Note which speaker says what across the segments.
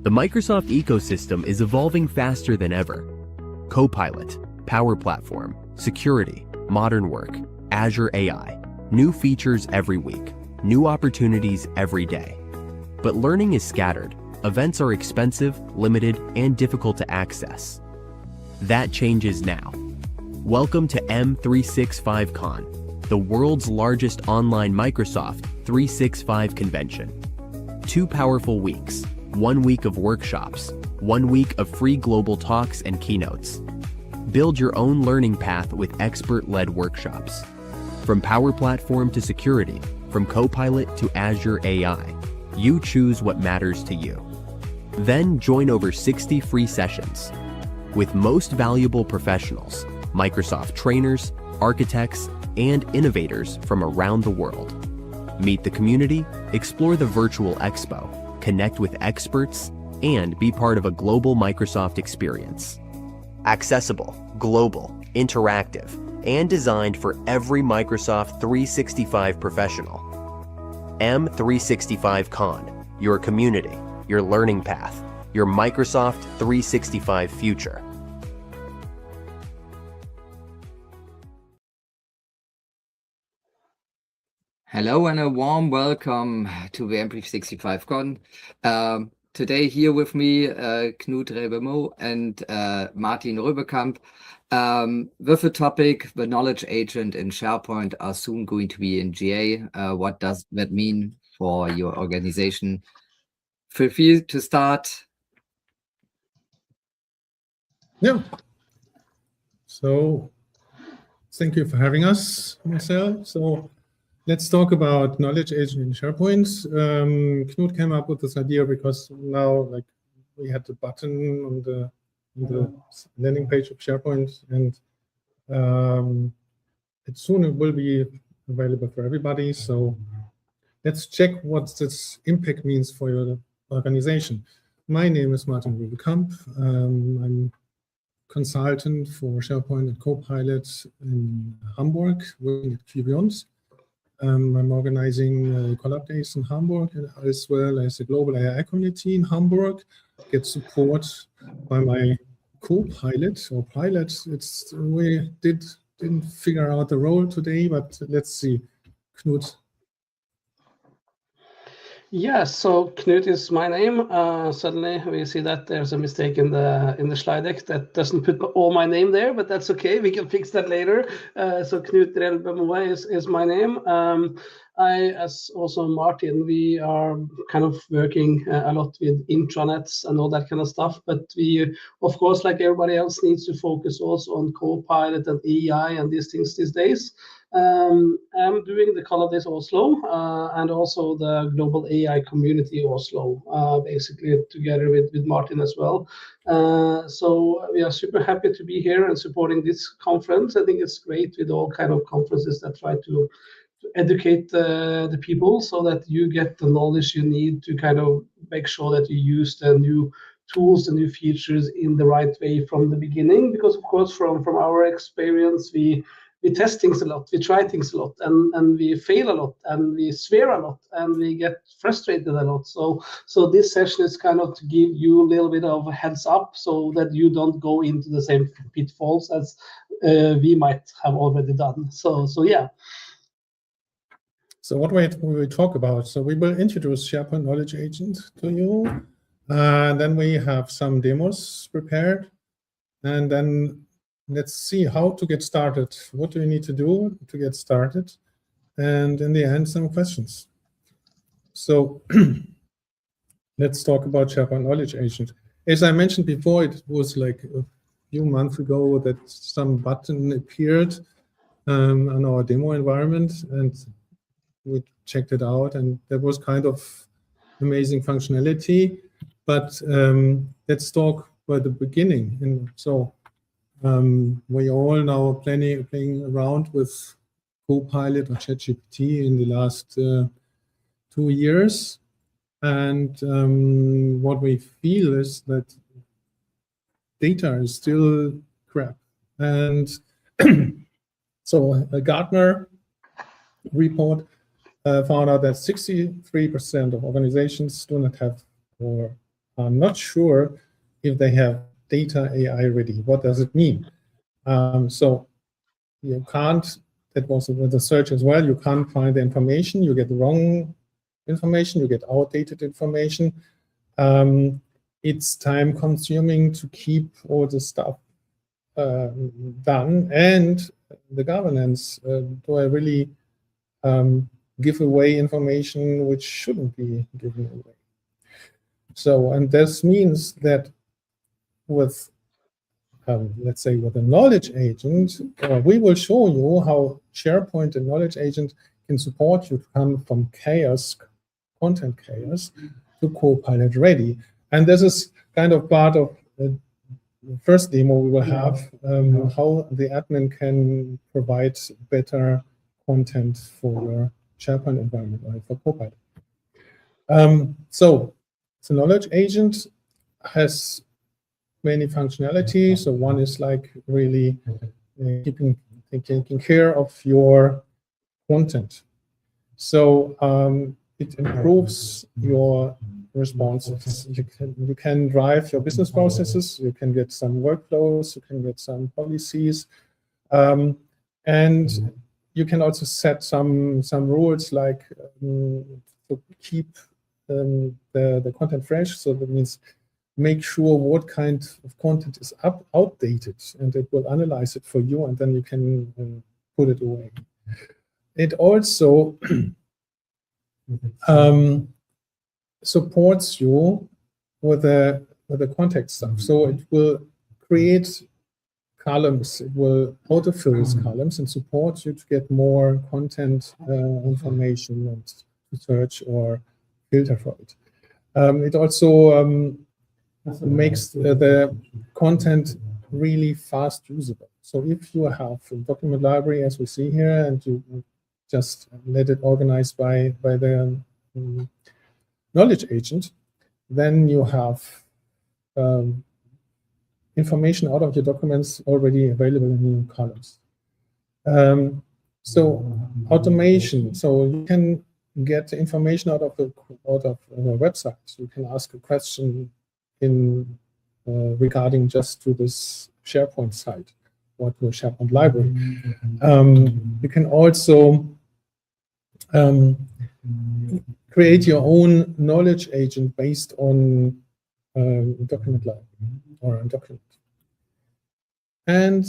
Speaker 1: The Microsoft ecosystem is evolving faster than ever. Copilot, Power Platform, security, modern work, Azure AI, new features every week, new opportunities every day. But learning is scattered. Events are expensive, limited, and difficult to access. That changes now. Welcome to M365 Con, the world's largest online Microsoft 365 convention. 2 powerful weeks, 1 week of workshops, 1 week of free global talks and keynotes. Build your own learning path with expert-led workshops. From Power Platform to security, from Copilot to Azure AI, you choose what matters to you. Then join over 60 free sessions with most valuable professionals, Microsoft trainers, architects, and innovators from around the world. Meet the community, explore the virtual expo, connect with experts, and be part of a global Microsoft experience. Accessible, global, interactive, and designed for every Microsoft 365 professional. M365 Con, your community, your learning path, your Microsoft 365 future.
Speaker 2: Hello and a warm welcome to the M365 Con. Today here with me, Knut Relbe-Moe and Martin Rövekamp, with the topic, the knowledge agent in SharePoint are soon going to be in GA. What does that mean for your organization? Feel free to start.
Speaker 3: Yeah. So thank you for having us, Marcel. So let's talk about knowledge agent in SharePoint. Knut came up with this idea because now, like, we had the button on the landing page of SharePoint, and it will be available for everybody. So let's check what this impact means for your organization. My name is Martin Rövekamp. I'm consultant for SharePoint and Copilot in Hamburg, working at Beyond. I'm organizing Collab Days in Hamburg, as well as the global AI community in Hamburg. Get support by my co-pilot or pilot. We didn't figure out the role today, but let's see. Knut.
Speaker 4: Yeah, so Knut is my name. Suddenly we see that there's a mistake in the slide deck that doesn't put all my name there, but that's okay. We can fix that later. So Knut Relbe-Moe is my name. I, as also Martin, we are kind of working a lot with intranets and all that kind of stuff. But we, of course, like everybody else, needs to focus also on Copilot and AI and these things these days. I'm doing the Collab Days Oslo and also the global AI community Oslo, basically together with Martin as well. So we are super happy to be here and supporting this conference. I think it's great with all kind of conferences that try to educate the people so that you get the knowledge you need to kind of make sure that you use the new tools, the new features in the right way from the beginning. Because of course, from our experience, we test things a lot, we try things a lot, and we fail a lot, and we swear a lot, and we get frustrated a lot. So this session is kind of to give you a little bit of a heads up so that you don't go into the same pitfalls as we might have already done. So yeah.
Speaker 3: So what we will talk about? So we will introduce SharePoint Knowledge Agent to you. Then we have some demos prepared. And then let's see how to get started. What do you need to do to get started? And in the end, some questions. So let's talk about SharePoint Knowledge Agent. As I mentioned before, it was like a few months ago that some button appeared on our demo environment, and we checked it out, and there was kind of amazing functionality. But let's talk about the beginning. And so we all now playing around with Copilot or ChatGPT in the last 2 years. And what we feel is that data is still crap. And so a Gartner report found out that 63% of organizations do not have or are not sure if they have data AI ready. What does it mean? So you can't, that was with the search as well, you can't find the information, you get the wrong information, you get outdated information. It's time consuming to keep all the stuff done, and the governance, do I really give away information which shouldn't be given away? So, and this means that with, let's say, with a knowledge agent, we will show you how SharePoint and knowledge agent can support you to come from chaos, content chaos, to Copilot ready. And this is kind of part of the first demo we will have, how the admin can provide better content for your SharePoint environment or for Copilot. So the knowledge agent has many functionalities. So one is like really taking care of your content. So it improves your responses. You can drive your business processes. You can get some workflows. You can get some policies, and you can also set some rules like to keep the content fresh. So that means make sure what kind of content is outdated, and it will analyze it for you, and then you can put it away. It also supports you with the context stuff. So it will create columns, it will autofill these columns and support you to get more content information and to search or filter for it. It also makes the content really fast usable. So if you have a document library, as we see here, and you just let it organized by the knowledge agent, then you have information out of your documents already available in new columns. So automation, so you can get information out of a website. You can ask a question in regarding just to this SharePoint site or to a SharePoint library. You can also create your own knowledge agent based on document library or a document. And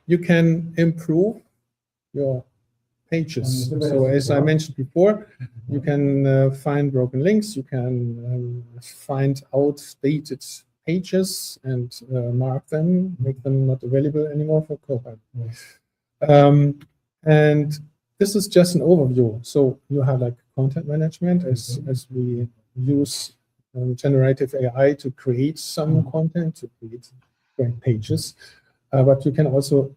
Speaker 3: you can improve your pages. So as I mentioned before, you can find broken links, you can find outdated pages and mark them, make them not available anymore for Copilot. And this is just an overview. So you have like content management as we use generative AI to create some content, to create great pages, but you can also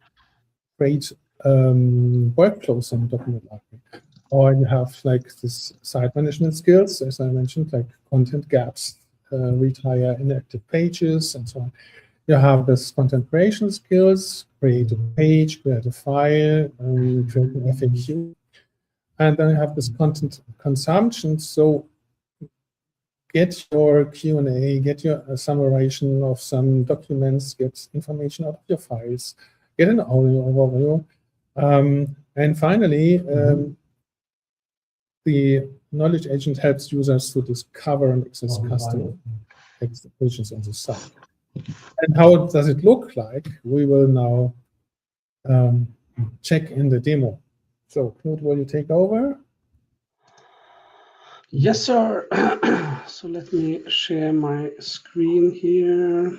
Speaker 3: create workflows on document library. Or you have like this site management skills, as I mentioned, like content gaps, retire inactive pages, and so on. You have this content creation skills, create a page, create a file, create an FAQ. And then you have this content consumption. So get your Q&A, get your summarization of some documents, get information out of your files, get an audio overview. And finally, the knowledge agent helps users to discover and access custom pages on the site. And how does it look like? We will now check in the demo. So, Knut, will you take over?
Speaker 4: Yes, sir. So let me share my screen here.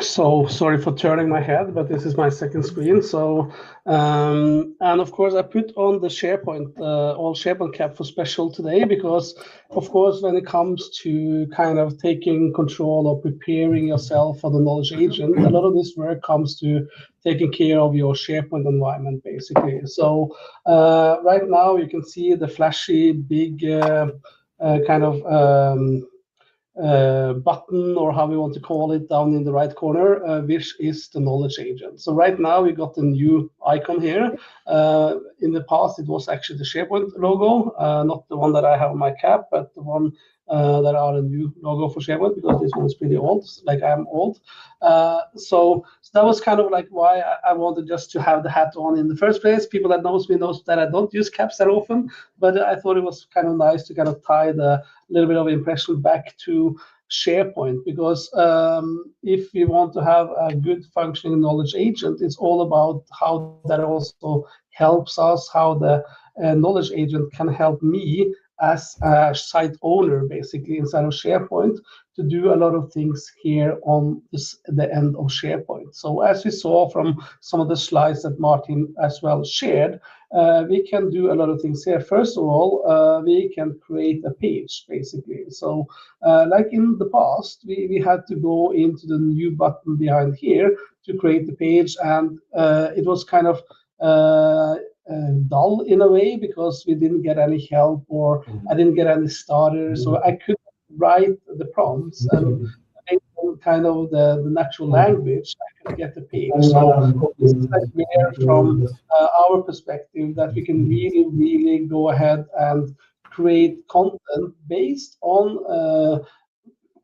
Speaker 4: So sorry for turning my head, but this is my second screen. So, and of course I put on the SharePoint, all SharePoint cap for special today, because of course, when it comes to kind of taking control or preparing yourself for the knowledge agent, a lot of this work comes to taking care of your SharePoint environment, basically. So right now you can see the flashy, big kind of button, or how we want to call it, down in the right corner, which is the knowledge agent. So right now we got a new icon here. In the past it was actually the SharePoint logo, not the one that I have on my cap, but the one that are a new logo for SharePoint, because this one is pretty old, like I'm old. So that was kind of like why I wanted just to have the hat on in the first place. People that knows me knows that I don't use caps that often, but I thought it was kind of nice to kind of tie the little bit of impression back to SharePoint, because if we want to have a good functioning knowledge agent, it's all about how that also helps us, how the knowledge agent can help me as a site owner, basically, inside of SharePoint, to do a lot of things here on the end of SharePoint. So as we saw from some of the slides that Martin as well shared, we can do a lot of things here. First of all, we can create a page, basically. So like in the past, we had to go into the new button behind here to create the page, and it was kind of dull in a way, because we didn't get any help, or I didn't get any starters, so I could write the prompts, and based on kind of the natural language, I could get the page. So this is like where, from our perspective, that we can really go ahead and create content based on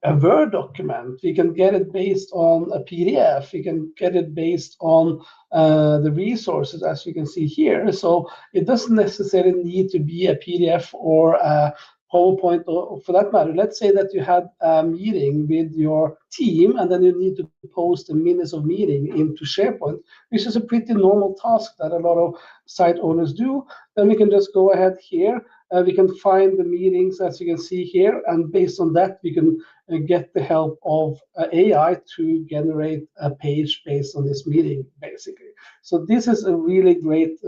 Speaker 4: a Word document. We can get it based on a PDF. We can get it based on the resources, as you can see here. So it doesn't necessarily need to be a PDF or a PowerPoint, or for that matter. Let's say that you had a meeting with your team, and then you need to post the minutes of meeting into SharePoint, which is a pretty normal task that a lot of site owners do. Then we can just go ahead here. We can find the meetings, as you can see here, and based on that, we can get the help of AI to generate a page based on this meeting, basically. So this is a really great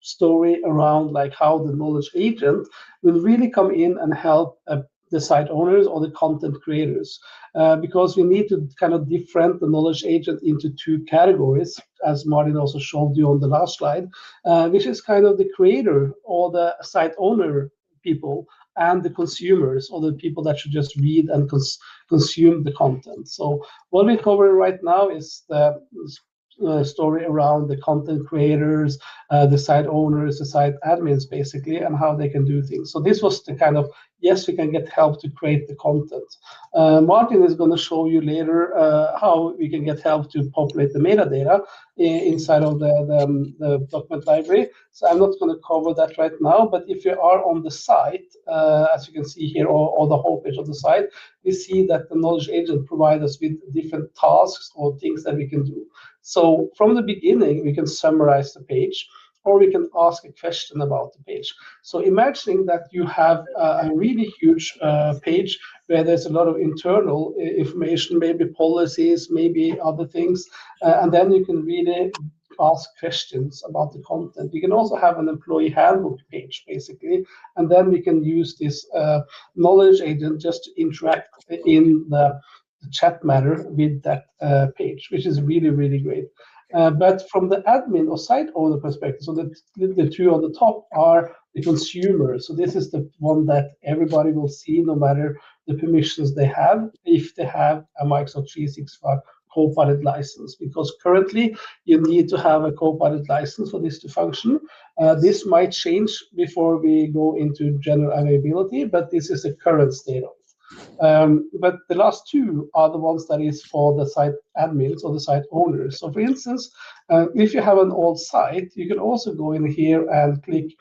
Speaker 4: story around like how the knowledge agent will really come in and help the site owners or the content creators, because we need to kind of differentiate the knowledge agent into two categories, as Martin also showed you on the last slide, which is kind of the creator or the site owner people, and the consumers, or the people that should just read and consume the content. So what we're covering right now is the story around the content creators, the site owners, the site admins, basically, and how they can do things. So this was the kind of, yes, we can get help to create the content. Martin is going to show you later how we can get help to populate the metadata inside of the document library. So I'm not going to cover that right now, but if you are on the site, as you can see here, or the homepage of the site, we see that the knowledge agent provides us with different tasks or things that we can do. So from the beginning, we can summarize the page, or we can ask a question about the page. So imagining that you have a really huge page where there's a lot of internal information, maybe policies, maybe other things, and then you can really ask questions about the content. We can also have an employee handbook page, basically, and then we can use this knowledge agent just to interact in the chat matter with that page, which is really great. But from the admin or site owner perspective, so the two on the top are the consumers. So this is the one that everybody will see, no matter the permissions they have, if they have a Microsoft 365 Copilot license, because currently you need to have a Copilot license for this to function. This might change before we go into general availability, but this is the current state of it. But the last two are the ones that is for the site admins or the site owners. So for instance, if you have an old site, you can also go in here and click,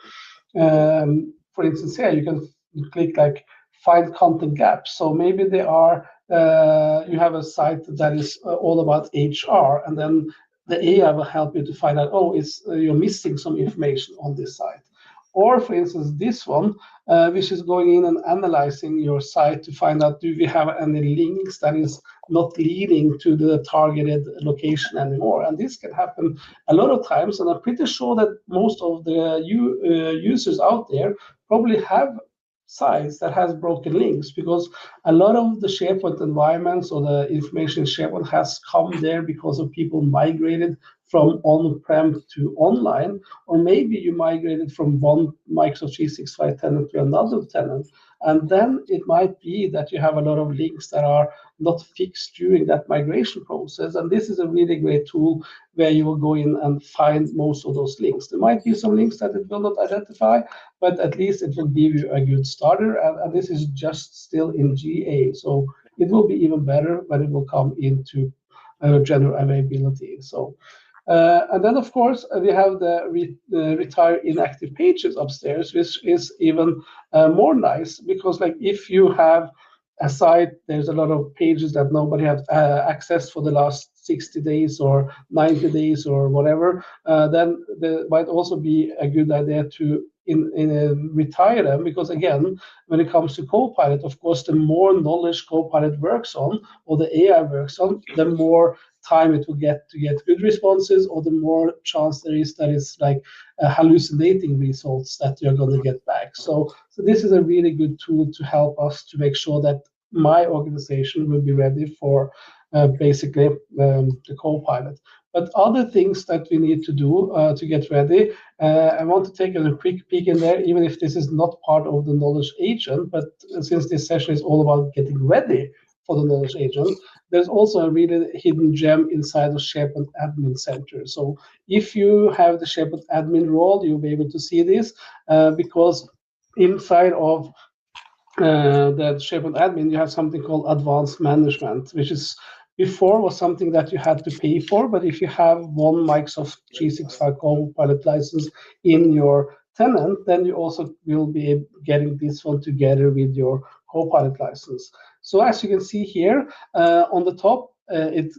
Speaker 4: for instance, here you can click like find content gaps. So maybe they are, you have a site that is all about HR, and then the AI will help you to find out, oh, you're missing some information on this site. Or for instance, this one, which is going in and analyzing your site to find out, do we have any links that is not leading to the targeted location anymore? And this can happen a lot of times, and I'm pretty sure that most of the users out there probably have sites that has broken links, because a lot of the SharePoint environments or the information in SharePoint has come there because of people migrated from on-prem to online, or maybe you migrated from one Microsoft 365 tenant to another tenant, And then it might be that you have a lot of links that are not fixed during that migration process. And this is a really great tool where you will go in and find most of those links. There might be some links that it will not identify, but at least it will give you a good starter. And this is just still in GA. So it will be even better when it will come into general availability. So, and then of course we have the retire inactive pages upstairs, which is even more nice, because like if you have a site, there's a lot of pages that nobody has accessed for the last 60 days or 90 days or whatever, then there might also be a good idea to retire them, because again, when it comes to Copilot, of course, the more knowledge Copilot works on, or the AI works on, the more time it will get to get good responses, or the more chance there is that it's like hallucinating results that you're going to get back. So this is a really good tool to help us to make sure that my organization will be ready for basically the Copilot. But other things that we need to do to get ready, I want to take a quick peek in there, even if this is not part of the knowledge agent, but since this session is all about getting ready for the knowledge agent, there's also a really hidden gem inside of SharePoint Admin Center. So if you have the SharePoint Admin role, you'll be able to see this, because inside of the SharePoint Admin, you have something called Advanced Management, which is before was something that you had to pay for, but if you have one Microsoft 365 Copilot license in your tenant, then you also will be getting this one together with your Copilot license. So as you can see here on the top, it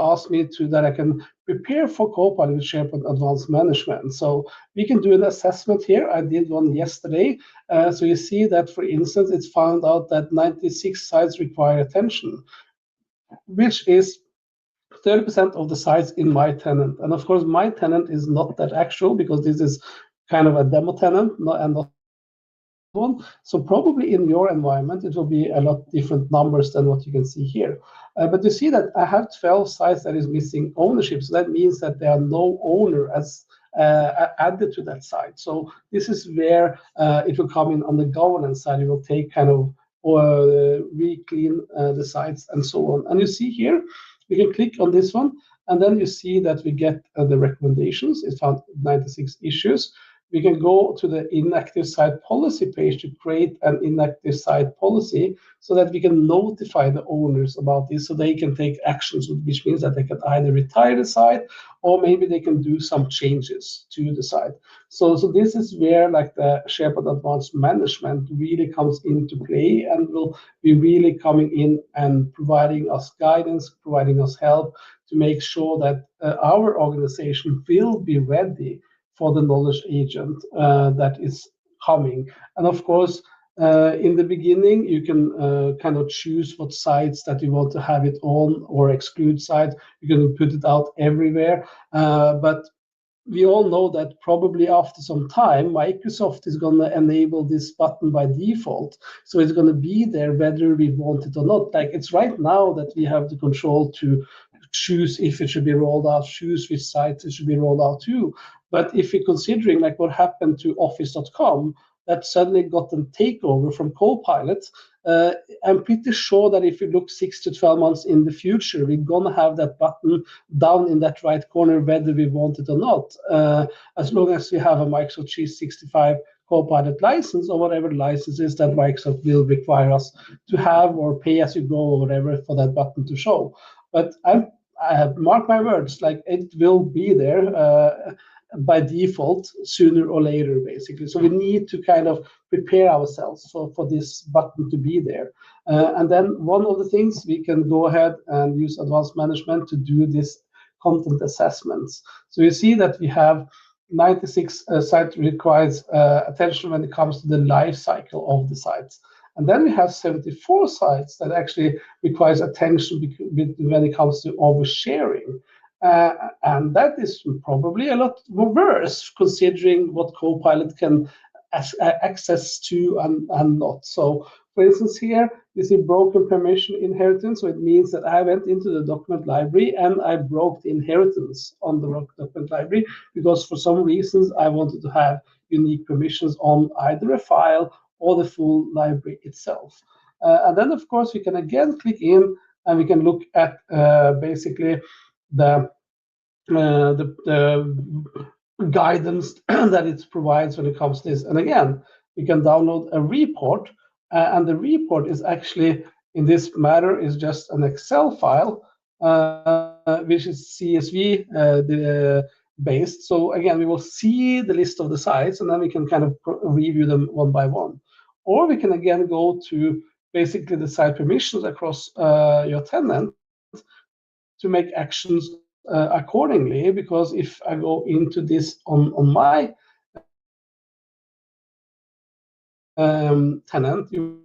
Speaker 4: asked me that I can prepare for Copilot with SharePoint Advanced Management. So we can do an assessment here. I did one yesterday. So you see that, for instance, it's found out that 96 sites require attention, which is 30% of the sites in my tenant. And of course, my tenant is not that actual, because this is kind of a demo tenant and not one. So probably in your environment, it will be a lot different numbers than what you can see here. But you see that I have 12 sites that is missing ownership. So that means that there are no owner as added to that site. So this is where it will come in on the governance side. It will take kind of re-clean the sites and so on. And you see here, we can click on this one, and then you see that we get the recommendations. It found 96 issues. We can go to the inactive site policy page to create an inactive site policy, so that we can notify the owners about this, so they can take actions, which means that they can either retire the site, or maybe they can do some changes to the site. So this is where like the SharePoint Advanced Management really comes into play, and will be really coming in and providing us guidance, providing us help to make sure that our organization will be ready for the knowledge agent that is coming. And of course, in the beginning, you can kind of choose what sites that you want to have it on, or exclude sites. You can put it out everywhere. But we all know that probably after some time, Microsoft is going to enable this button by default. So it's going to be there whether we want it or not. Like it's right now that we have the control to choose if it should be rolled out, choose which sites it should be rolled out to. But if you're considering like what happened to Office.com, that suddenly got a takeover from Copilot, I'm pretty sure that if you look 6 to 12 months in the future, we're going to have that button down in that right corner, whether we want it or not, as long as we have a Microsoft 365 Copilot license, or whatever licenses that Microsoft will require us to have, or pay as you go, or whatever, for that button to show. But I have marked my words, like it will be there by default sooner or later, basically. So we need to kind of prepare ourselves for this button to be there. And then one of the things, we can go ahead and use Advanced Management to do this content assessments. So you see that we have 96 site requires attention when it comes to the life cycle of the sites. And then we have 74 sites that actually requires attention when it comes to oversharing. And that is probably a lot worse, considering what Copilot can access to and not. So for instance, here you see broken permission inheritance. So it means that I went into the document library and I broke the inheritance on the document library, because for some reasons I wanted to have unique permissions on either a file or the full library itself. And then, of course, we can again click in and we can look at basically the guidance that it provides when it comes to this. And again, we can download a report, and the report is actually, in this matter, is just an Excel file, which is CSV based. So again, we will see the list of the sites, and then we can kind of review them one by one. Or we can again go to basically the site permissions across your tenant to make actions accordingly, because if I go into this on my tenant, you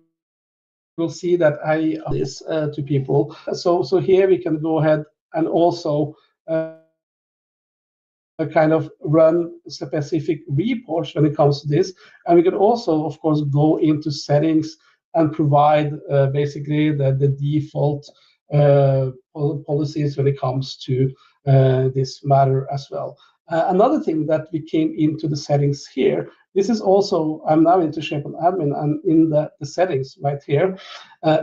Speaker 4: will see that I this to people. So here we can go ahead and also kind of run specific reports when it comes to this, and we can also, of course, go into settings and provide basically the default policies when it comes to this matter as well. Another thing that we came into the settings here, this is also, I'm now into SharePoint admin and in the settings right here.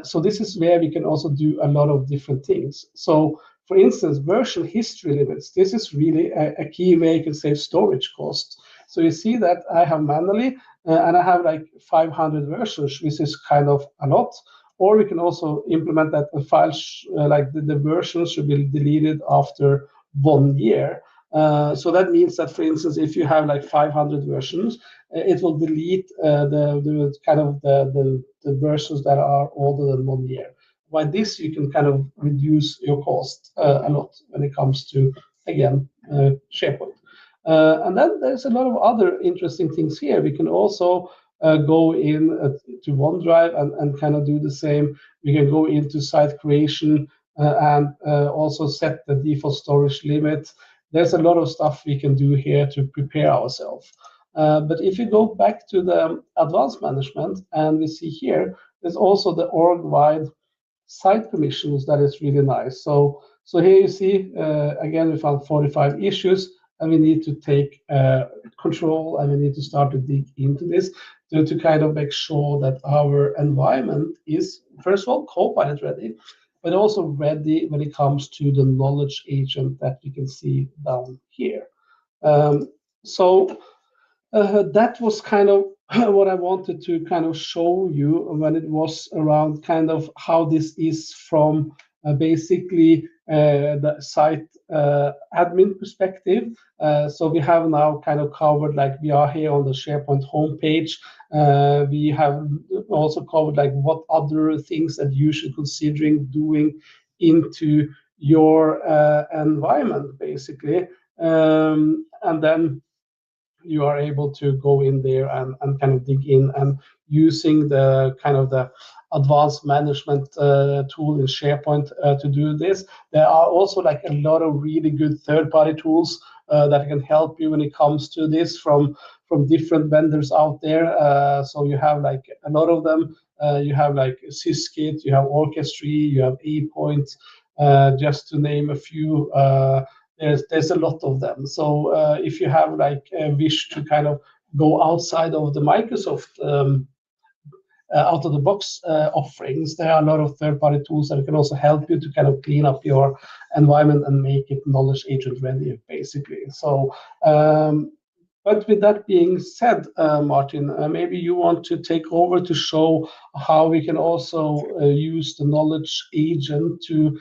Speaker 4: So this is where we can also do a lot of different things. So for instance, version history limits, this is really a key way you can save storage costs. So you see that I have manually, and I have like 500 versions, which is kind of a lot. Or we can also implement that the files, like the versions should be deleted after 1 year. So that means that, for instance, if you have like 500 versions, it will delete the versions that are older than 1 year. By this, you can kind of reduce your cost a lot when it comes to, again, SharePoint. And then there's a lot of other interesting things here. We can also go in to OneDrive and kind of do the same. We can go into site creation and also set the default storage limit. There's a lot of stuff we can do here to prepare ourselves. But if you go back to the advanced management, and we see here, there's also the org-wide site permissions that is really nice. So here you see, again, we found 45 issues, and we need to take control, and we need to start to dig into this to kind of make sure that our environment is, first of all, Copilot ready, but also ready when it comes to the knowledge agent that you can see down here. That was kind of what I wanted to kind of show you when it was around kind of how this is from basically the site admin perspective. So we have now kind of covered, like we are here on the SharePoint homepage. We have also covered like what other things that you should considering doing into your environment, basically. And then you are able to go in there and kind of dig in, and using the kind of the advanced management tool in SharePoint to do this. There are also like a lot of really good third-party tools that can help you when it comes to this from different vendors out there. So you have like a lot of them. You have like Syskit, you have Orchestry, you have Apoint, just to name a few. There's a lot of them. So if you have like a wish to kind of go outside of the Microsoft out of the box offerings, there are a lot of third-party tools that can also help you to kind of clean up your environment and make it knowledge agent ready, basically. So but with that being said, Martin, maybe you want to take over to show how we can also use the knowledge agent to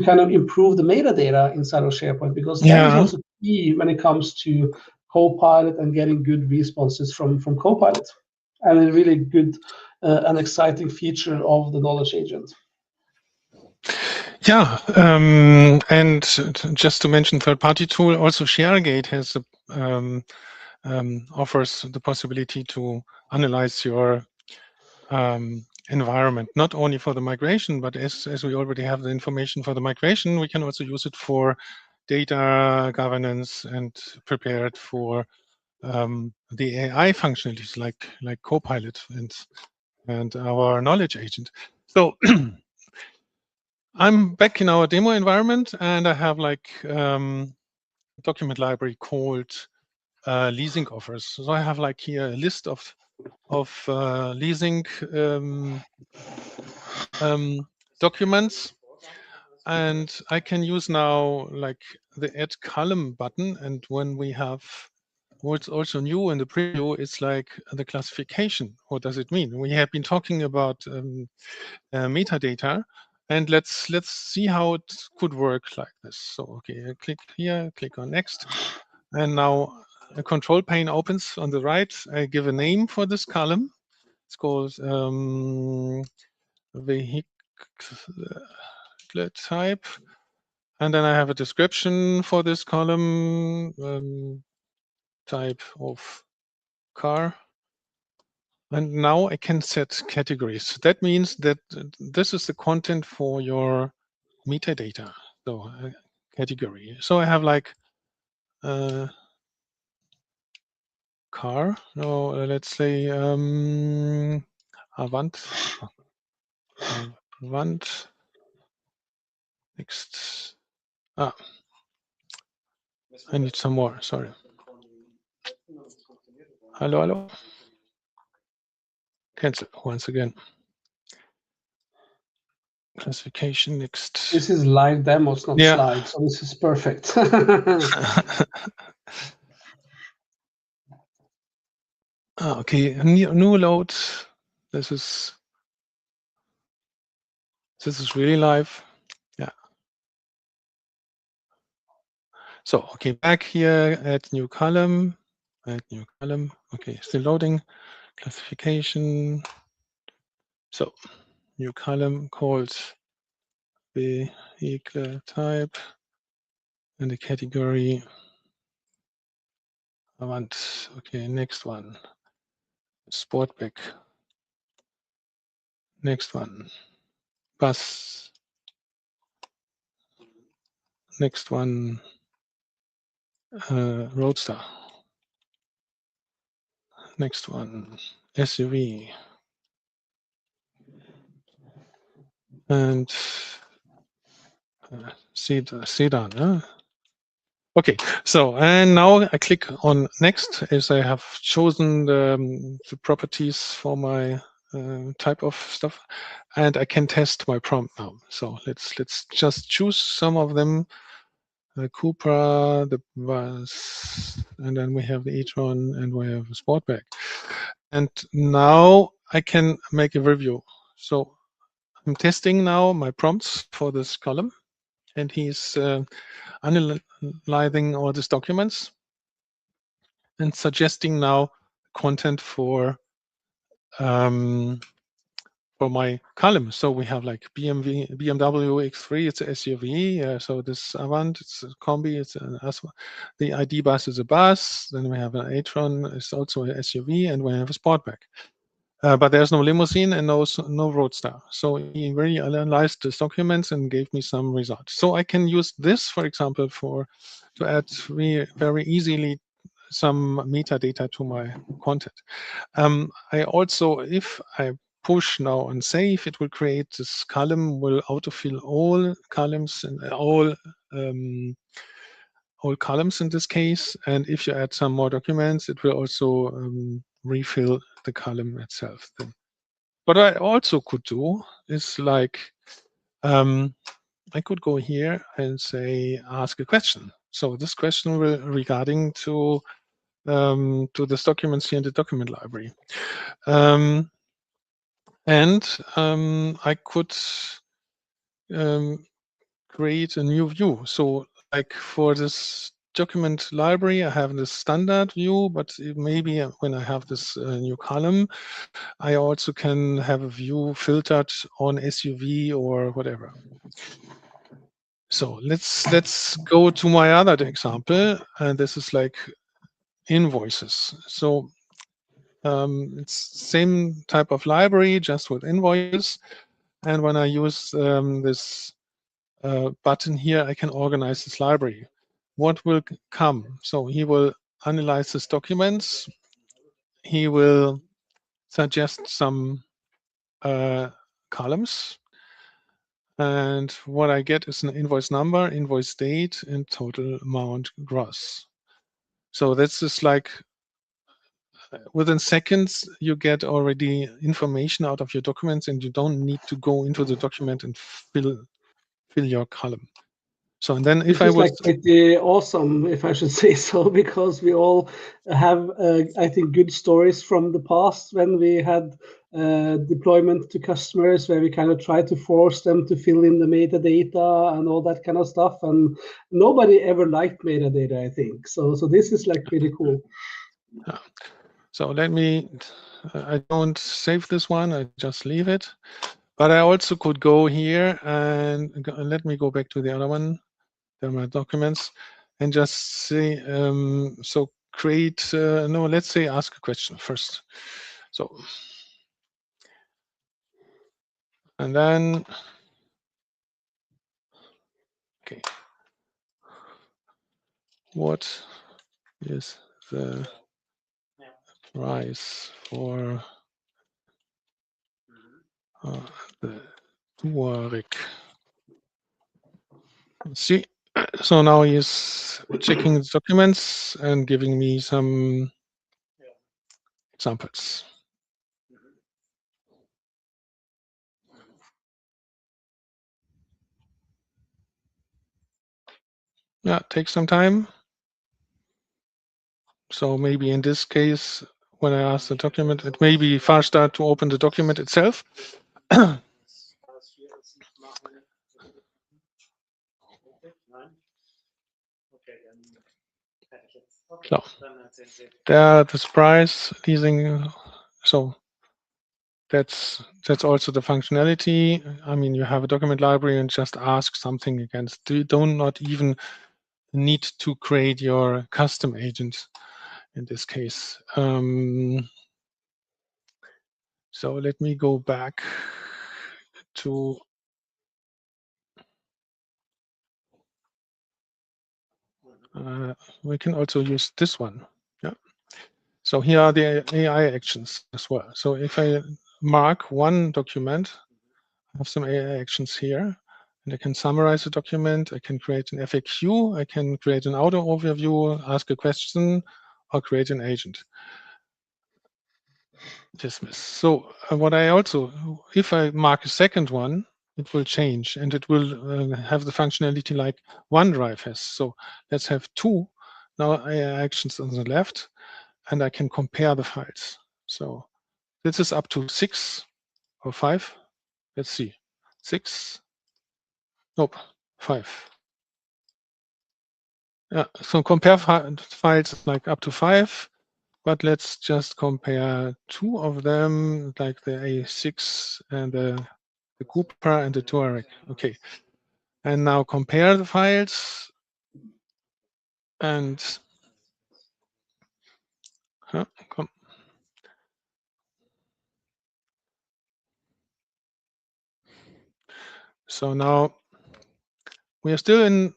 Speaker 4: kind of improve the metadata inside of SharePoint, because that is also key when it comes to Copilot and getting good responses from Copilot, and a really good and exciting feature of the knowledge agent.
Speaker 5: Yeah, and just to mention third-party tool, also ShareGate has offers the possibility to analyze your environment, not only for the migration, but as we already have the information for the migration, we can also use it for data governance and prepare it for the AI functionalities like Copilot and our knowledge agent. So I'm back in our demo environment, and I have like a document library called leasing offers. So I have like here a list of leasing documents, and I can use now like the add column button. And when we have what's also new in the preview, it's like the classification. What does it mean? We have been talking about metadata, and let's see how it could work like this. So okay, I click here, click on next, and now a control pane opens on the right. I give a name for this column. It's called vehicle type, and then I have a description for this column, type of car. And now I can set categories. That means that this is the content for your metadata, so category. So I have like car. No, let's say Avant. Avant. Next. Ah, I need some more. Sorry. Hello, hello. Cancel once again. Classification next.
Speaker 4: This is live demos, not
Speaker 5: Yeah.
Speaker 4: slides, so this is perfect.
Speaker 5: Okay, new load. This is really live. Yeah. So okay, back here, add new column, add new column. Okay, still loading. Classification. So new column called vehicle type, and the category I want. Okay, next one. Sportback. Next one. Bus. Next one. Roadster. Next one. SUV. And sedan. Huh? Okay, so and now I click on next as I have chosen the properties for my type of stuff, and I can test my prompt now. So let's just choose some of them. The Cupra, the bus, and then we have the e-tron, and we have a Sportback. And now I can make a review. So I'm testing now my prompts for this column, and he's analyzing all these documents and suggesting now content for my column. So we have like BMW X3, it's a SUV. So this Avant, it's a combi, it's the ID bus is a bus. Then we have an e-tron, it's also an SUV, and we have a Sportback. But there's no limousine and no roadster. So he really analyzed these documents and gave me some results. So I can use this, for example, to add very easily some metadata to my content. I also, if I push now on save, it will create this column, will autofill all columns and all columns in this case. And if you add some more documents, it will also refill the column itself. Then. What I also could do is like, I could go here and say, ask a question. So this question will regarding to this documents here in the document library. I could create a new view. So like for this document library, I have this standard view, but maybe when I have this new column, I also can have a view filtered on SUV or whatever. So let's go to my other example, and this is like invoices. So it's same type of library, just with invoices. And when I use this button here, I can organize this library. What will come? So he will analyze his documents. He will suggest some columns. And what I get is an invoice number, invoice date, and total amount gross. So this is like within seconds, you get already information out of your documents, and you don't need to go into the document and fill your column. So, and then if
Speaker 4: Which
Speaker 5: I
Speaker 4: is
Speaker 5: was
Speaker 4: like pretty awesome, if I should say so, because we all have, I think, good stories from the past when we had deployment to customers where we kind of tried to force them to fill in the metadata and all that kind of stuff, and nobody ever liked metadata, I think. So this is like pretty cool.
Speaker 5: So let me, I don't save this one, I just leave it. But I also could go here and let me go back to the other one. There are my documents, and just say, so create, no, let's say ask a question first. So, and then, okay, what is the price for the Tuareg? See, so now he's checking the documents and giving me some examples. Yeah, takes some time. So maybe in this case, when I ask the document, it may be faster to open the document itself. So there, this price leasing. So that's also the functionality. I mean, you have a document library and just ask something against. You do not even need to create your custom agent in this case. So let me go back to we can also use this one. Yeah. So here are the AI actions as well. So if I mark one document, I have some AI actions here, and I can summarize the document. I can create an FAQ. I can create an auto overview, ask a question, or create an agent. Dismiss. So what I also, if I mark a second one, it will change, and it will have the functionality like OneDrive has. So let's have two now AI actions on the left, and I can compare the files. So this is up to 6 or 5. Let's see. 6. Nope. 5. Yeah. So compare files like up to 5. But let's just compare 2 of them, like the A6 and the Cooper and the Touareg. Okay. And now compare the files. And so now we are still in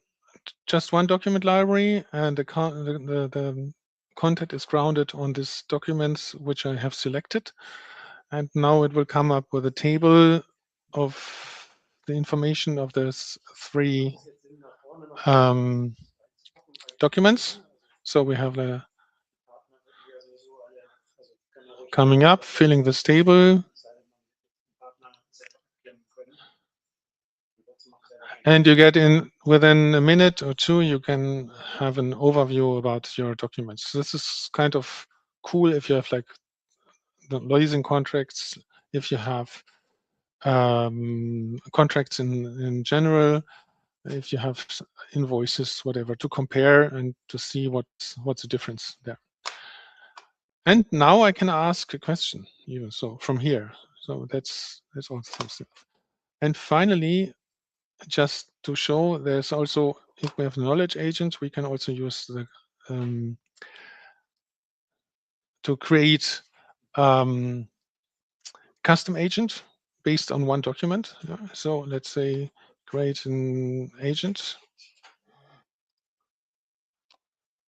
Speaker 5: just one document library, and the content is grounded on these documents which I have selected. And now it will come up with a table of the information of those 3 documents. So we have the coming up, filling this table. And you get in within a minute or 2, you can have an overview about your documents. This is kind of cool if you have like the leasing contracts, if you have contracts in general, if you have invoices, whatever, to compare and to see what's the difference there. And now I can ask a question even so from here. So that's also something. And finally, just to show, there's also, if we have knowledge agents, we can also use the to create custom agent based on one document. Yeah. So let's say create an agent.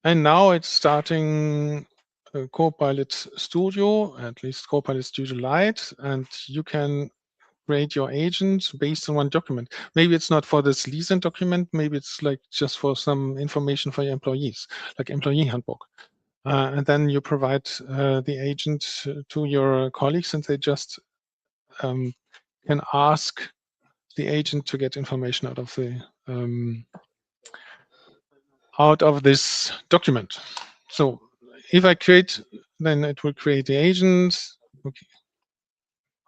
Speaker 5: And now it's starting Copilot Studio, at least Copilot Studio Lite, and you can create your agent based on one document. Maybe it's not for this leasing document, maybe it's like just for some information for your employees, like employee handbook. and then you provide the agent to your colleagues, and they just can ask the agent to get information out of this document. So if I create, then it will create the agent.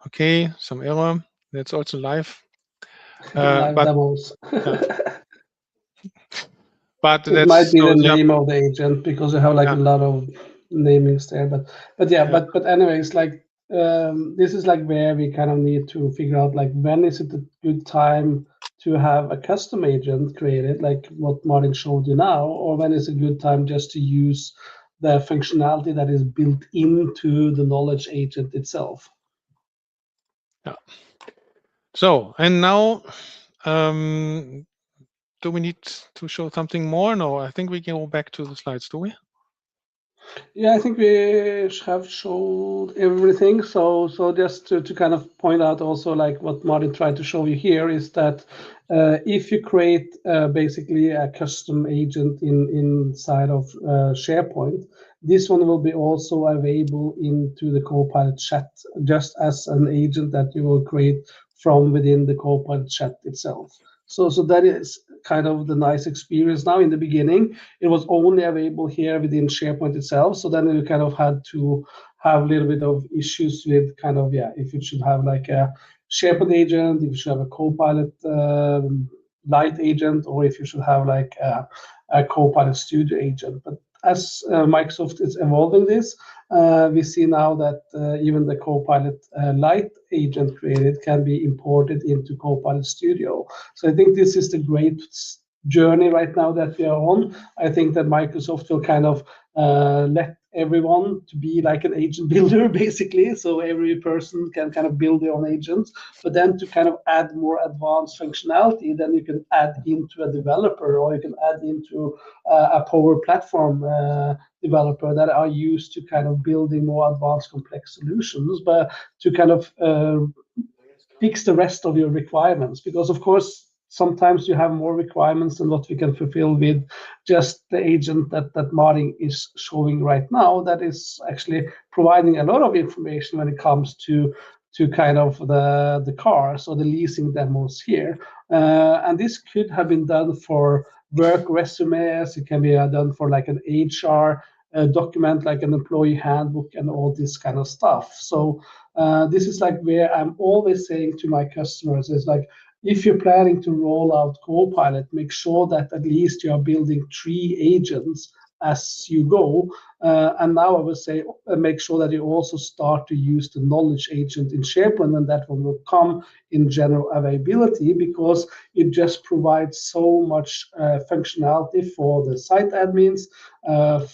Speaker 5: Okay, some error. That's also live.
Speaker 4: Live
Speaker 5: But
Speaker 4: demos.
Speaker 5: but
Speaker 4: It might
Speaker 5: that's
Speaker 4: be
Speaker 5: so
Speaker 4: the
Speaker 5: yeah,
Speaker 4: name of the agent because you have like
Speaker 5: yeah,
Speaker 4: a lot of namings there. But yeah,
Speaker 5: yeah.
Speaker 4: but anyways, like this is like where we kind of need to figure out like when is it a good time to have a custom agent created, like what Martin showed you now, or when is a good time just to use the functionality that is built into the knowledge agent itself.
Speaker 5: Yeah. So, and now, do we need to show something more? No, I think we can go back to the slides, do we?
Speaker 4: Yeah, I think we have showed everything. So just to kind of point out also like what Martin tried to show you here is that if you create basically a custom agent inside of SharePoint, this one will be also available into the Copilot chat, just as an agent that you will create from within the Copilot chat itself. So that is kind of the nice experience. Now in the beginning, it was only available here within SharePoint itself. So then you kind of had to have a little bit of issues with kind of, yeah, if you should have like a SharePoint agent, if you should have a Copilot Lite agent, or if you should have like a Copilot Studio agent. But as Microsoft is evolving this, we see now that even the Copilot Lite agent created can be imported into Copilot Studio. So I think this is the great journey right now that we are on. I think that Microsoft will kind of let everyone to be like an agent builder, basically. So every person can kind of build their own agents, but then to kind of add more advanced functionality, then you can add into a developer, or you can add into a Power Platform developer that are used to kind of building more advanced complex solutions, but to kind of fix the rest of your requirements. Because of course, sometimes you have more requirements than what we can fulfill with just the agent that Martin is showing right now, that is actually providing a lot of information when it comes to kind of the cars or the leasing demos here. And this could have been done for work resumes. It can be done for like an HR document, like an employee handbook and all this kind of stuff. So this is like where I'm always saying to my customers is like, if you're planning to roll out Copilot, make sure that at least you are building 3 agents as you go. And now I would say make sure that you also start to use the knowledge agent in SharePoint, and that one will come in general availability, because it just provides so much functionality for the site admins,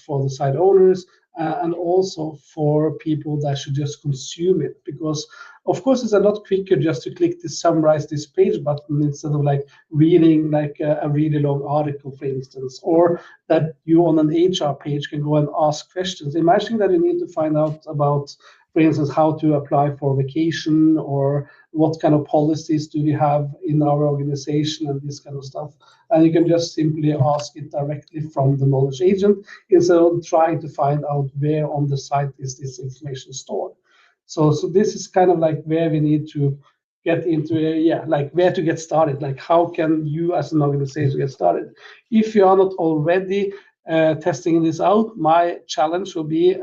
Speaker 4: for the site owners, and also for people that should just consume it. Because of course it's a lot quicker just to click the summarize this page button instead of like reading like a really long article, for instance, or that you on an HR page can go and ask questions. Imagine that you need to find out about, for instance, how to apply for vacation, or what kind of policies do we have in our organization, and this kind of stuff. And you can just simply ask it directly from the knowledge agent instead of trying to find out where on the site is this information stored. So this is kind of like where we need to get into, like where to get started. Like how can you as an organization get started? If you are not already testing this out, my challenge will be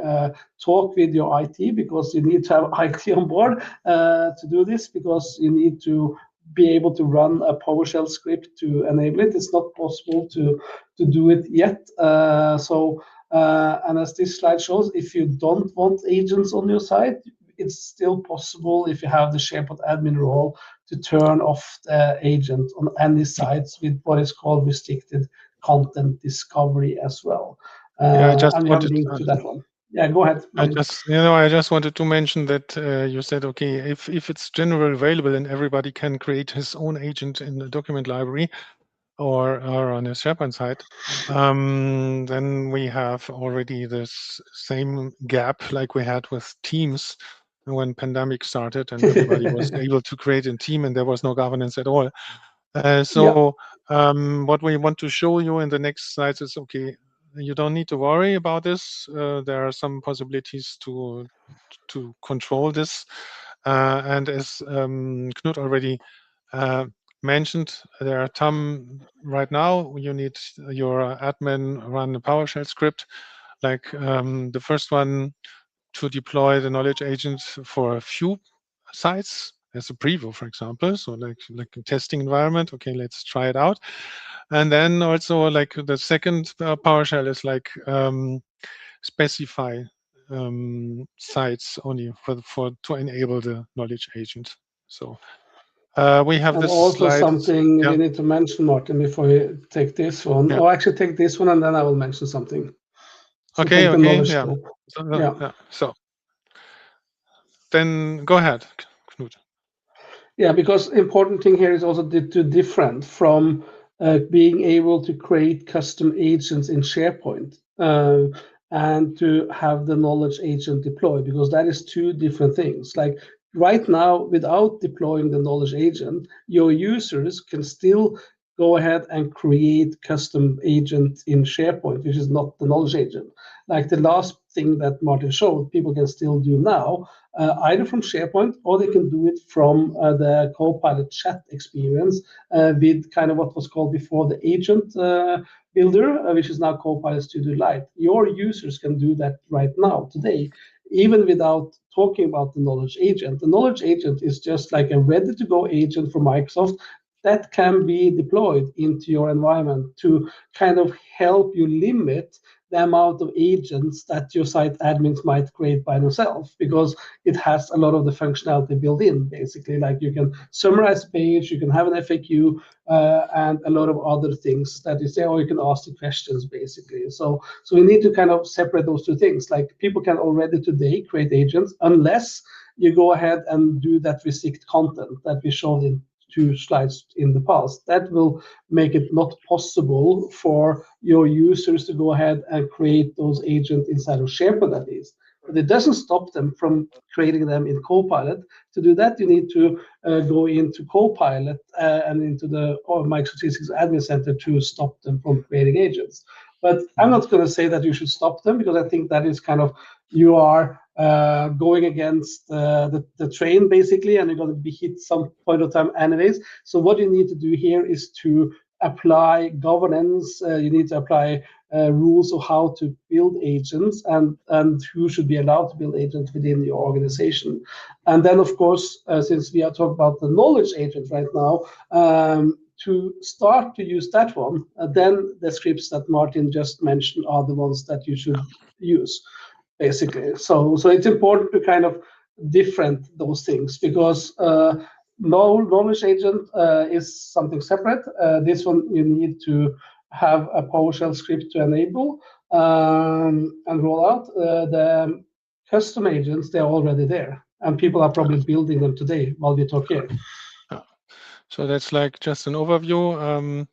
Speaker 4: talk with your IT, because you need to have IT on board to do this, because you need to be able to run a PowerShell script to enable it. It's not possible to do it yet. And as this slide shows, if you don't want agents on your site, it's still possible, if you have the SharePoint admin role, to turn off the agent on any sites with what is called restricted content discovery as well.
Speaker 5: Yeah, I just
Speaker 4: and we have a
Speaker 5: wanted.
Speaker 4: link to that one. Yeah, go ahead, Martin.
Speaker 5: I just wanted to mention that you said, okay, if it's generally available and everybody can create his own agent in the document library or on a SharePoint site, then we have already this same gap like we had with Teams when pandemic started and everybody was able to create a team and there was no governance at all. What we want to show you in the next slides is, okay, you don't need to worry about this. There are some possibilities to control this, and as Knut already mentioned, there are some right now. You need your admin run a PowerShell script, like the first one to deploy the knowledge agent for a few sites as a preview, for example. So like a testing environment. Okay, let's try it out. And then also like the second PowerShell is like specify sites only for to enable the knowledge agent. So we have
Speaker 4: And
Speaker 5: this
Speaker 4: also
Speaker 5: slide.
Speaker 4: something
Speaker 5: Yeah.
Speaker 4: we need to mention, Martin, before we take this one.
Speaker 5: Yeah.
Speaker 4: Or actually take this one and then I will mention something. So
Speaker 5: Okay,
Speaker 4: take the
Speaker 5: okay,
Speaker 4: knowledge
Speaker 5: yeah.
Speaker 4: scope.
Speaker 5: Yeah. So then go ahead, Knut.
Speaker 4: Yeah, because important thing here is also to different from being able to create custom agents in SharePoint and to have the knowledge agent deployed, because that is two different things. Like right now, without deploying the knowledge agent, your users can still go ahead and create custom agent in SharePoint, which is not the knowledge agent. Like the last thing that Martin showed, people can still do now, either from SharePoint or they can do it from the Copilot chat experience with kind of what was called before the agent builder, which is now Copilot Studio Lite. Your users can do that right now, today, even without talking about the knowledge agent. The knowledge agent is just like a ready-to-go agent from Microsoft that can be deployed into your environment to kind of help you limit the amount of agents that your site admins might create by themselves, because it has a lot of the functionality built in, basically. Like you can summarize the page, you can have an FAQ, and a lot of other things that is there, or you can ask the questions, basically. So we need to kind of separate those two things. Like people can already today create agents, unless you go ahead and do that restrict content that we showed in 2 slides in the past. That will make it not possible for your users to go ahead and create those agents inside of SharePoint at least. But it doesn't stop them from creating them in Copilot. To do that, you need to go into Copilot and into the Microsoft 365 Admin Center to stop them from creating agents. But I'm not going to say that you should stop them, because I think that is kind of, you are going against the train, basically, and you're going to be hit some point of time anyways. So what you need to do here is to apply governance. You need to apply rules of how to build agents and who should be allowed to build agents within your organization. And then, of course, since we are talking about the knowledge agent right now, to start to use that one, then the scripts that Martin just mentioned are the ones that you should use, basically. So it's important to kind of different those things, because knowledge agent is something separate. This one you need to have a PowerShell script to enable and roll out. The custom agents, they're already there, and people are probably building them today while we talk here.
Speaker 5: So that's like just an overview.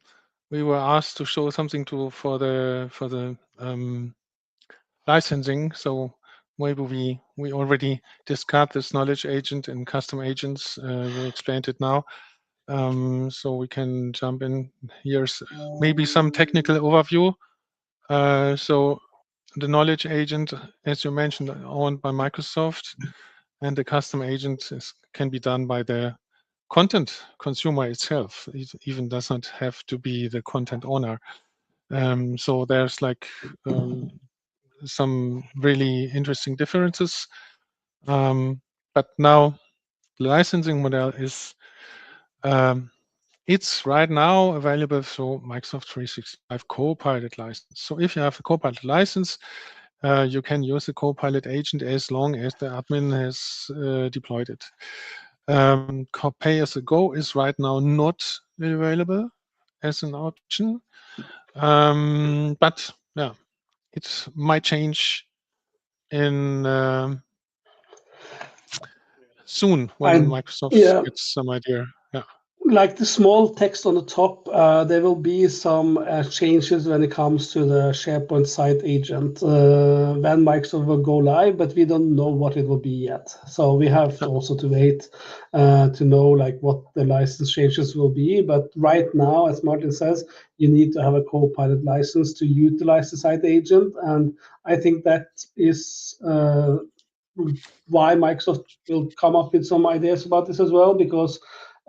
Speaker 5: We were asked to show something for the licensing. So maybe we already discussed this knowledge agent and custom agents. You explained it now. So we can jump in. Here's maybe some technical overview. So the knowledge agent, as you mentioned, owned by Microsoft, and the custom agent can be done by the content consumer itself. It even doesn't have to be the content owner. So there's like some really interesting differences. But now the licensing model is it's right now available through Microsoft 365 Copilot license. So if you have a Copilot license, you can use the Copilot agent as long as the admin has deployed it. Pay as a go is right now not available as an option, but yeah, it might change in soon when Microsoft gets some idea. Yeah.
Speaker 4: like the small text on the top, there will be some changes when it comes to the SharePoint site agent when Microsoft will go live, but we don't know what it will be yet. So we have to also to wait to know like what the license changes will be. But right now, as Martin says, you need to have a Copilot license to utilize the site agent, and I think that is why Microsoft will come up with some ideas about this as well, because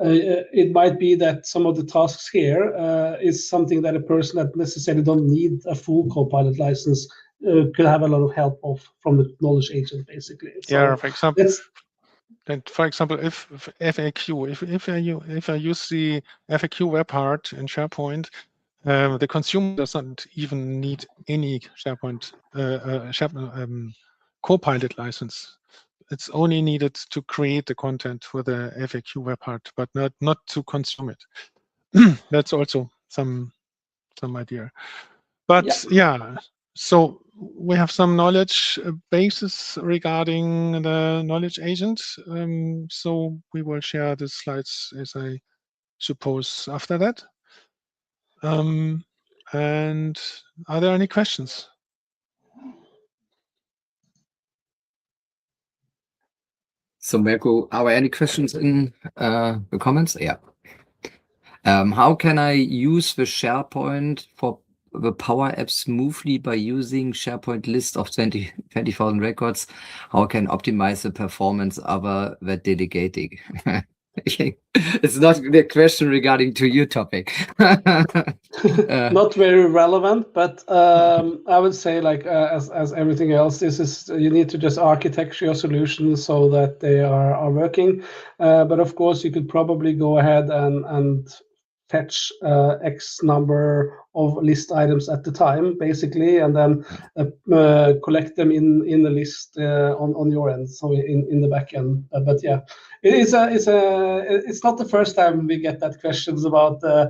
Speaker 4: it might be that some of the tasks here is something that a person that necessarily don't need a full Copilot license could have a lot of help of from the knowledge agent, basically.
Speaker 5: Yeah,
Speaker 4: So
Speaker 5: for example,
Speaker 4: that's
Speaker 5: if FAQ, if I use the FAQ web part in SharePoint, the consumer doesn't even need any SharePoint Copilot license. It's only needed to create the content for the FAQ web part, but not to consume it. That's also some idea. But yeah, so we have some knowledge bases regarding the knowledge agent. So we will share the slides, as I suppose, after that. And are there any questions?
Speaker 2: So Mirko, are there any questions in the comments? Yeah. How can I use the SharePoint for the Power App smoothly by using SharePoint list of 20,000 records? How can optimize the performance other than delegating? It's not the question regarding to your topic.
Speaker 4: not very relevant, but I would say like as everything else, this is you need to just architecture your solutions so that they are working. But of course, you could probably go ahead and fetch X number of list items at the time, basically, and then collect them in the list on your end, so in the back end. But yeah, it's not the first time we get that questions about the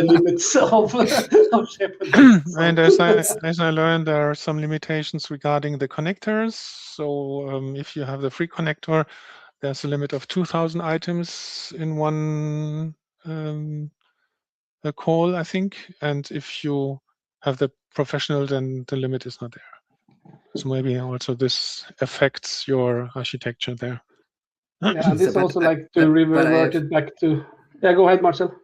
Speaker 4: limits of SharePoint. So,
Speaker 5: and as I learned, there are some limitations regarding the connectors. So if you have the free connector, there's a limit of 2,000 items in one a call, I think, and if you have the professional, then the limit is not there. So maybe also this affects your architecture there.
Speaker 4: Yeah, and this also like to revert it back to. Yeah, go ahead, Marcel.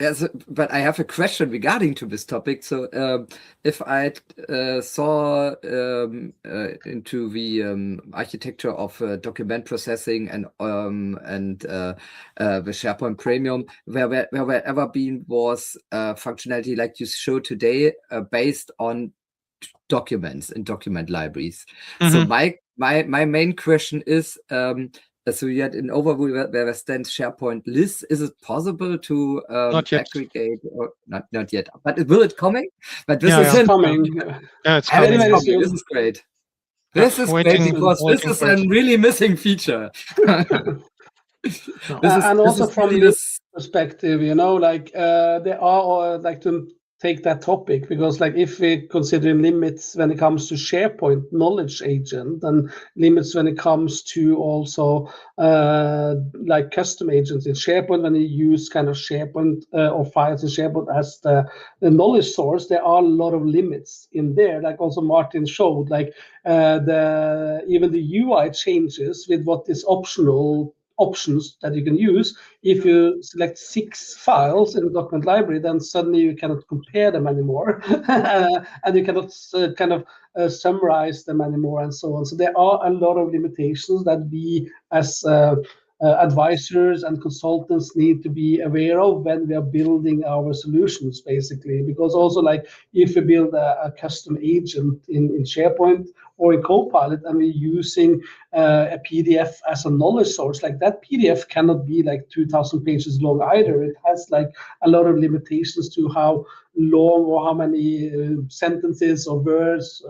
Speaker 2: Yes, but I have a question regarding to this topic. So if I saw into the architecture of document processing and the SharePoint Premium, where ever been was functionality like you showed today based on documents and document libraries. So my main question is, so you had an overview where there stands SharePoint list. Is it possible to aggregate or not yet? But will it coming? But this is
Speaker 4: coming.
Speaker 5: Yeah, it's coming.
Speaker 2: This is great. This is great because this is a really missing feature.
Speaker 4: And also from this perspective, you know, like there are like to take that topic, because like if we consider limits when it comes to SharePoint knowledge agent and limits when it comes to also like custom agents in SharePoint, when you use kind of SharePoint or files in SharePoint as the knowledge source, there are a lot of limits in there. Like also Martin showed, like even the UI changes with what is optional options that you can use. If you select 6 files in the document library, then suddenly you cannot compare them anymore, and you cannot kind of summarize them anymore, and so on. So there are a lot of limitations that we as advisors and consultants need to be aware of when we are building our solutions, basically. Because also, like if we build a custom agent in SharePoint or in Copilot and we're using a PDF as a knowledge source, like that PDF cannot be like 2,000 pages long either. It has like a lot of limitations to how long or how many sentences or words,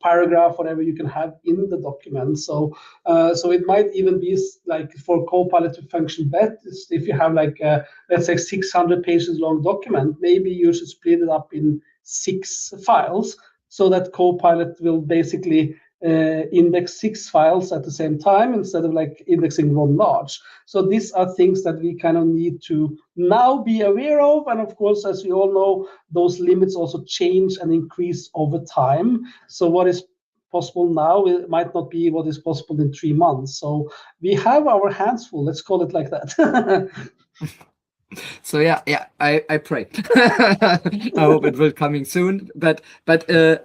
Speaker 4: paragraph, whatever you can have in the document. So it might even be like for Copilot to function better, if you have like let's say 600 pages long document, maybe you should split it up in 6 files so that Copilot will basically index 6 files at the same time instead of like indexing one large. So these are things that we kind of need to now be aware of. And of course, as we all know, those limits also change and increase over time. So what is possible now, it might not be what is possible in 3 months. So we have our hands full, let's call it like that.
Speaker 2: So yeah, I pray. I hope it will coming soon. But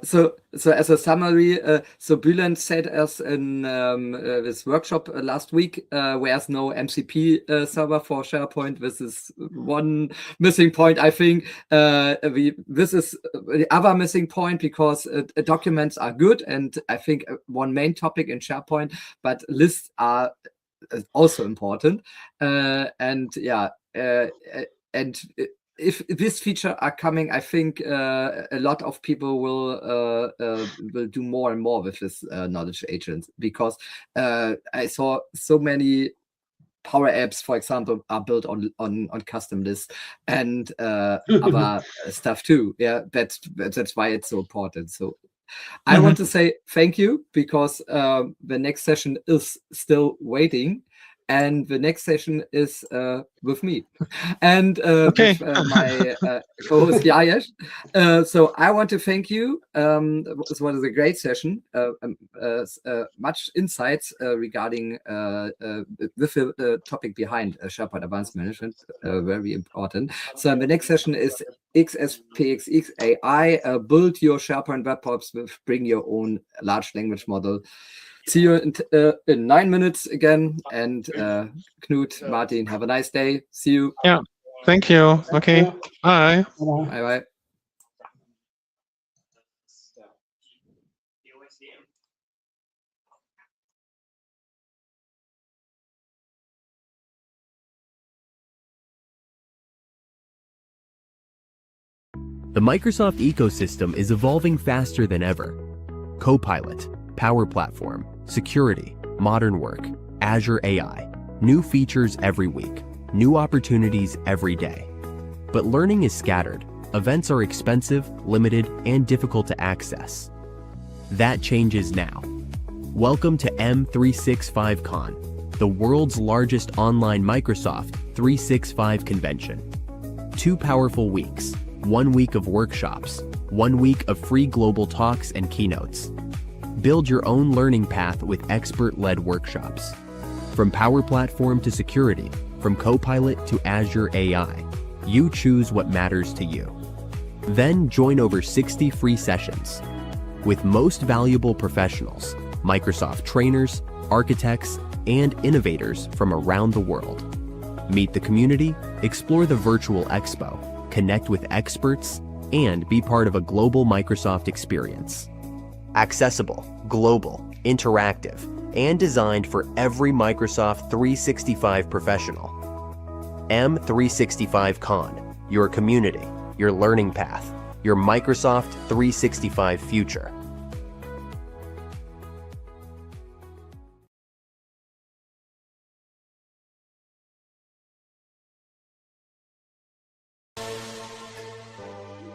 Speaker 2: so as a summary, so Bülent said us in this workshop last week, where's no MCP server for SharePoint. This is one missing point, I think. This is the other missing point, because documents are good, and I think one main topic in SharePoint, but lists are also important. And yeah. And if this feature are coming, I think a lot of people will do more and more with this knowledge agent, because I saw so many Power Apps, for example, are built on custom lists and other stuff too. Yeah, that's why it's so important. So I want to say thank you, because the next session is still waiting. And the next session is with me and with my co-host Jayesh. So I want to thank you. This was a great session. Much insights regarding the topic behind SharePoint Advanced Management, very important. So the next session is XSPX AI. Build your SharePoint webparts with Bring Your Own Large Language Model. See you in 9 minutes again. And Knut, Martin, have a nice day. See you.
Speaker 5: Yeah, thank you. Okay, bye.
Speaker 2: Bye-bye.
Speaker 1: The Microsoft ecosystem is evolving faster than ever. Copilot, Power Platform, security, modern work, Azure AI, new features every week, new opportunities every day. But learning is scattered. Events are expensive, limited, and difficult to access. That changes now. Welcome to M365 Con, the world's largest online Microsoft 365 convention. 2 powerful weeks, 1 week of workshops, 1 week of free global talks and keynotes. Build your own learning path with expert-led workshops. From Power Platform to security, from Copilot to Azure AI, you choose what matters to you. Then join over 60 free sessions with most valuable professionals, Microsoft trainers, architects, and innovators from around the world. Meet the community, explore the virtual expo, connect with experts, and be part of a global Microsoft experience. Accessible, global, interactive, and designed for every Microsoft 365 professional. M365 Con, your community, your learning path, your Microsoft 365 future.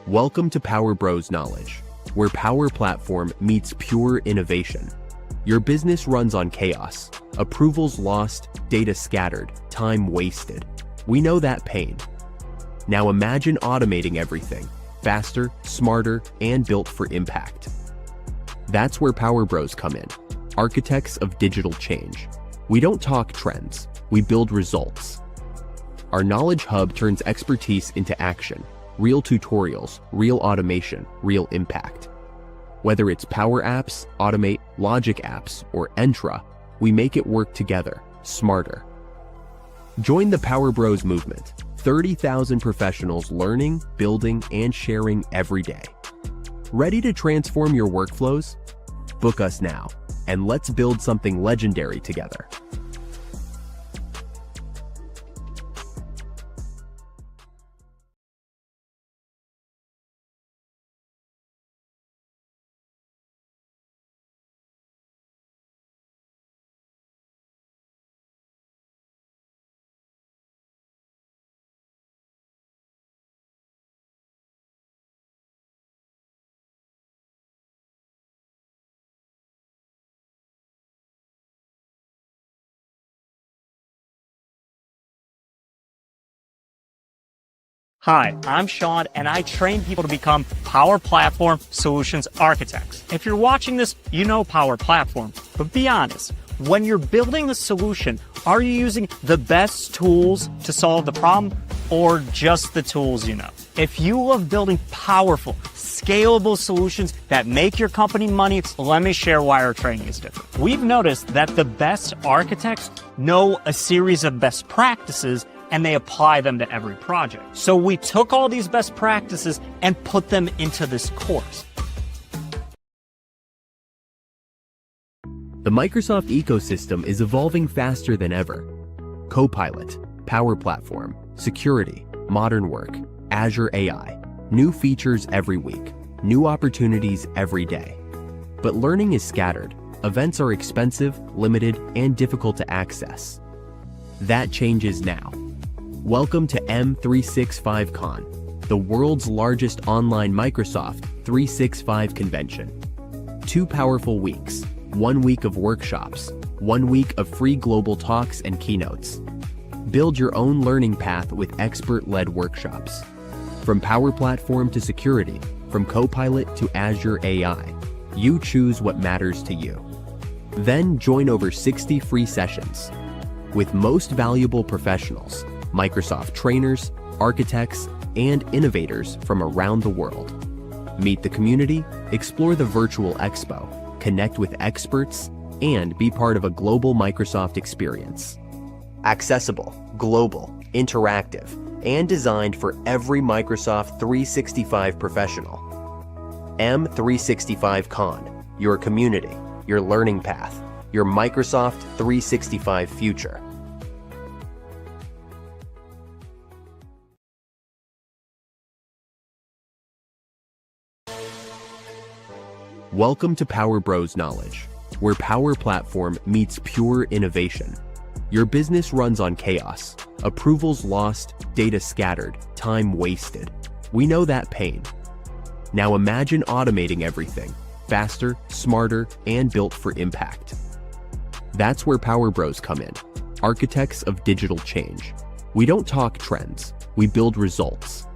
Speaker 1: Welcome to Power Bros Knowledge, where Power Platform meets pure innovation. Your business runs on chaos, approvals lost, data scattered, time wasted. We know that pain. Now imagine automating everything, faster, smarter, and built for impact. That's where Power Bros come in, architects of digital change. We don't talk trends, we build results. Our Knowledge Hub turns expertise into action. Real tutorials, real automation, real impact. Whether it's Power Apps, Automate, Logic Apps, or Entra, we make it work together, smarter. Join the Power Bros movement. 30,000 professionals learning, building, and sharing every day. Ready to transform your workflows? Book us now, and let's build something legendary together.
Speaker 6: Hi, I'm Sean, and I train people to become Power Platform Solutions Architects. If you're watching this, you know Power Platform, but be honest, when you're building a solution, are you using the best tools to solve the problem, or just the tools you know? If you love building powerful, scalable solutions that make your company money, let me share why our training is different. We've noticed that the best architects know a series of best practices and they apply them to every project. So we took all these best practices and put them into this course.
Speaker 1: The Microsoft ecosystem is evolving faster than ever. Copilot, Power Platform, security, modern work, Azure AI, new features every week, new opportunities every day. But learning is scattered. Events are expensive, limited, and difficult to access. That changes now. Welcome to M365 Con, the world's largest online Microsoft 365 convention. 2 powerful weeks, 1 week of workshops, 1 week of free global talks and keynotes. Build your own learning path with expert-led workshops. From Power Platform to security, from Copilot to Azure AI, you choose what matters to you. Then join over 60 free sessions with most valuable professionals, Microsoft trainers, architects, and innovators from around the world. Meet the community, explore the virtual expo, connect with experts, and be part of a global Microsoft experience. Accessible, global, interactive, and designed for every Microsoft 365 professional. M365 Con, your community, your learning path, your Microsoft 365 future. Welcome to Power Bros Knowledge, where Power Platform meets pure innovation. Your business runs on chaos, approvals lost, data scattered, time wasted. We know that pain. Now imagine automating everything, faster, smarter, and built for impact. That's where Power Bros come in, architects of digital change. We don't talk trends, we build results.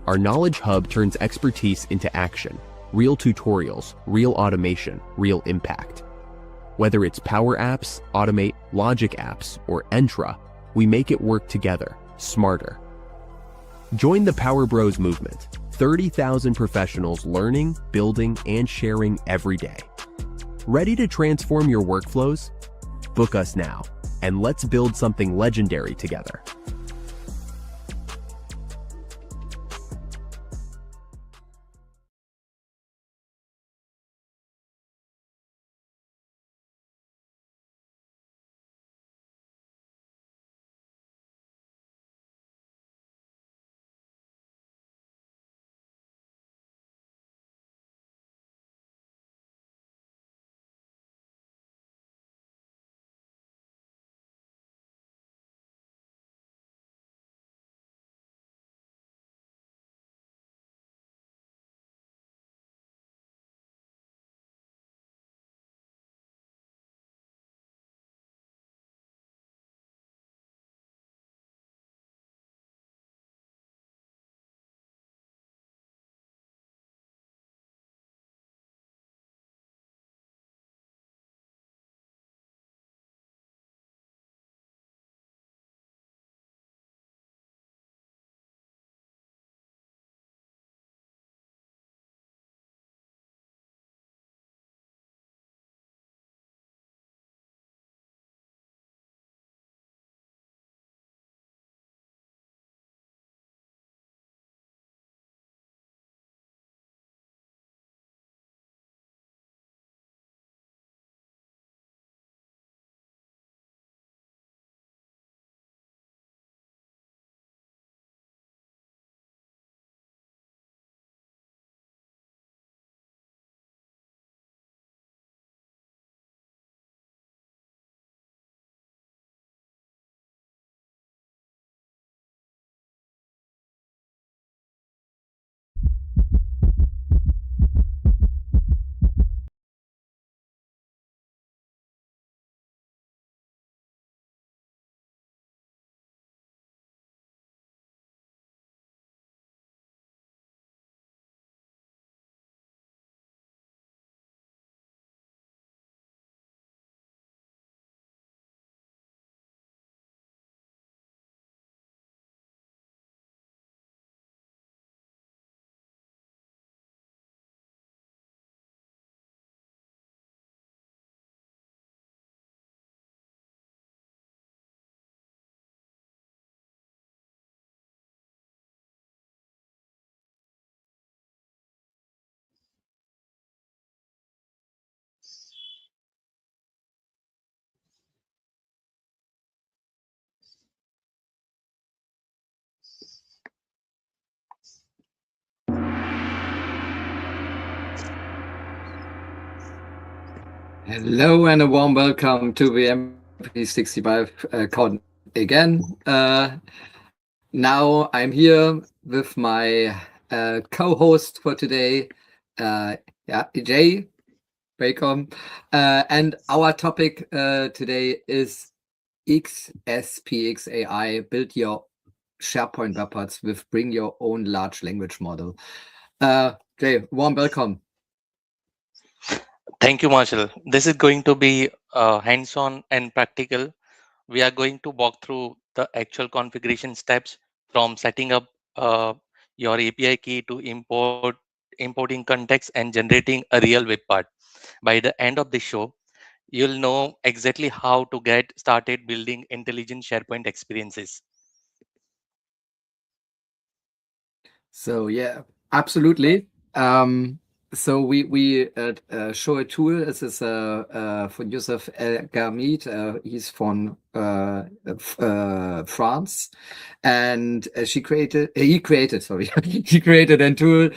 Speaker 1: Our Knowledge Hub turns expertise into action. Real tutorials, real automation, real impact. Whether it's Power Apps, Automate, Logic Apps, or Entra, we make it work together, smarter. Join the Power Bros movement. 30,000 professionals learning, building, and sharing every day. Ready to transform your workflows? Book us now, and let's build something legendary together.
Speaker 2: Hello and a warm welcome to the M365 con again. Now I'm here with my co-host for today, Jay. Welcome. And our topic today is XSPX AI. Build your SharePoint webparts with bring your own large language model. Jay, warm welcome.
Speaker 7: Thank you, Marcel. This is going to be hands-on and practical. We are going to walk through the actual configuration steps from setting up your API key to importing context and generating a real web part. By the end of the show, you'll know exactly how to get started building intelligent SharePoint experiences.
Speaker 2: So yeah, absolutely. So we show a tool. This is von Yusuf El Gamid. He's from France, and he created he created a tool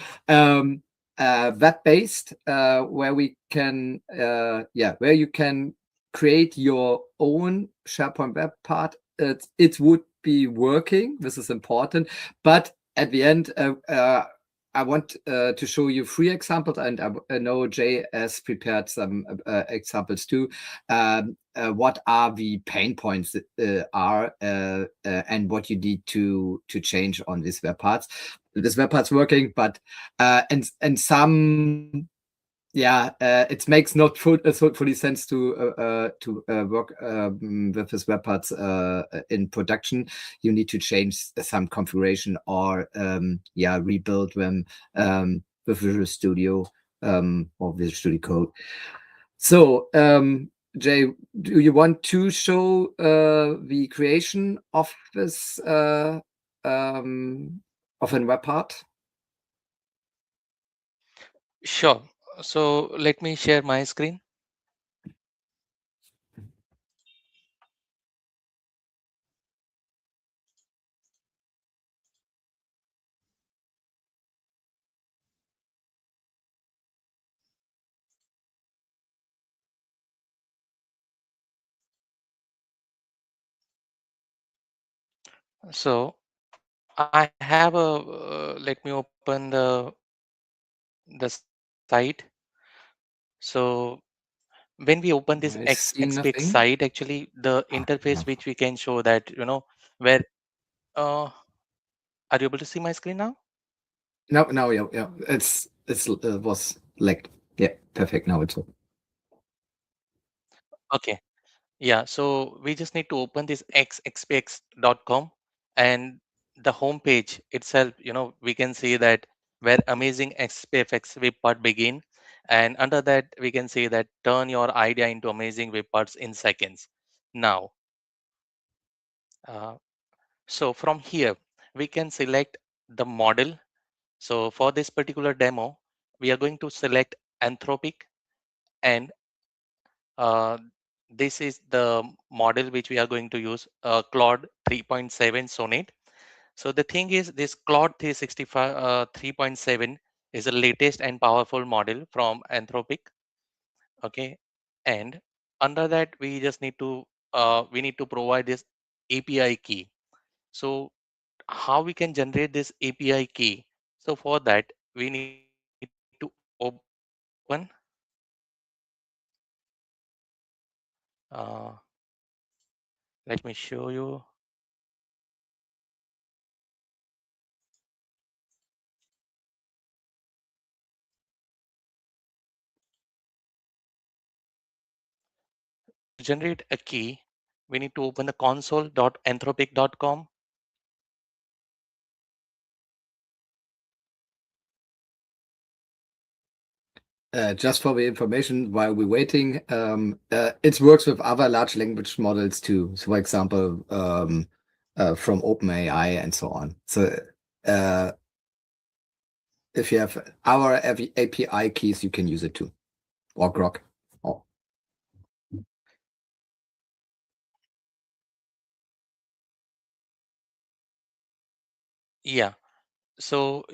Speaker 2: web-based where we can where you can create your own SharePoint web part. It would be working. This is important, but at the end, I want to show you 3 examples, and I know Jay has prepared some examples too. What are the pain points are and what you need to change on these web parts. This web part's working, but and some it makes not fully sense to work with this web parts in production. You need to change some configuration or rebuild them with Visual Studio or Visual Studio Code. So Jay, do you want to show the creation of this of a web part?
Speaker 7: Sure. So let me share my screen. So I have a let me open the site. So when we open this
Speaker 2: I see
Speaker 7: Xspx
Speaker 2: nothing.
Speaker 7: site, actually the interface which we can show that where uh, are you able to see my screen now?
Speaker 2: No, yeah. It's was like perfect. Now it's
Speaker 7: Okay, yeah. So we just need to open this xspx.com, and the home page itself. We can see that where amazing XSPFX web part begin, and under that we can see that turn your idea into amazing web parts in seconds. Now, uh, so from here we can select the model. So for this particular demo, we are going to select Anthropic, and uh, this is the model which we are going to use, Claude 3.7 Sonnet. So the thing is, this Claude 365 3.7 is the latest and powerful model from Anthropic. Okay, and under that we need to provide this API key. So how we can generate this API key? So for that we need to open, uh, let me show you. To generate a key, we need to open the console.anthropic.com.
Speaker 2: just for the information while we're waiting. It works with other large language models too. So, for example, from OpenAI and so on. So, if you have our API keys, you can use it too, or Grok. Oh.
Speaker 7: Yeah. So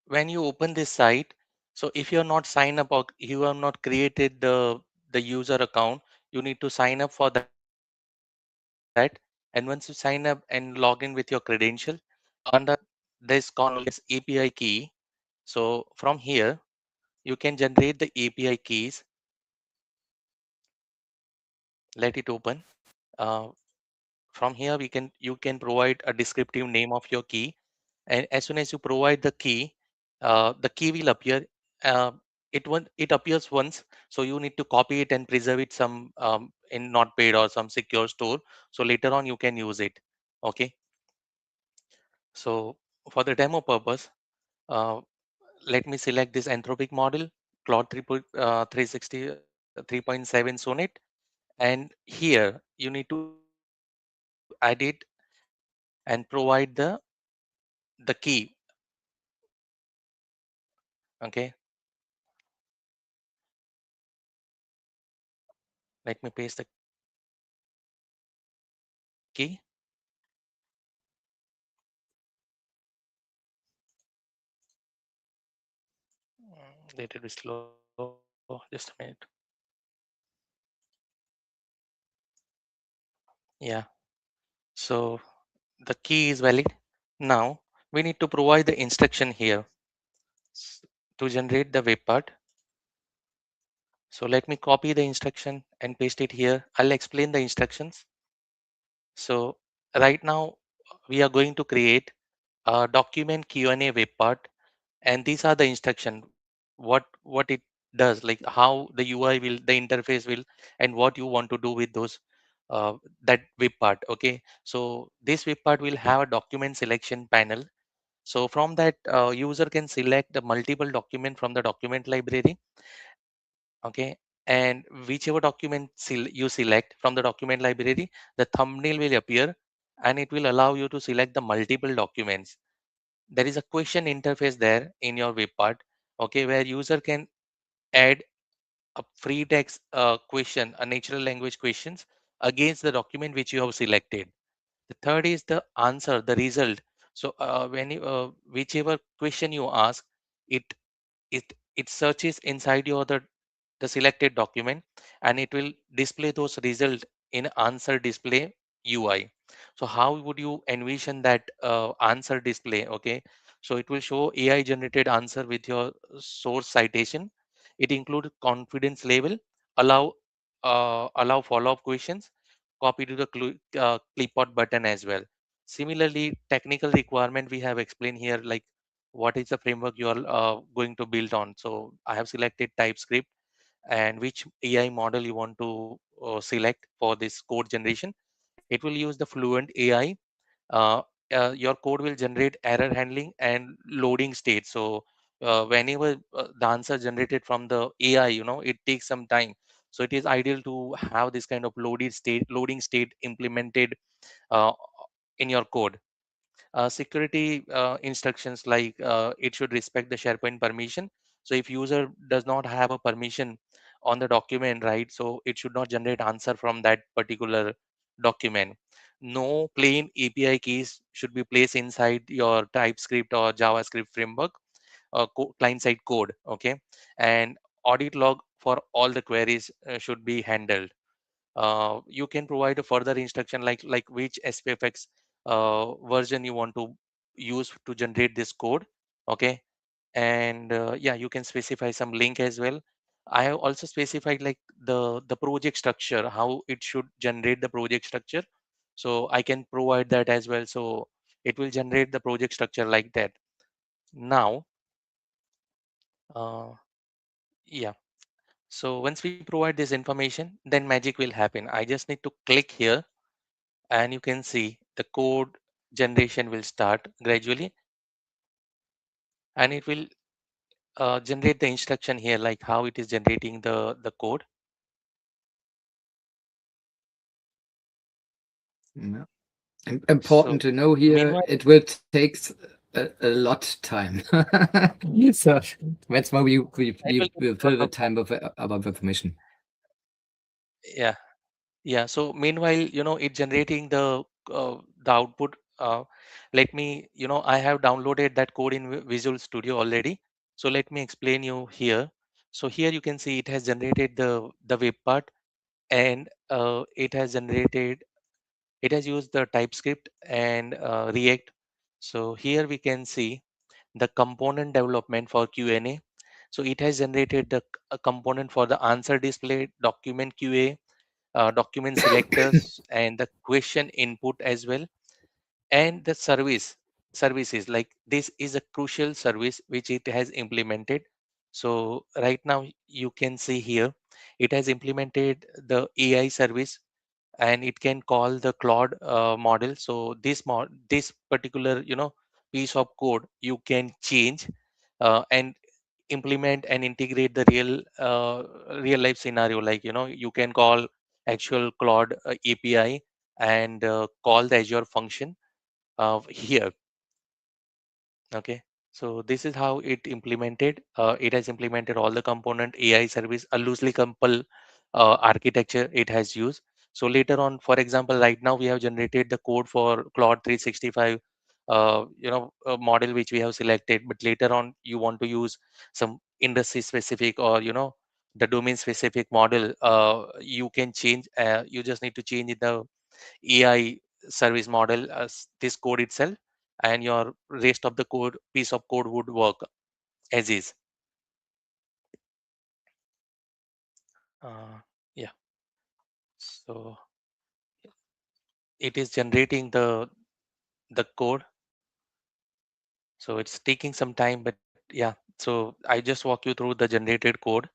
Speaker 7: when you open this site, so if you're not signed up or you have not created the the user account, you need to sign up for that. And once you sign up and log in with your credential, under this column you will see API key. So from here, you can generate the API keys, let it open. Uh, from here, you can provide a descriptive name of your key. And as soon as you provide the key will appear. Uh, it appears once, so you need to copy it and preserve it some in Notepad or some secure store. So later on you can use it. Okay. So for the demo purpose, uh, let me select this anthropic model, Claude 360 3.7 Sonnet, and here you need to add it and provide the key. Okay, let me paste the key. Let it be slow. Just a minute. Yeah. So the key is valid. Now we need to provide the instruction here to generate the web part. So let me copy the instruction and paste it here. I'll explain the instructions. So right now we are going to create a document Q&A web part, and these are the instruction. What it does, like how the UI will, the interface will, and what you want to do with those that web part. Okay. So this web part will have a document selection panel. So from that, user can select the multiple document from the document library. Okay. And whichever document you select from the document library, the thumbnail will appear, and it will allow you to select the multiple documents. There is a question interface there in your web part. Okay, where user can add a free text question, a natural language questions against the document which you have selected. The third is the answer, the result. So when you whichever question you ask, it it searches inside your the selected document, and it will display those results in answer display UI. So how would you envision that answer display? Okay, so it will show AI generated answer with your source citation. It includes confidence level, allow allow follow up questions, copy to the clipboard button as well. Similarly, technical requirement we have explained here, like what is the framework you are going to build on. So I have selected TypeScript, and which AI model you want to select for this code generation. It will use the Fluent AI. uh, your code will generate error handling and loading state. So whenever the answer generated from the AI, it takes some time. So it is ideal to have this kind of loading state implemented uh, in your code. Security instructions, like it should respect the SharePoint permission. So if user does not have a permission on the document, right, so it should not generate answer from that particular document. No plain API keys should be placed inside your TypeScript or JavaScript framework client side code. Okay. And audit log for all the queries should be handled. You can provide a further instruction, like which SPFx version you want to use to generate this code. Okay. And yeah, you can specify some link as well. I have also specified like the project structure, how it should generate the project structure. So I can provide that as well. So it will generate the project structure like that. Now, uh, yeah. So once we provide this information, then magic will happen. I just need to click here, and you can see the code generation will start gradually, and it will generate the instruction here, like how it is generating the code.
Speaker 2: Yeah. Important
Speaker 7: So
Speaker 2: to know here,
Speaker 7: meanwhile,
Speaker 2: it will take a lot time. So that's why
Speaker 7: it will
Speaker 2: we
Speaker 7: take a lot
Speaker 2: fill the
Speaker 7: of
Speaker 2: time with about information.
Speaker 7: yeah. Yeah. So meanwhile, it generating the output. Let me, I have downloaded that code in Visual Studio already. So let me explain you here. So here you can see it has generated the web part, and it has used the TypeScript and React. So here we can see the component development for Q&A. So it has generated a component for the answer display, document QA, document selectors, and the question input as well. And the services, like this is a crucial service which it has implemented. So right now you can see here it has implemented the AI service, and it can call the Claude model. So this particular piece of code you can change and implement and integrate the real life scenario, like you can call actual Claude API and call the Azure function here. Okay, so this is how it implemented. It has implemented all the component AI service, a loosely coupled architecture it has used. So later on, for example, right now we have generated the code for Claude 365, model which we have selected. But later on, you want to use some industry specific or the domain specific model. You can change. You just need to change the AI service model as this code itself, and your rest of the code piece of code would work as is. Yeah, so it is generating the code, so it's taking some time, but yeah. So I just walk you through the generated code,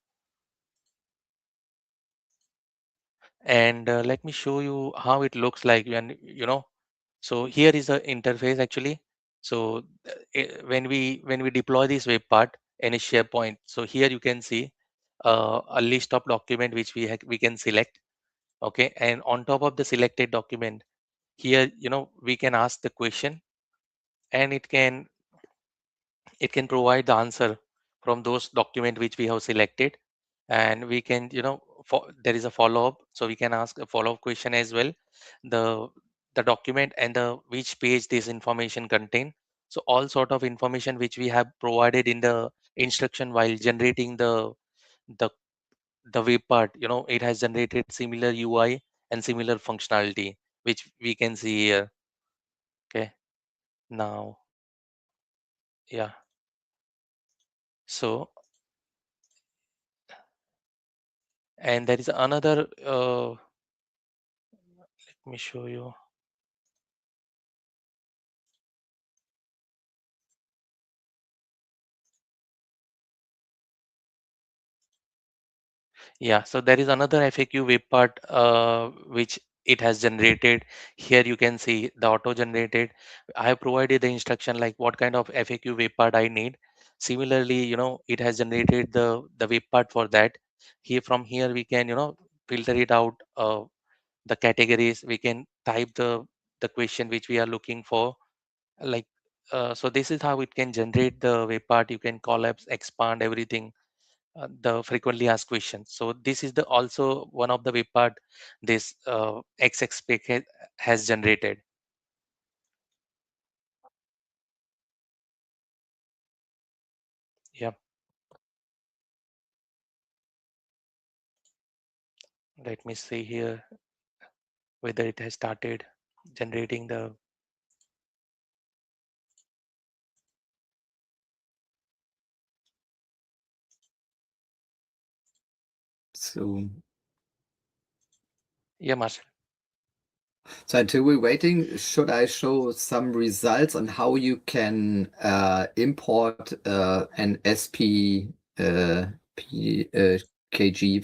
Speaker 7: and let me show you how it looks like when so here is the interface actually. So when we deploy this web part in a SharePoint, so here you can see a list of document which we can select. Okay, and on top of the selected document, here we can ask the question, and it can provide the answer from those document which we have selected. And we can there is a follow-up, so we can ask a follow-up question as well, the the document and the which page this information contain. So all sort of information which we have provided in the instruction while generating the the web part, it has generated similar UI and similar functionality which we can see here. Okay, now, yeah, so, and there is another let me show you. Yeah, so there is another FAQ web part which it has generated. Here you can see the auto generated. I have provided the instruction like what kind of FAQ web part I need. Similarly, it has generated the web part for that. Here, from here we can filter it out, the categories. We can type the question which we are looking for, like so this is how it can generate the web part. You can collapse, expand everything, the frequently asked questions. So this is the also one of the web part this XSPFx has generated. Yeah, let me see here whether it has started generating the.
Speaker 2: So,
Speaker 7: Yeah, Marcel.
Speaker 2: so until we're waiting, should I show some results on how you can import an SPKG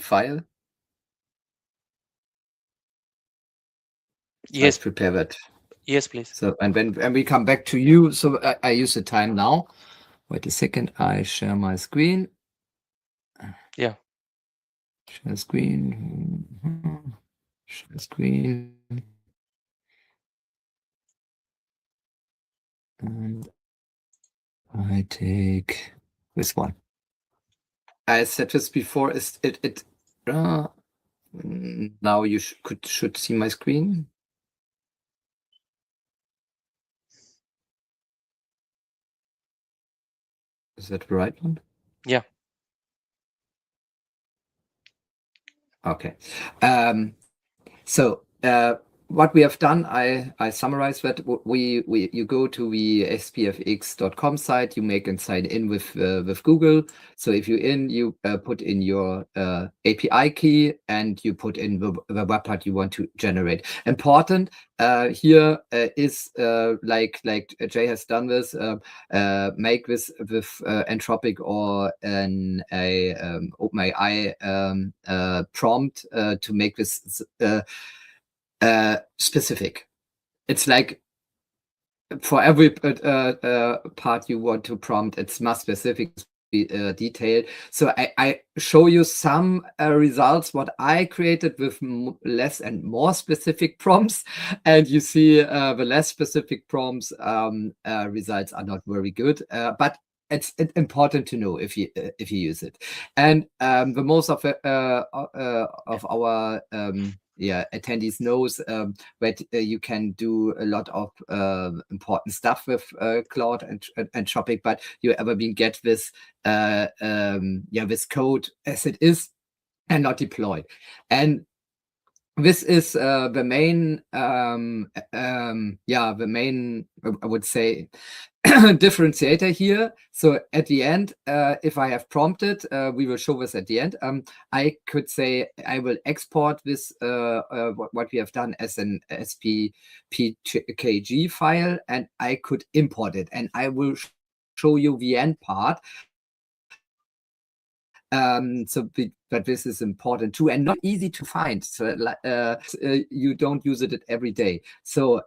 Speaker 2: file? So
Speaker 7: Yes,
Speaker 2: I've prepared that.
Speaker 7: yes, please.
Speaker 2: So, and when we come back to you, so I use the time now. Wait a second, I share my screen.
Speaker 7: Yeah.
Speaker 2: Share screen. Share screen. And I take this one. I said this before. Is it? Now you should see my screen. Is that the right one?
Speaker 7: Yeah.
Speaker 2: Okay. So what we have done, I summarize that you go to the SPFx.com site, you make and sign in with Google. So if you put in your API key and you put in the web part you want to generate. Important here is like Jay has done this, make this with Anthropic or an OpenAI prompt to make this specific. It's like for every part you want to prompt, it's much specific, detailed. So I show you some results what I created with less and more specific prompts, and you see the less specific prompts results are not very good, but it's important to know if you use it. And the most of our attendees knows that you can do a lot of important stuff with Claude and Anthropic, but you ever been get this this code as it is and not deployed. And this is the main the main, I would say, differentiator here. So at the end, if I have prompted, we will show this at the end. I could say I will export this what we have done as an SPFx file, and I could import it, and I will show you the end part. But this is important too, and not easy to find. So you don't use it every day. So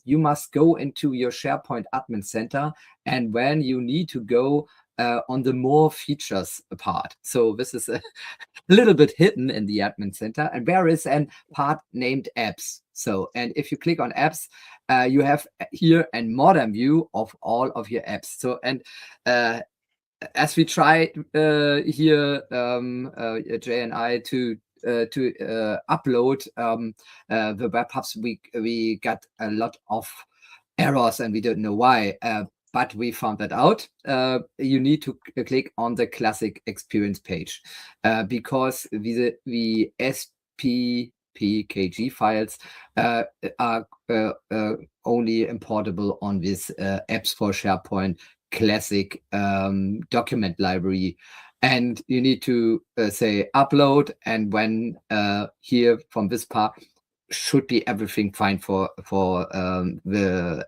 Speaker 2: you must go into your SharePoint Admin Center, and when you need to go on the more features part. So this is a little bit hidden in the Admin Center, and there is a part named Apps. So, and if you click on Apps, you have here a modern view of all of your apps. So, and as we try here, Jay and I, to upload the web hubs, we got a lot of errors, and we don't know why. But we found that out. You need to click on the classic experience page because the SPFx files are only importable on this apps for SharePoint classic document library, and you need to say upload, and when here from this part should be everything fine for the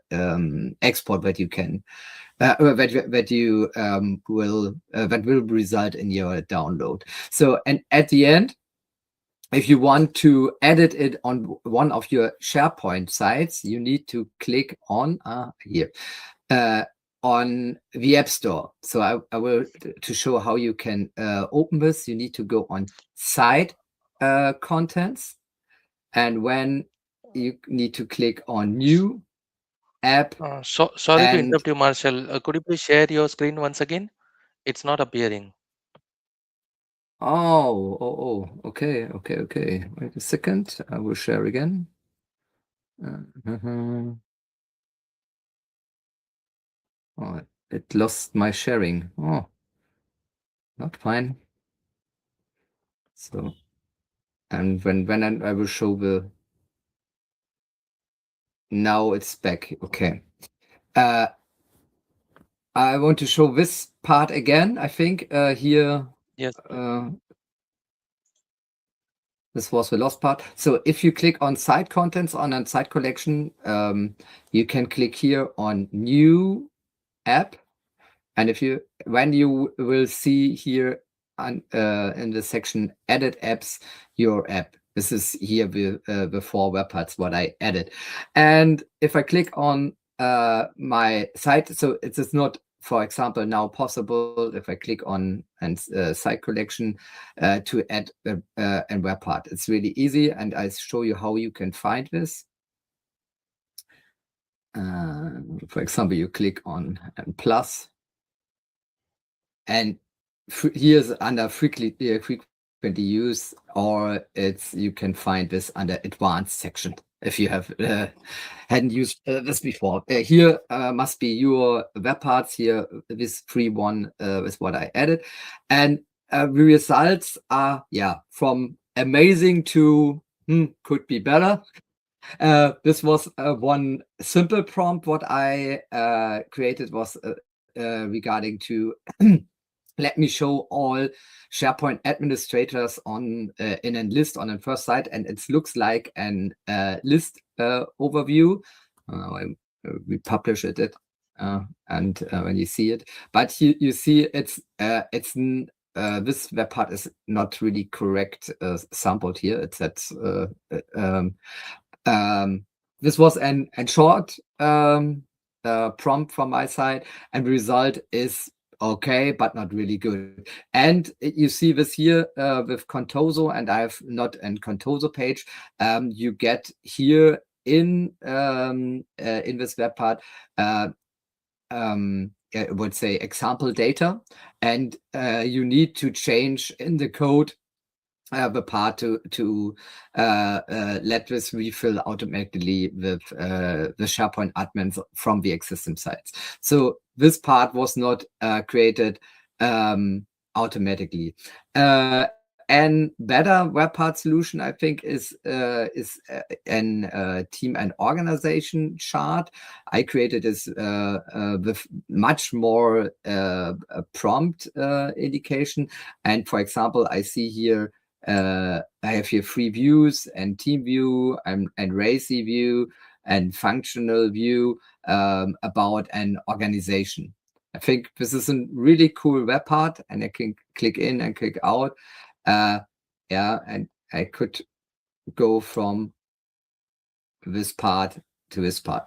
Speaker 2: export that you can that will result in your download. So, and at the end, if you want to edit it on one of your SharePoint sites, you need to click on here on the App Store. So I will, to show how you can open this, you need to go on Site Contents, and when you need to click on New App.
Speaker 7: Sorry to interrupt you, Marcel. Could you please share your screen once again? It's not appearing.
Speaker 2: Okay. Wait a second. I will share again. Oh, it lost my sharing. Oh, not fine. So, and when I will show the, now it's back. Okay. I want to show this part again. I think here.
Speaker 7: Yes.
Speaker 2: This was the lost part. So if you click on Site Contents on a site collection, you can click here on New App, and when you will see here in the section Edit Apps, your app. This is here the 4 web parts what I added. And if I click on my site, so it is not, for example, now possible if I click on site collection to add a web part. It's really easy, and I show you how you can find this. For example, you click on plus, and here's under frequently used, or you can find this under advanced section if you have hadn't used this before. Here must be your web parts. Here this free one is what I added, and the results are from amazing to could be better. This was one simple prompt. What I created was regarding to let me show all SharePoint administrators on in a list on the first site, and it looks like an list overview. We publish it, and when you see it, but you see it's this web part is not really correct sampled here. It's that this was an short prompt from my side, and the result is okay, but not really good. And you see this here with Contoso, and I have not a Contoso page. You get here in this web part, I would say example data, and you need to change in the code the part to let this refill automatically with the SharePoint admins from the existing sites. So this part was not created automatically. And better web part solution, I think, is an team and organization chart. I created this with much more prompt indication. And for example, I see here I have here free views and team view and RACI view and functional view about an organization. I think this is a really cool web part, and I can click in and click out. Yeah, and I could go from this part to this part.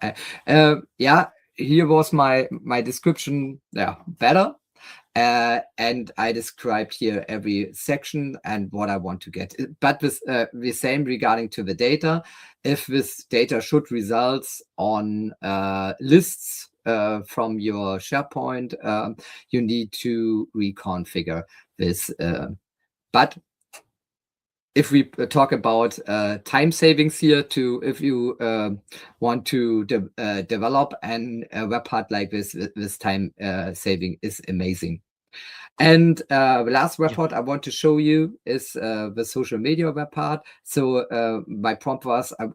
Speaker 2: Yeah, here was my description. Yeah, better. And I described here every section and what I want to get. But with the same regarding to the data, if this data should results on lists from your SharePoint, you need to reconfigure this. But if we talk about time savings here, if you want to develop a web part like this time saving is amazing. And the last web part I want to show you is the social media web part. So my prompt was I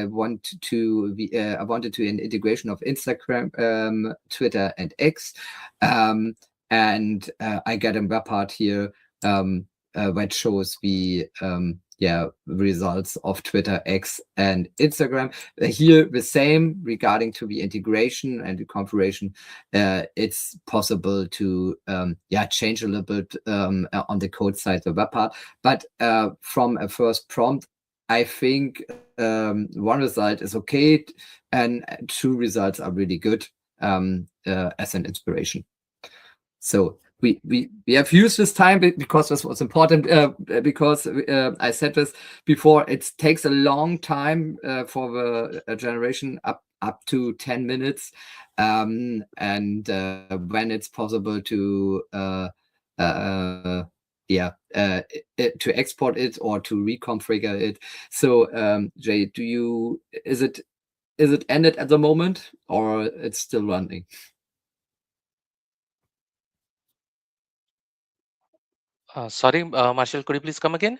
Speaker 2: wanted to an integration of Instagram, Twitter, and X, and I get a web part here which shows the results of Twitter, X, and Instagram. Here the same regarding to the integration and the configuration. It's possible to change a little bit on the code side of the web part, but from a first prompt, I think one result is okay, and two results are really good as an inspiration. So we have used this time because this was important, because I said this before, it takes a long time for the generation up to 10 minutes, and when it's possible to to export it or to reconfigure it. So Jay, is it ended at the moment, or it's still running?
Speaker 7: Sorry, Marcel, could you please come again?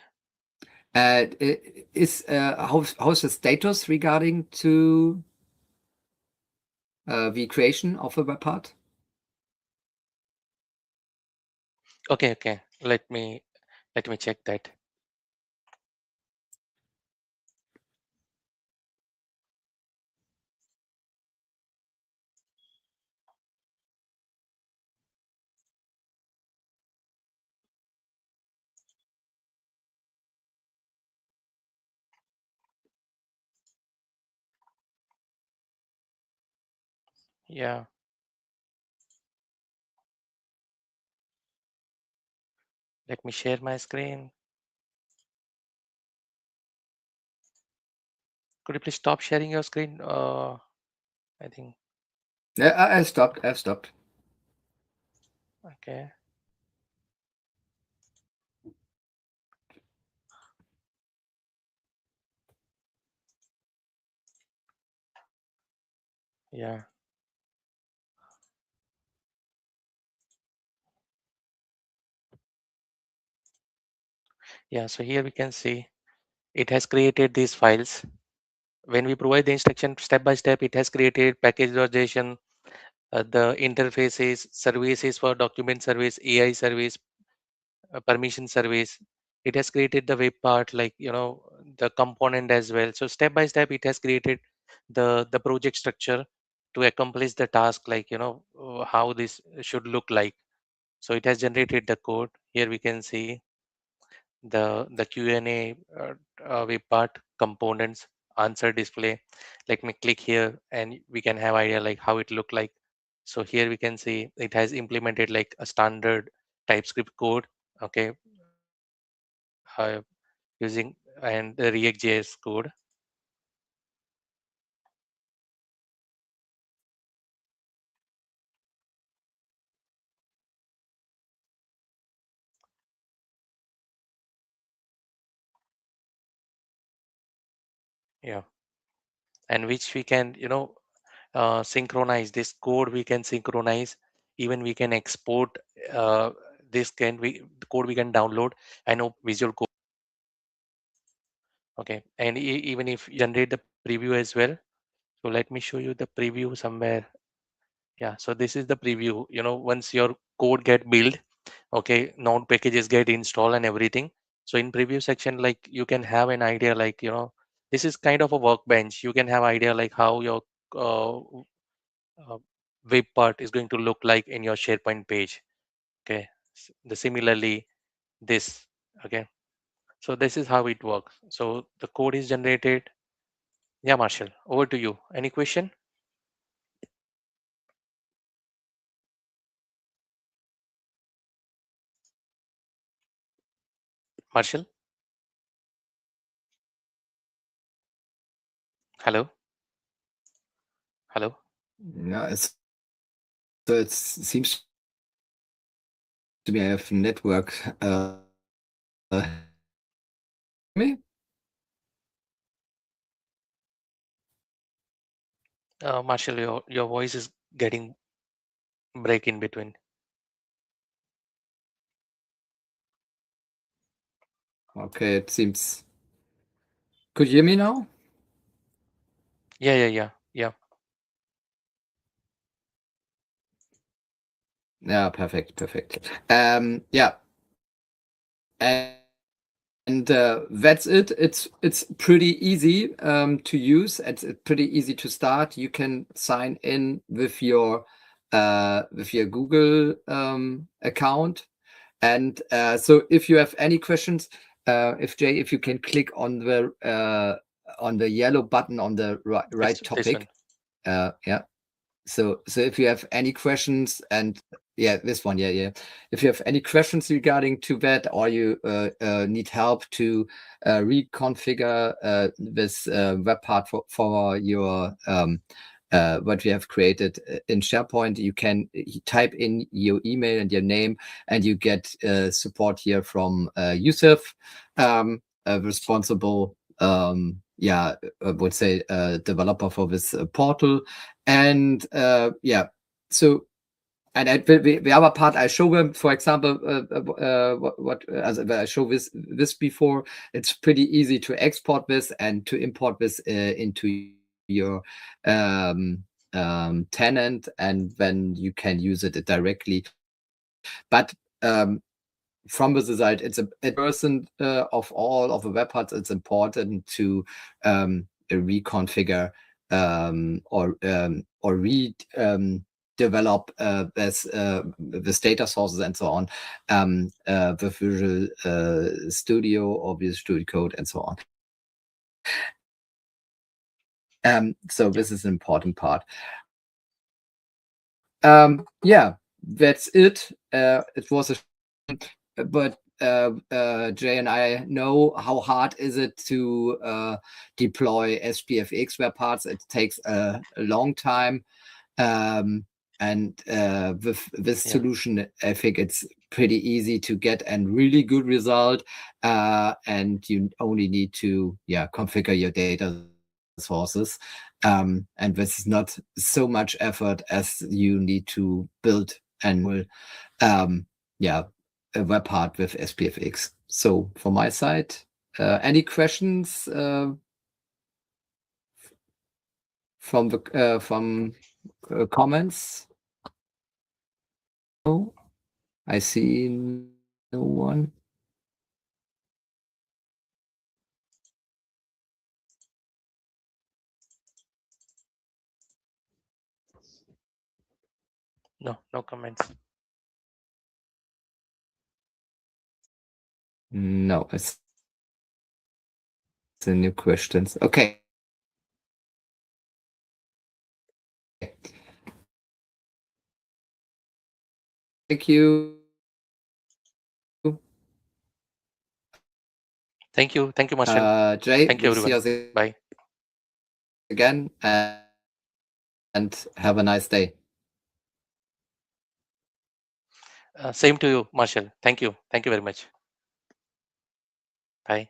Speaker 2: How's the status regarding to the creation of a web part?
Speaker 7: Okay. Let me check that. Yeah. Let me share my screen. Could you please stop sharing your screen? I think.
Speaker 2: Yeah, I stopped. I've stopped.
Speaker 7: Okay. Yeah. Yeah, so here we can see it has created these files. When we provide the instruction step by step, it has created package.json, the interfaces, services for document service, AI service, permission service. It has created the web part, like the component as well. So step by step, it has created the project structure to accomplish the task, like how this should look like. So it has generated the code. Here we can see the Q&A web part components, answer display. Let me click here and we can have idea like how it look like. So here we can see it has implemented like a standard TypeScript code, okay, using and the React.js code. Yeah, and which we can synchronize this code. We can synchronize, even we can export this can we the code we can download. I know Visual Code. Okay, and even if you generate the preview as well. So let me show you the preview somewhere. Yeah, so this is the preview. Once your code get built, okay, node packages get installed and everything. So in preview section, like you can have an idea, like this is kind of a workbench. You can have idea like how your uh, uh, web part is going to look like in your SharePoint page. Okay, the similarly this. Okay, so this is how it works. So the code is generated. Yeah, Marshall, over to you. Any question? Marshall? Hello? Hello?
Speaker 2: Yeah, so it seems to me I have network. Me?
Speaker 7: Marshall, your voice is getting break in between.
Speaker 2: Okay, it seems. Could you hear me now?
Speaker 7: Yeah.
Speaker 2: Yeah, perfect. Yeah, and that's it. It's pretty easy to use. It's pretty easy to start. You can sign in with your Google account, and so if you have any questions, if you can click on the yellow button on the right
Speaker 7: This
Speaker 2: topic,
Speaker 7: one.
Speaker 2: yeah. So if you have any questions, and yeah, this one, yeah. If you have any questions regarding to that, or you need help to reconfigure this web part for your what we have created in SharePoint, you can type in your email and your name, and you get support here from Yusuf, responsible, I would say developer for this portal. And yeah, so and the other part I show them, for example, I show this before. It's pretty easy to export this and to import this into your tenant, and then you can use it directly. But from the side, it's a person of all of the web parts. It's important to reconfigure or develop this data sources and so on with Visual Studio or Visual Studio Code and so on. So this is an important part. Yeah, that's it. It was but Jay and I know how hard is it to deploy SPFx web parts. It takes a long time. And with this solution, I think it's pretty easy to get and really good result. And you only need to configure your data sources. And this is not so much effort as you need to build and will a web part with SPFx. So from my side, any questions from the comments? No, I see no one.
Speaker 7: No comments.
Speaker 2: No, it's the new questions. Okay. Thank you.
Speaker 7: Thank you, Marcel.
Speaker 2: Jay,
Speaker 7: Thank you,
Speaker 2: we'll see
Speaker 7: everyone.
Speaker 2: us
Speaker 7: Bye.
Speaker 2: again, and have a nice day.
Speaker 7: Same to you, Marcel. Thank you very much. Bye.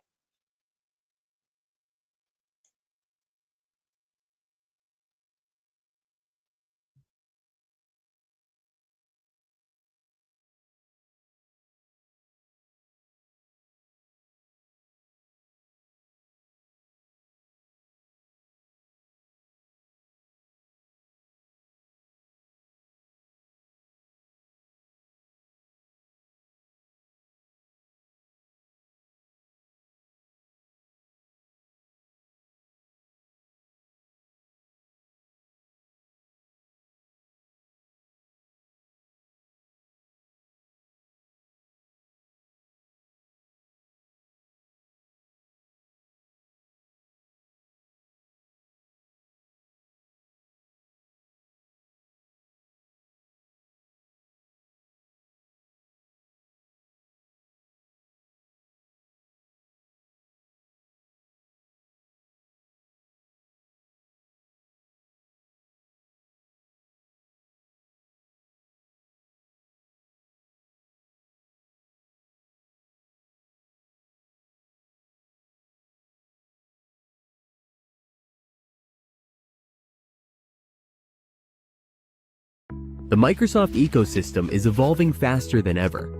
Speaker 1: The Microsoft ecosystem is evolving faster than ever.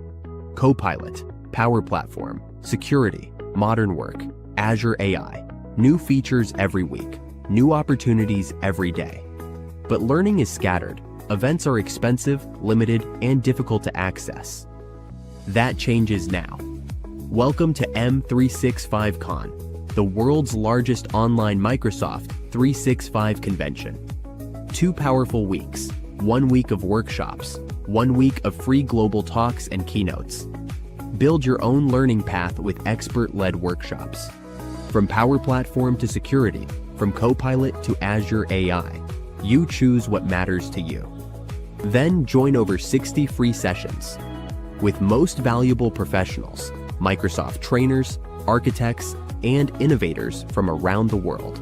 Speaker 1: Copilot, Power Platform, security, modern work, Azure AI, new features every week, new opportunities every day. But learning is scattered. Events are expensive, limited, and difficult to access. That changes now. Welcome to M365 Con, the world's largest online Microsoft 365 convention. 2 powerful weeks, 1 week of workshops, 1 week of free global talks and keynotes. Build your own learning path with expert-led workshops. From Power Platform to security, from Copilot to Azure AI, you choose what matters to you. Then join over 60 free sessions with most valuable professionals, Microsoft trainers, architects, and innovators from around the world.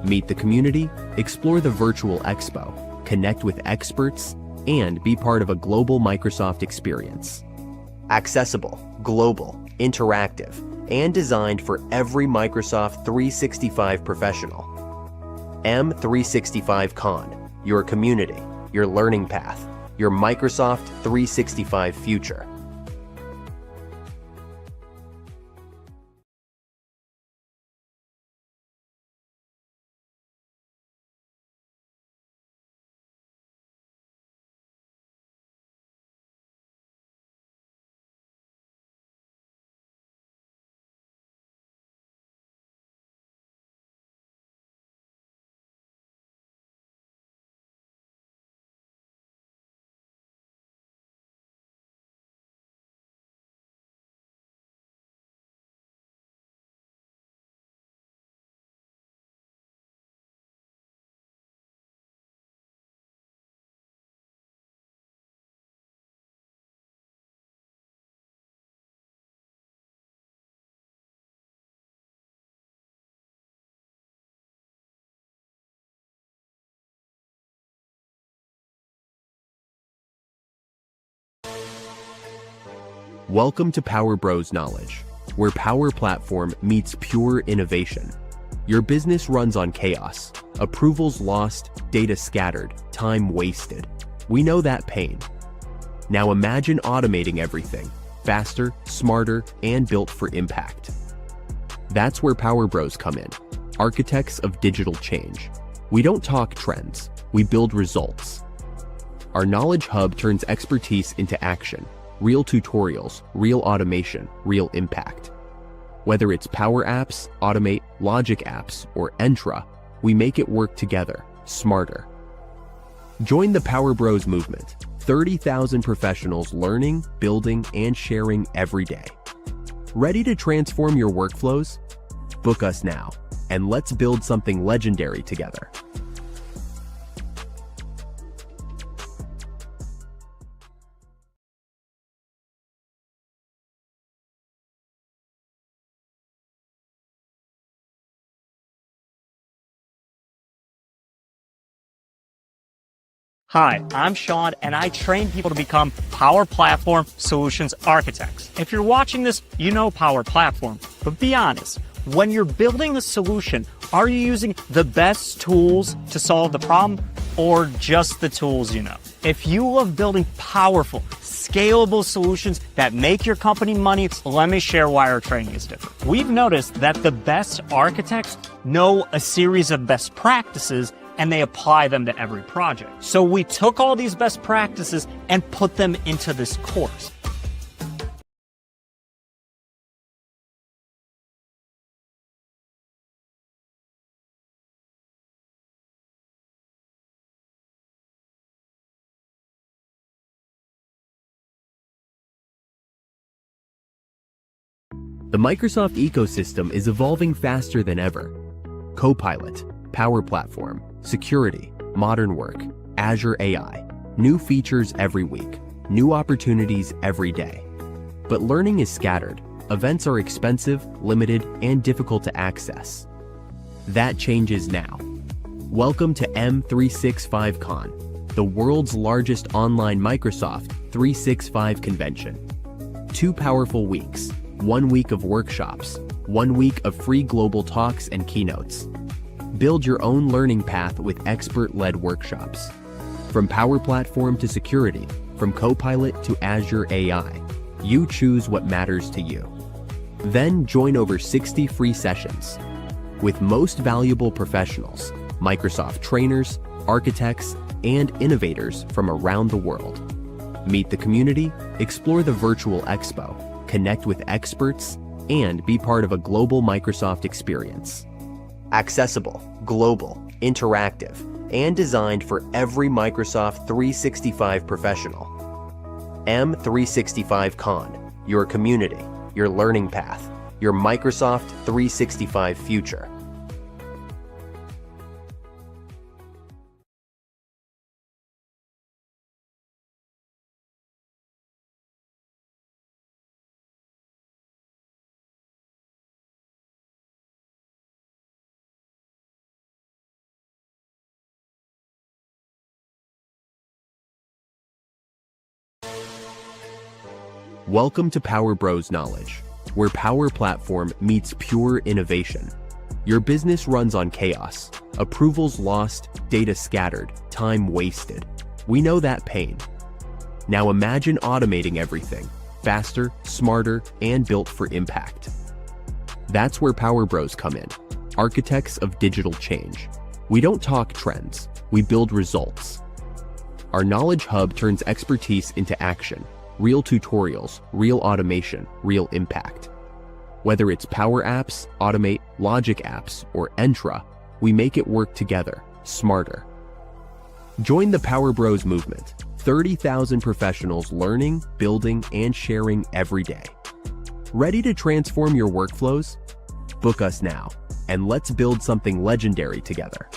Speaker 1: Meet the community, explore the virtual expo, connect with experts, and be part of a global Microsoft experience. Accessible, global, interactive, and designed for every Microsoft 365 professional. M365 Con, your community, your learning path, your Microsoft 365 future. Welcome to Power Bros Knowledge, where Power Platform meets pure innovation. Your business runs on chaos, approvals lost, data scattered, time wasted. We know that pain. Now imagine automating everything, faster, smarter, and built for impact. That's where Power Bros come in, architects of digital change. We don't talk trends, we build results. Our Knowledge Hub turns expertise into action, real tutorials, real automation, real impact. Whether it's Power Apps, Automate, Logic Apps, or Entra, we make it work together, smarter. Join the Power Bros movement, 30,000 professionals learning, building, and sharing every day. Ready to transform your workflows? Book us now, and let's build something legendary together.
Speaker 6: Hi, I'm Sean, and I train people to become Power Platform Solutions Architects. If you're watching this, you know Power Platform, but be honest, when you're building a solution, are you using the best tools to solve the problem, or just the tools you know? If you love building powerful, scalable solutions that make your company money, let me share why our training is different. We've noticed that the best architects know a series of best practices and they apply them to every project. So we took all these best practices and put them into this course.
Speaker 1: The Microsoft ecosystem is evolving faster than ever. Copilot, Power Platform, security, modern work, Azure AI, new features every week, new opportunities every day. But learning is scattered. Events are expensive, limited, and difficult to access. That changes now. Welcome to M365 Con, the world's largest online Microsoft 365 convention. 2 powerful weeks, 1 week of workshops, 1 week of free global talks and keynotes. Build your own learning path with expert-led workshops. From Power Platform to security, from Copilot to Azure AI, you choose what matters to you. Then join over 60 free sessions with most valuable professionals, Microsoft trainers, architects, and innovators from around the world. Meet the community, explore the virtual expo, connect with experts, and be part of a global Microsoft experience. Accessible, global, interactive, and designed for every Microsoft 365 professional. M365 Con, your community, your learning path, your Microsoft 365 future. Welcome to Power Bros Knowledge, where Power Platform meets pure innovation. Your business runs on chaos, approvals lost, data scattered, time wasted. We know that pain. Now imagine automating everything, faster, smarter, and built for impact. That's where Power Bros come in, architects of digital change. We don't talk trends, we build results. Our Knowledge Hub turns expertise into action, real tutorials, real automation, real impact. Whether it's Power Apps, Automate, Logic Apps, or Entra, we make it work together, smarter. Join the Power Bros movement, 30,000 professionals learning, building, and sharing every day. Ready to transform your workflows? Book us now, and let's build something legendary together.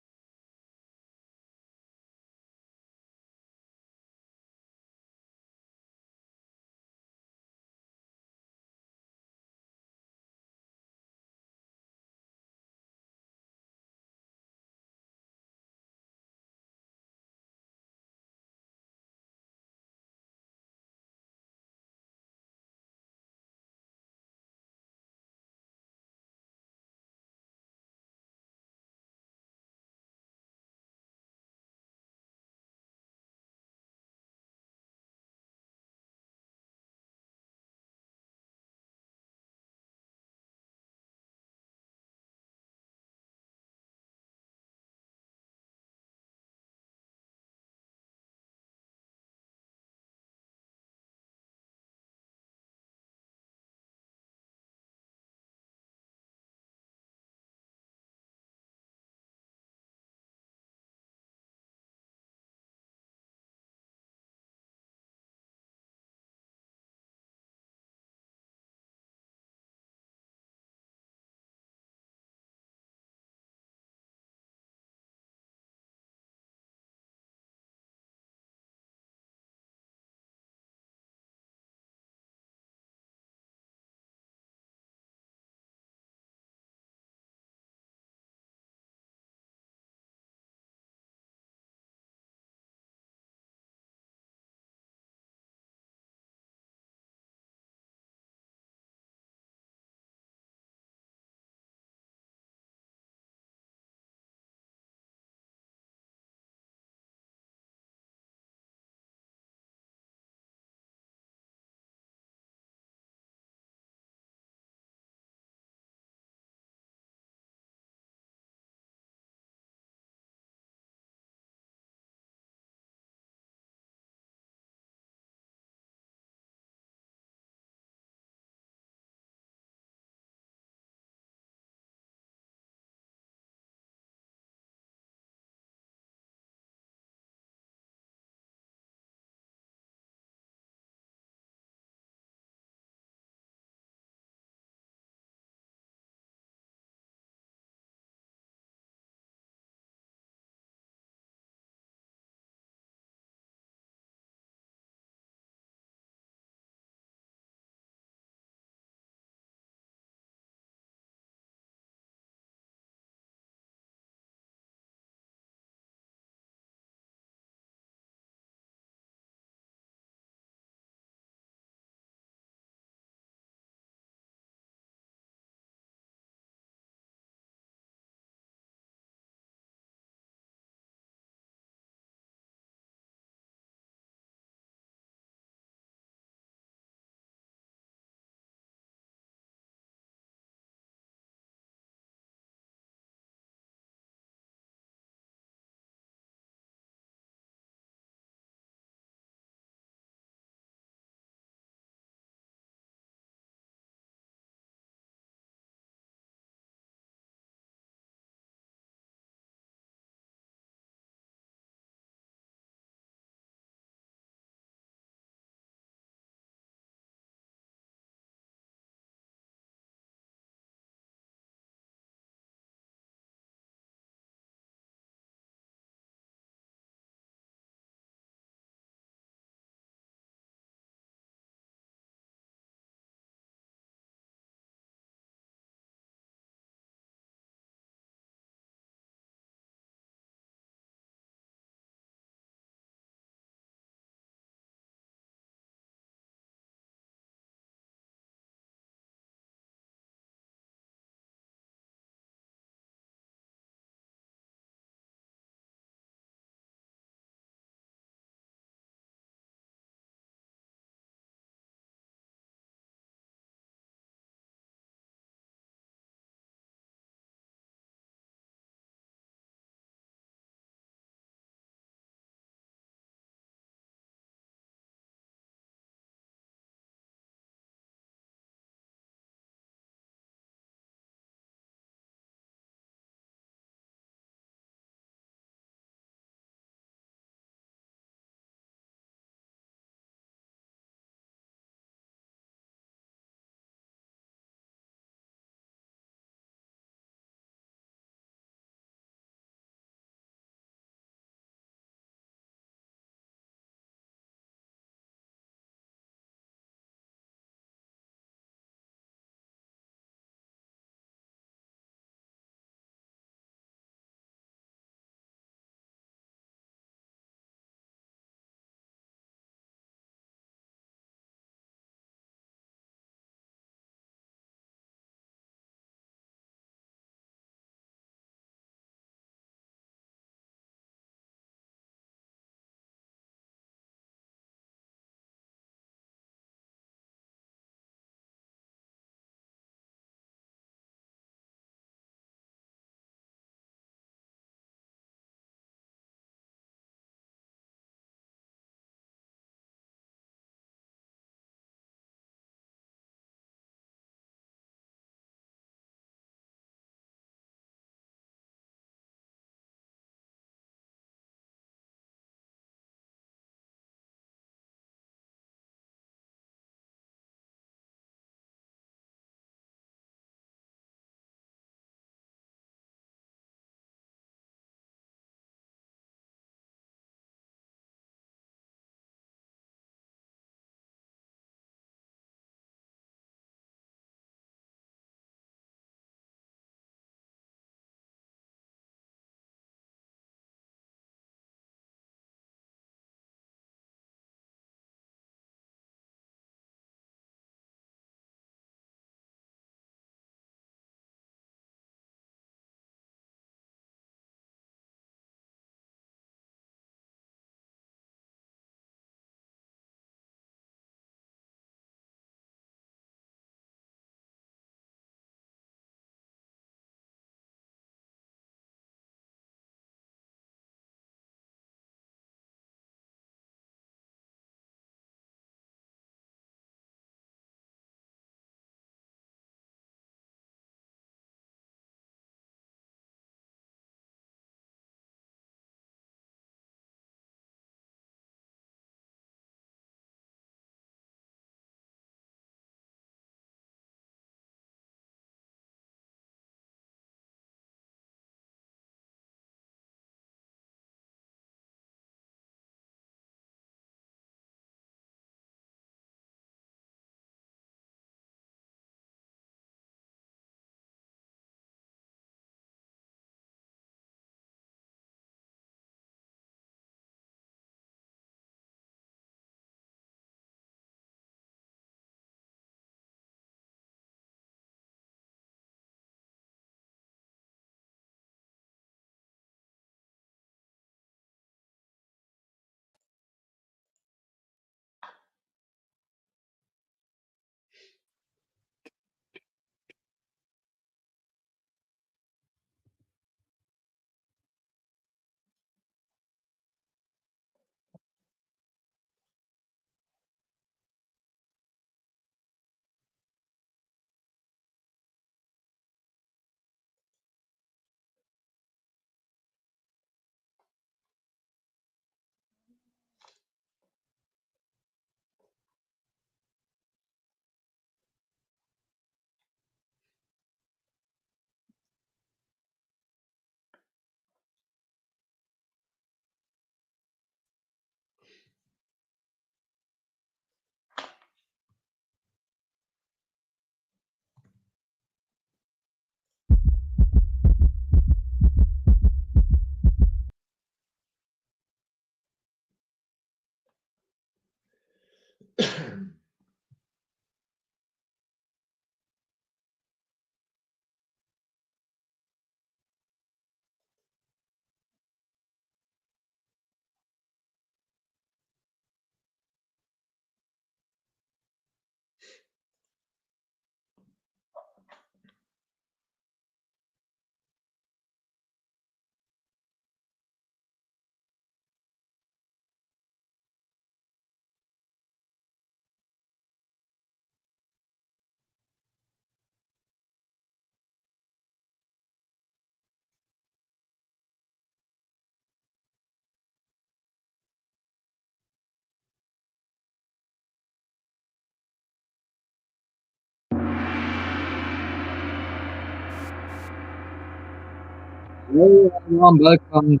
Speaker 2: Hello, everyone. Welcome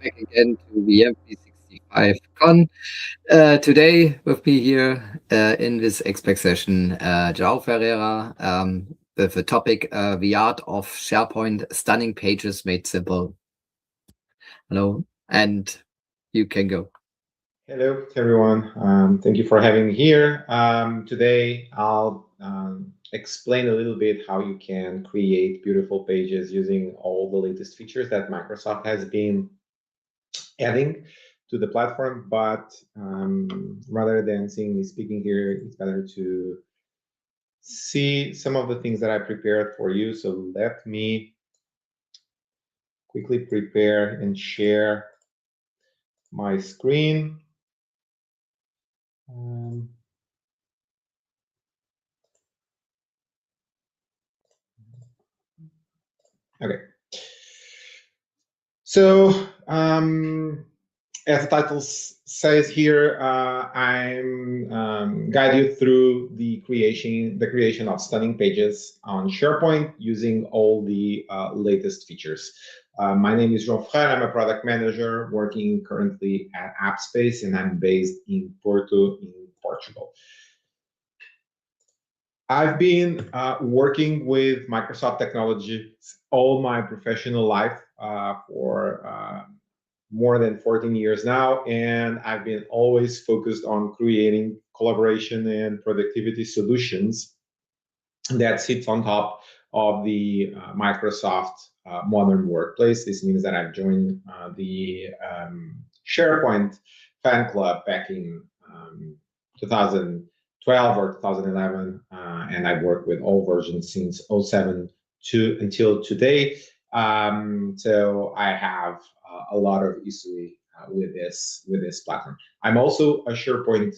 Speaker 2: back again to the M365 Con. Today with me here in this Xspx session, João Ferreira, with the topic the art of SharePoint stunning pages made simple. Hello, and you can go.
Speaker 8: Hello, everyone. Thank you for having me here. Today, I'll explain a little bit how you can create beautiful pages using all the latest features that Microsoft has been adding to the platform. But rather than seeing me speaking here, it's better to see some of the things that I prepared for you. So let me quickly prepare and share my screen. Okay. So, as the title says here, I'm guide you through the creation of stunning pages on SharePoint using all the latest features. My name is João Ferreira. I'm a product manager working currently at Xspx, and I'm based in Porto, in Portugal. I've been working with Microsoft technologies all my professional life for more than 14 years now, and I've been always focused on creating collaboration and productivity solutions that sits on top of the Microsoft modern workplace. This means that I've joined the SharePoint fan club back in 2012 or 2011, and I've worked with all versions since 07 until today. So I have a lot of history with this platform. I'm also a SharePoint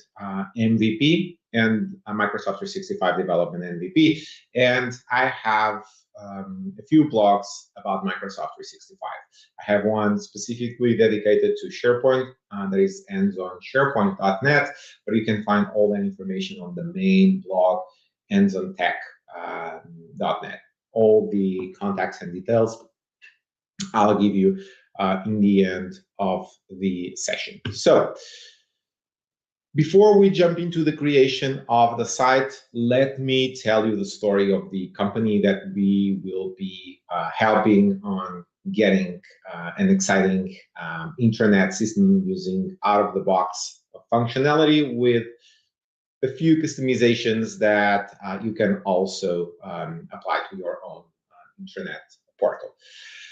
Speaker 8: MVP and a Microsoft 365 development MVP, and I have a few blogs about Microsoft 365. I have one specifically dedicated to SharePoint that is ends on SharePoint.net, but you can find all that information on the main blog endsontech.net. All the contacts and details I'll give you in the end of the session. So before we jump into the creation of the site, let me tell you the story of the company that we will be helping on getting an exciting internet system using out-of-the-box functionality with a few customizations that you can also apply to your own internet portal.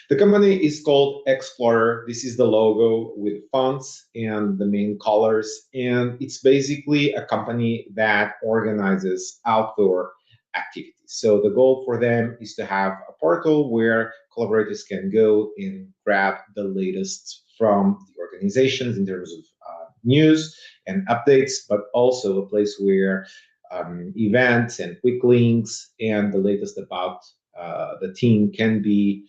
Speaker 8: The company is called Explorer. This is the logo with fonts and the main colors. And it's basically a company that organizes outdoor activities. So the goal for them is to have a portal where collaborators can go and grab the latest from the organizations in terms of news and updates, but also a place where events and quick links and the latest about the team can be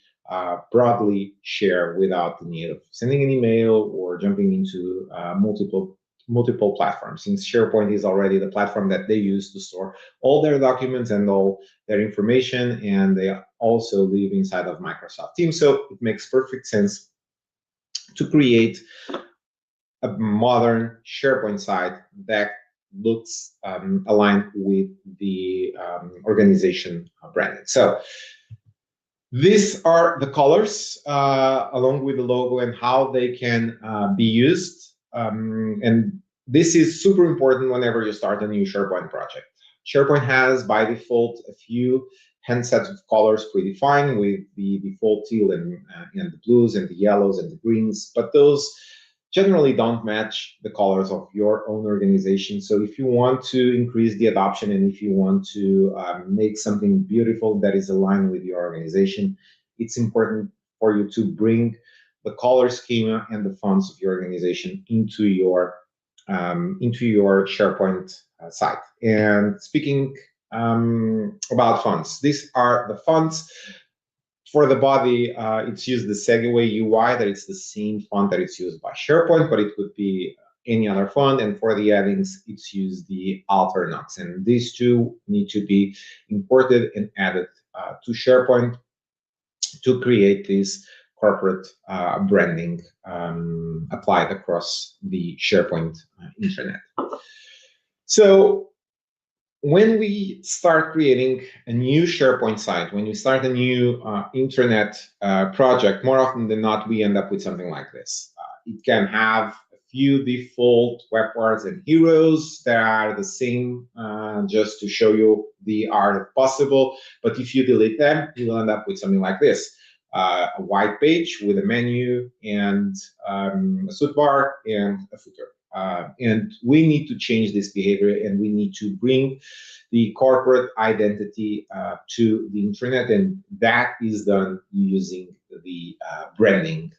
Speaker 8: broadly shared without the need of sending an email or jumping into multiple platforms, since SharePoint is already the platform that they use to store all their documents and all their information, and they also live inside of Microsoft Teams. So it makes perfect sense to create a modern SharePoint site that looks aligned with the organization branding. So these are the colors along with the logo and how they can be used. And this is super important whenever you start a new SharePoint project. SharePoint has by default a few handsets of colors predefined with the default teal and the blues and the yellows and the greens, but those generally don't match the colors of your own organization. So if you want to increase the adoption and if you want to make something beautiful that is aligned with your organization, it's important for you to bring the color schema and the fonts of your organization into your SharePoint site. And speaking about fonts, these are the fonts. For the body, it's used the Segway UI, that it's the same font that it's used by SharePoint, but it could be any other font. And for the headings, it's used the Alternox. And these two need to be imported and added to SharePoint to create this corporate branding applied across the SharePoint intranet. So when we start creating a new SharePoint site, when we start a new intranet project, more often than not, we end up with something like this. It can have a few default webparts and heroes that are the same, just to show you the art of possible. But if you delete them, you will end up with something like this. A white page with a menu and a toolbar and a footer. And we need to change this behavior, and we need to bring the corporate identity to the intranet, and that is done using the branding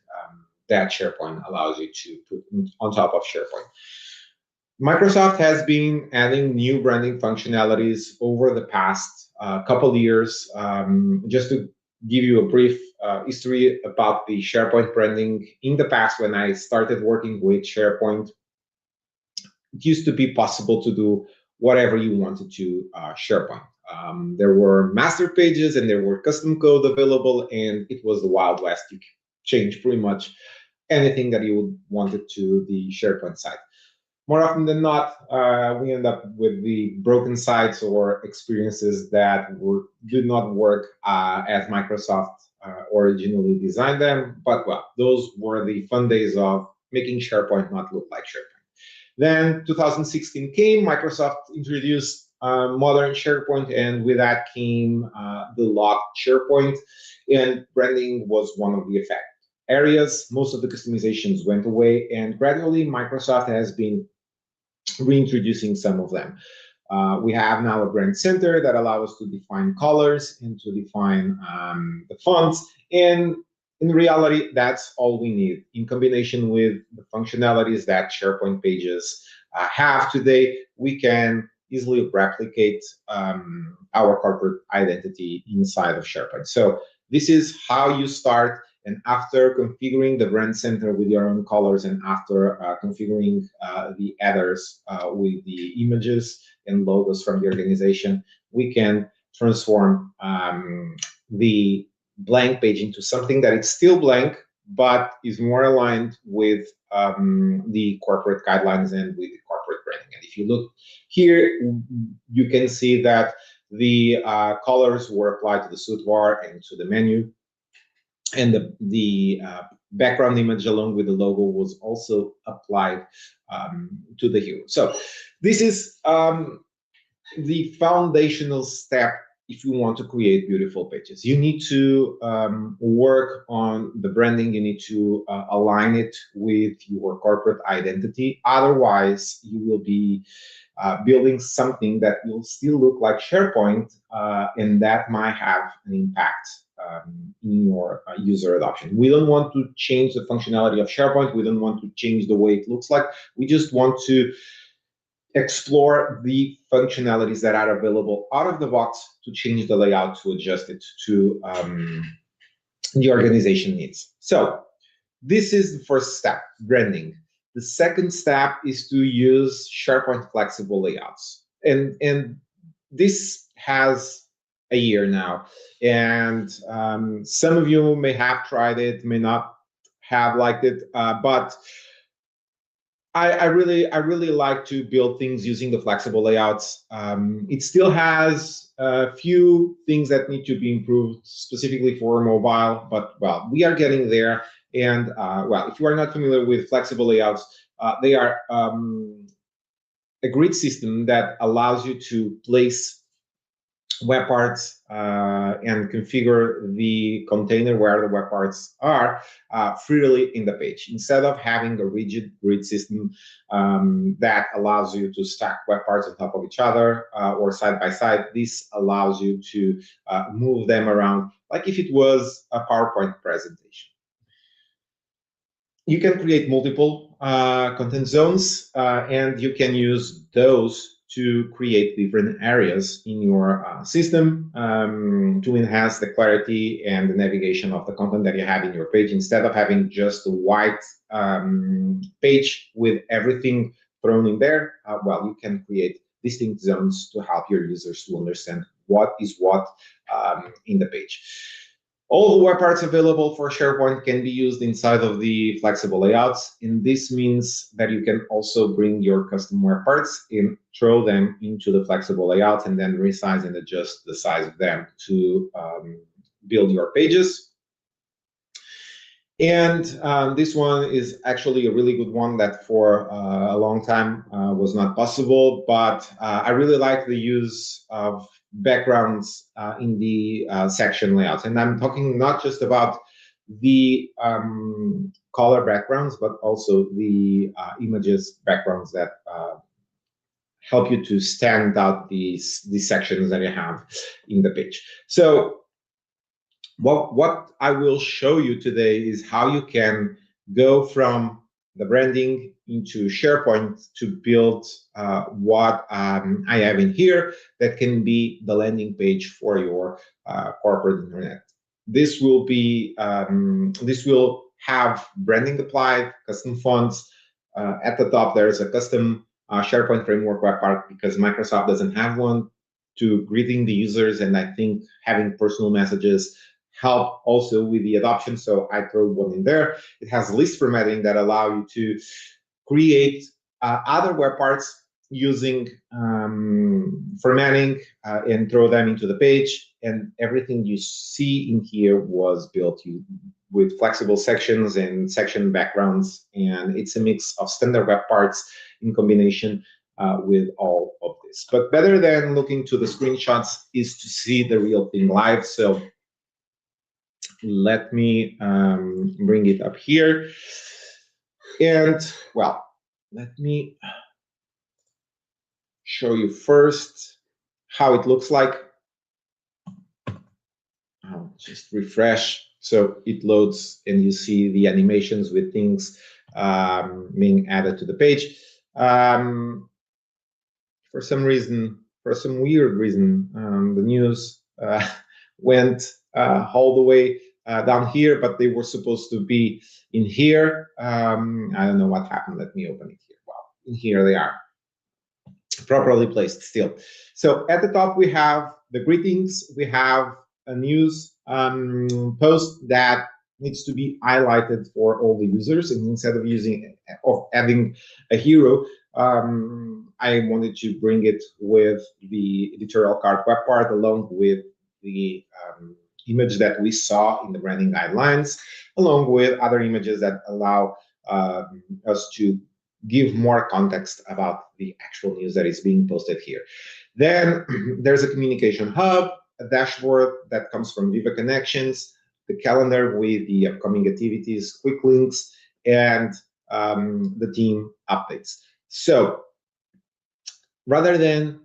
Speaker 8: that SharePoint allows you to put on top of SharePoint. Microsoft has been adding new branding functionalities over the past couple of years. Just to give you a brief history about the SharePoint branding, in the past, when I started working with SharePoint, it used to be possible to do whatever you wanted to SharePoint. There were master pages and there were custom code available, and it was the Wild West. You could change pretty much anything that you wanted to the SharePoint site. More often than not, we end up with the broken sites or experiences that did not work as Microsoft originally designed them. But well, those were the fun days of making SharePoint not look like SharePoint. Then 2016 came, Microsoft introduced modern SharePoint, and with that came the locked SharePoint, and branding was one of the effect areas. Most of the customizations went away, and gradually Microsoft has been reintroducing some of them. We have now a brand center that allows us to define colors and to define the fonts, and in reality, that's all we need. In combination with the functionalities that SharePoint pages have today, we can easily replicate our corporate identity inside of SharePoint. So this is how you start, and after configuring the brand center with your own colors, and after configuring the headers with the images and logos from the organization, we can transform the blank page into something that is still blank, but is more aligned with the corporate guidelines and with the corporate branding. And if you look here, you can see that the colors were applied to the toolbar and to the menu, and the background image along with the logo was also applied to the hero. So this is the foundational step. If you want to create beautiful pages, you need to work on the branding. You need to align it with your corporate identity. Otherwise, you will be building something that will still look like SharePoint, and that might have an impact in your user adoption. We don't want to change the functionality of SharePoint. We don't want to change the way it looks like. We just want to explore the functionalities that are available out of the box, to change the layout, to adjust it to the organization needs. So this is the first step, branding. The second step is to use SharePoint flexible layouts. And this has a year now. And some of you may have tried it, may not have liked it, but I really like to build things using the flexible layouts. It still has a few things that need to be improved, specifically for mobile, but well, we are getting there. And well, if you are not familiar with flexible layouts, they are a grid system that allows you to place web parts and configure the container where the web parts are freely in the page, instead of having a rigid grid system that allows you to stack web parts on top of each other or side by side. This allows you to move them around like if it was a PowerPoint presentation. You can create multiple content zones, and you can use those to create different areas in your system to enhance the clarity and the navigation of the content that you have in your page. Instead of having just a white page with everything thrown in there, well, you can create distinct zones to help your users to understand what is what in the page. All the web parts available for SharePoint can be used inside of the flexible layouts, and this means that you can also bring your custom web parts and throw them into the flexible layout and then resize and adjust the size of them to build your pages. And this one is actually a really good one that for a long time was not possible, but I really like the use of backgrounds in the section layouts. And I'm talking not just about the color backgrounds, but also the images backgrounds that help you to stand out these sections that you have in the page. So what I will show you today is how you can go from the branding into SharePoint to build what I have in here that can be the landing page for your corporate internet. This will be this will have branding applied, custom fonts. At the top, there is a custom SharePoint Framework web part because Microsoft doesn't have one, to greeting the users, and I think having personal messages help also with the adoption, so I throw one in there. It has list formatting that allow you to create other web parts using formatting and throw them into the page, and everything you see in here was built with flexible sections and section backgrounds, and it's a mix of standard web parts in combination with all of this. But better than looking to the screenshots is to see the real thing live. So let me bring it up here. And well, let me show you first how it looks like. I'll just refresh. So it loads and you see the animations with things being added to the page. For some reason, for some weird reason, the news went all the way down here, but they were supposed to be in here. I don't know what happened. Let me open it here. Well, in here they are, properly placed still. So at the top we have the greetings. We have a news post that needs to be highlighted for all the users, and instead of adding a hero, I wanted to bring it with the editorial card web part along with the image that we saw in the branding guidelines, along with other images that allow us to give more context about the actual news that is being posted here. Then there's a communication hub, a dashboard that comes from Viva Connections, the calendar with the upcoming activities, quick links, and the team updates. So rather than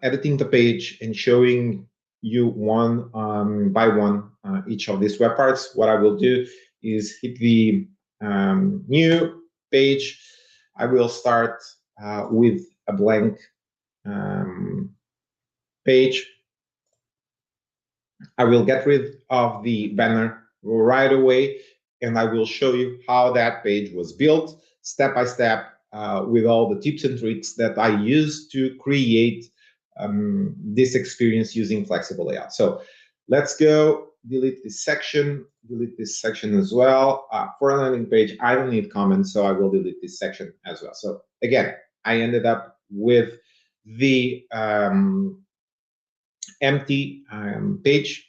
Speaker 8: editing the page and showing you one by one each of these web parts, what I will do is hit the new page. I will start with a blank page. I will get rid of the banner right away, and I will show you how that page was built step by step with all the tips and tricks that I used to create this experience using flexible layout. So let's go delete this section as well. For a landing page, I don't need comments, so I will delete this section as well. So again, I ended up with the empty page,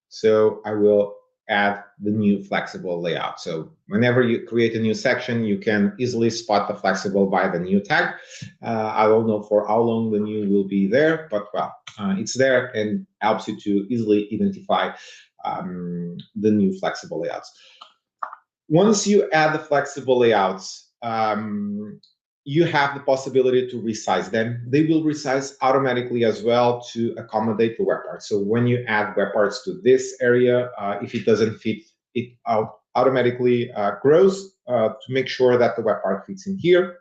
Speaker 8: so I will add the new flexible layout. So whenever you create a new section, you can easily spot the flexible by the new tag. I don't know for how long the new will be there, but well, it's there and helps you to easily identify the new flexible layouts. Once you add the flexible layouts, you have the possibility to resize them. They will resize automatically as well to accommodate the web parts. So when you add web parts to this area, if it doesn't fit, it automatically grows to make sure that the web part fits in here.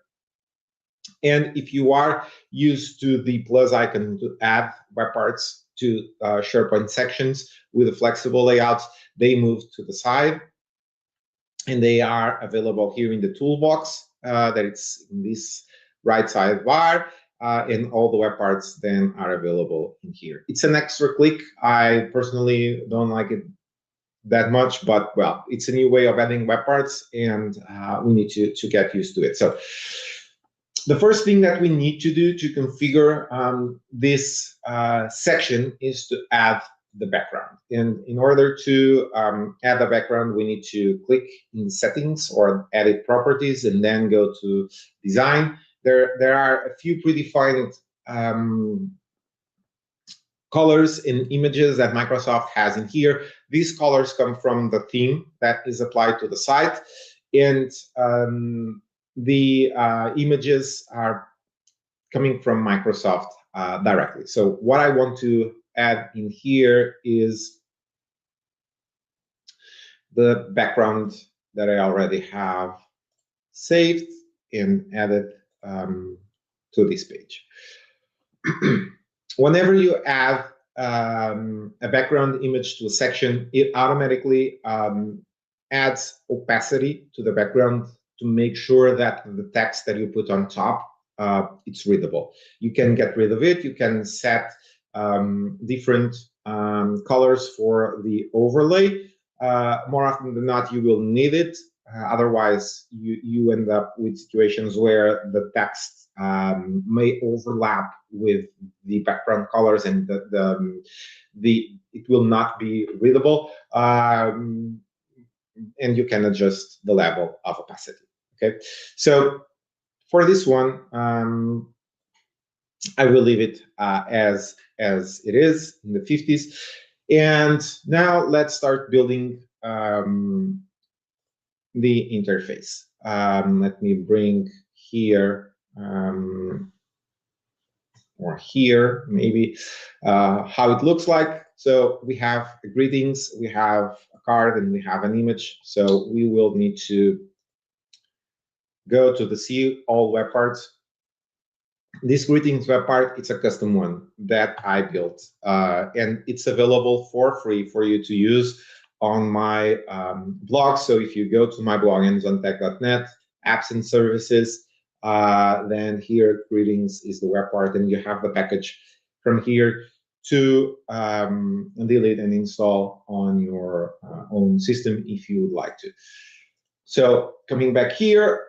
Speaker 8: And if you are used to the plus icon to add web parts to SharePoint sections with the flexible layouts, they move to the side. And they are available here in the toolbox. That it's in this right side bar, and all the web parts then are available in here. It's an extra click. I personally don't like it that much, but well, it's a new way of adding web parts, and we need to get used to it. So the first thing that we need to do to configure this section is to add the background. And in order to add the background, we need to click in settings or edit properties and then go to design. There are a few predefined colors and images that Microsoft has in here. These colors come from the theme that is applied to the site, and the images are coming from Microsoft directly. So what I want to add in here is the background that I already have saved and added to this page. Whenever you add a background image to a section, it automatically adds opacity to the background to make sure that the text that you put on top, it's readable. You can get rid of it. You can set different colors for the overlay. More often than not, you will need it. Otherwise, you end up with situations where the text may overlap with the background colors, and it will not be readable. And you can adjust the level of opacity. Okay, so for this one, I will leave it as it is in the 50s. And now let's start building the interface. Let me bring here or here maybe how it looks like. So we have greetings, we have a card, and we have an image. So we will need to go to the See All web parts. This greetings web part, it's a custom one that I built, and it's available for free for you to use on my blog. So if you go to my blog, hands-on-tech.net, apps and services, then here greetings is the web part, and you have the package from here to delete and install on your own system if you would like to. So coming back here,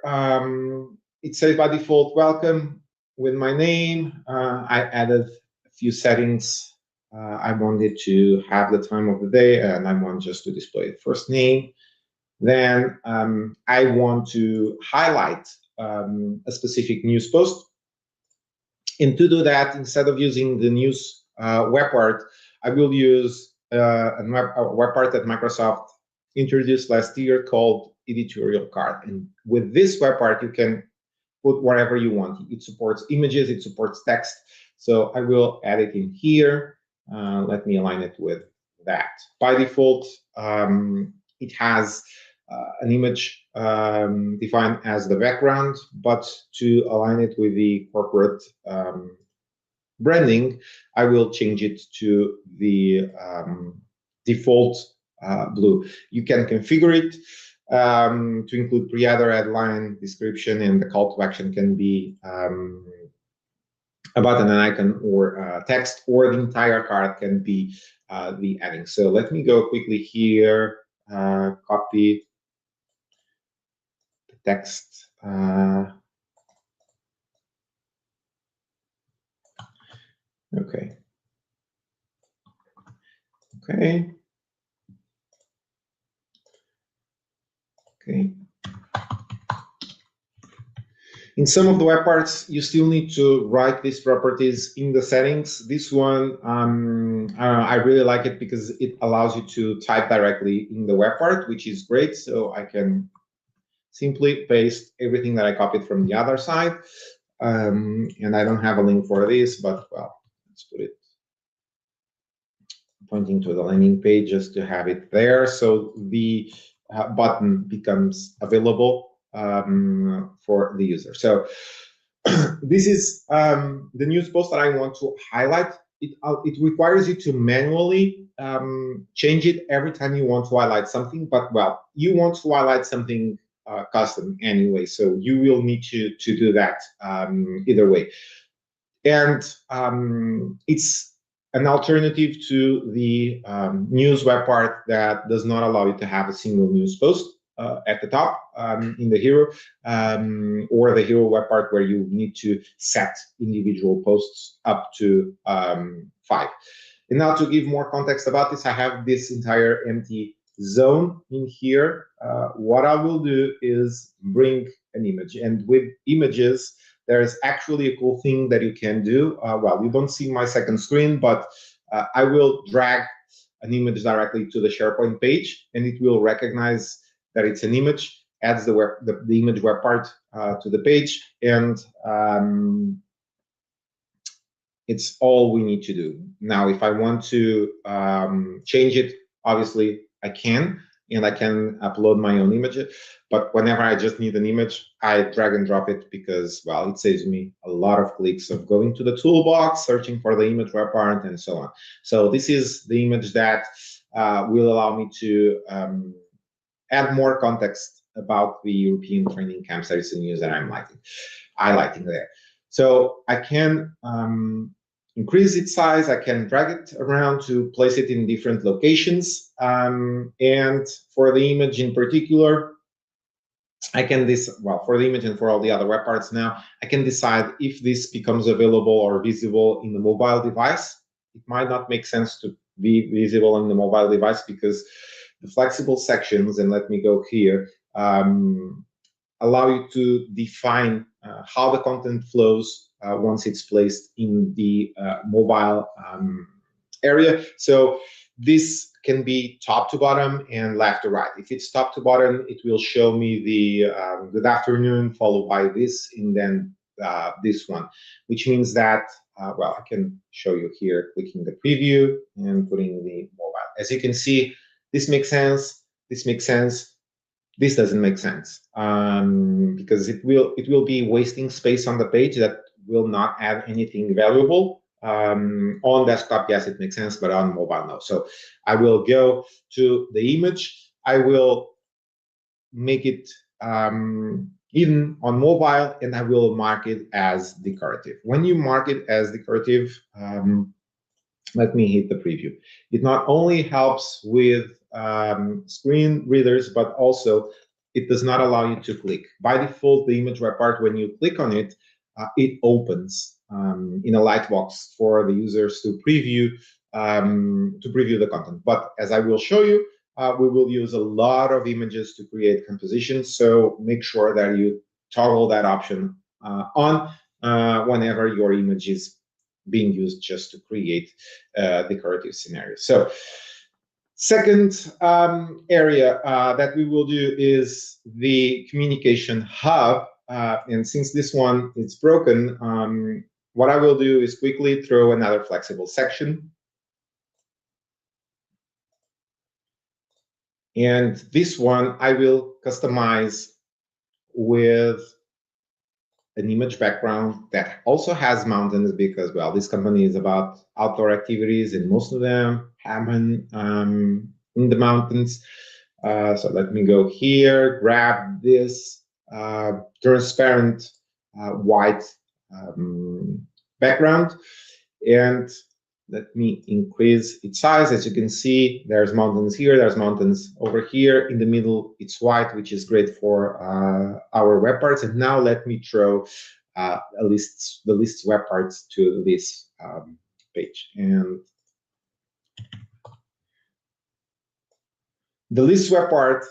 Speaker 8: it says by default welcome with my name. I added a few settings. I wanted to have the time of the day, and I want just to display the first name. Then I want to highlight a specific news post. And to do that, instead of using the news web part, I will use a web part that Microsoft introduced last year called editorial card. And with this web part, you can put whatever you want. It supports images, it supports text. So I will add it in here. Let me align it with that. By default, it has an image defined as the background, but to align it with the corporate branding, I will change it to the default blue. You can configure it to include pre-header, headline, description, and the call to action can be a button, an icon, or text, or the entire card can be the adding. So let me go quickly here, copy the text. Okay. Okay. Okay. In some of the web parts, you still need to write these properties in the settings. This one, I really like it because it allows you to type directly in the web part, which is great. So I can simply paste everything that I copied from the other side. And I don't have a link for this, but well, let's put it pointing to the landing page just to have it there. So the button becomes available for the user. So this is the news post that I want to highlight. It requires you to manually change it every time you want to highlight something, but well, you want to highlight something custom anyway, so you will need to do that either way. And it's an alternative to the news web part that does not allow you to have a single news post at the top in the hero, or the hero web part where you need to set individual posts up to 5. And now to give more context about this, I have this entire empty zone in here. What I will do is bring an image, and with images, there's actually a cool thing that you can do. Well, you don't see my second screen, but I will drag an image directly to the SharePoint page, and it will recognize that it's an image, adds the image web part to the page, and it's all we need to do. Now, if I want to change it, obviously I can, and I can upload my own image. But whenever I just need an image, I drag and drop it because, well, it saves me a lot of clicks of going to the toolbox, searching for the image web part, and so on. So this is the image that will allow me to add more context about the European training camps that is the news that I'm highlighting there. So I can increase its size, I can drag it around to place it in different locations. And for the image in particular, I can for the image and for all the other web parts now, I can decide if this becomes available or visible in the mobile device. It might not make sense to be visible on the mobile device because the flexible sections, and let me go here, allow you to define how the content flows once it's placed in the mobile area. So this can be top to bottom and left to right. If it's top to bottom, it will show me the good afternoon followed by this, and then this one, which means that, well, I can show you here, clicking the preview and putting the mobile. As you can see, this makes sense, this makes sense, this doesn't make sense, because it will be wasting space on the page that will not add anything valuable. On desktop, yes, it makes sense, but on mobile, no. So I will go to the image, I will make it hidden on mobile, and I will mark it as decorative. When you mark it as decorative, let me hit the preview. It not only helps with screen readers, but also it does not allow you to click. By default, the image web part, when you click on it, it opens in a lightbox for the users to preview the content. But as I will show you, we will use a lot of images to create compositions. So make sure that you toggle that option on whenever your image is being used just to create decorative scenarios. So second area that we will do is the communication hub. And since this one is broken, what I will do is quickly throw another flexible section. And this one I will customize with an image background that also has mountains, because, well, this company is about outdoor activities and most of them happen in the mountains. So let me go here, grab this transparent white background, and let me increase its size. As you can see, there's mountains here, there's mountains over here. In the middle, it's white, which is great for our web parts. And now let me throw the list web parts to this page. And the list web part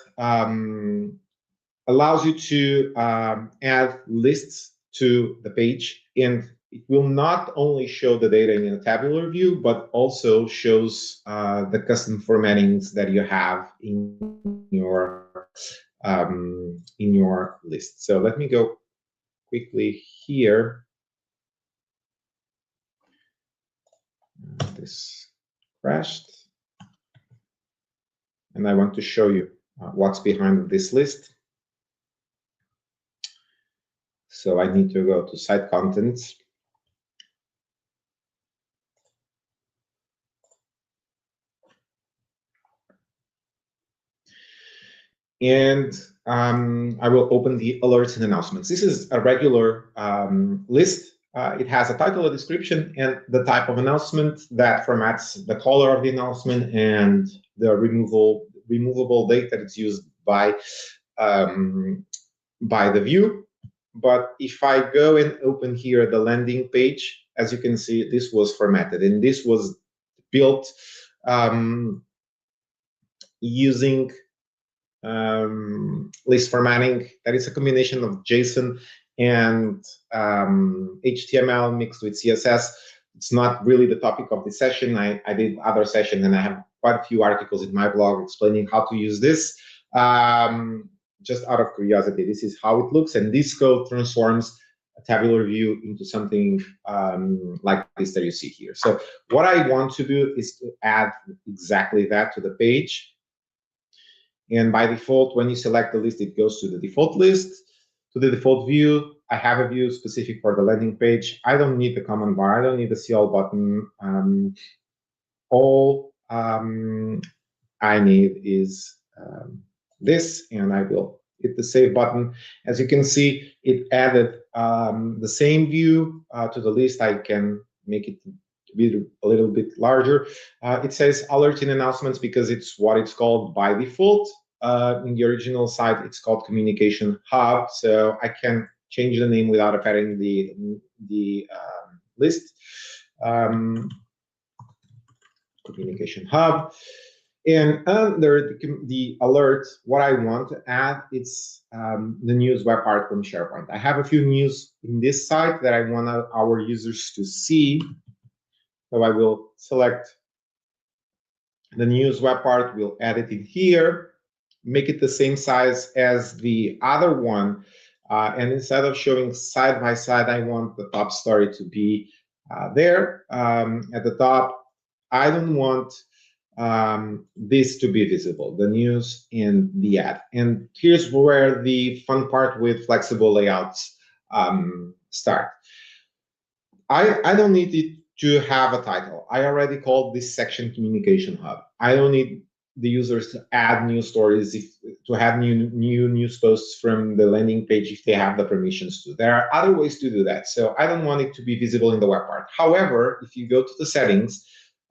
Speaker 8: allows you to add lists to the page, and it will not only show the data in a tabular view, but also shows the custom formattings that you have in your list. So let me go quickly here. This crashed, and I want to show you what's behind this list. So I need to go to site contents. And I will open the alerts and announcements. This is a regular list it has a title, a description, and the type of announcement that formats the color of the announcement and the removable date that it's used by the view. But if I go and open here the landing page, as you can see, this was formatted, and this was built using list formatting. That is a combination of JSON and HTML mixed with CSS. It's not really the topic of this session. I did other sessions, and I have quite a few articles in my blog explaining how to use this. Just out of curiosity, this is how it looks, and this code transforms a tabular view into something like this that you see here. So what I want to do is to add exactly that to the page. And by default, when you select the list, it goes to the default list, to the default view. I have a view specific for the landing page. I don't need the command bar. I don't need the CL button. All I need is this, and I will hit the save button. As you can see, it added the same view to the list. I can make it be a little bit larger. It says alert in announcements because it's what it's called by default. In the original site, it's called Communication Hub, so I can change the name without affecting the list. Communication Hub. And under the alert, what I want to add is the news web part from SharePoint. I have a few news in this site that I want our users to see. So I will select the news web part, we'll add it in here, make it the same size as the other one. And instead of showing side by side, I want the top story to be there at the top. I don't want this to be visible, the news and the ad. And here's where the fun part with flexible layouts start. I don't need it to have a title. I already called this section Communication Hub. I don't need the users to add new stories, to have new news posts from the landing page if they have the permissions to. There are other ways to do that. So I don't want it to be visible in the web part. However, if you go to the settings,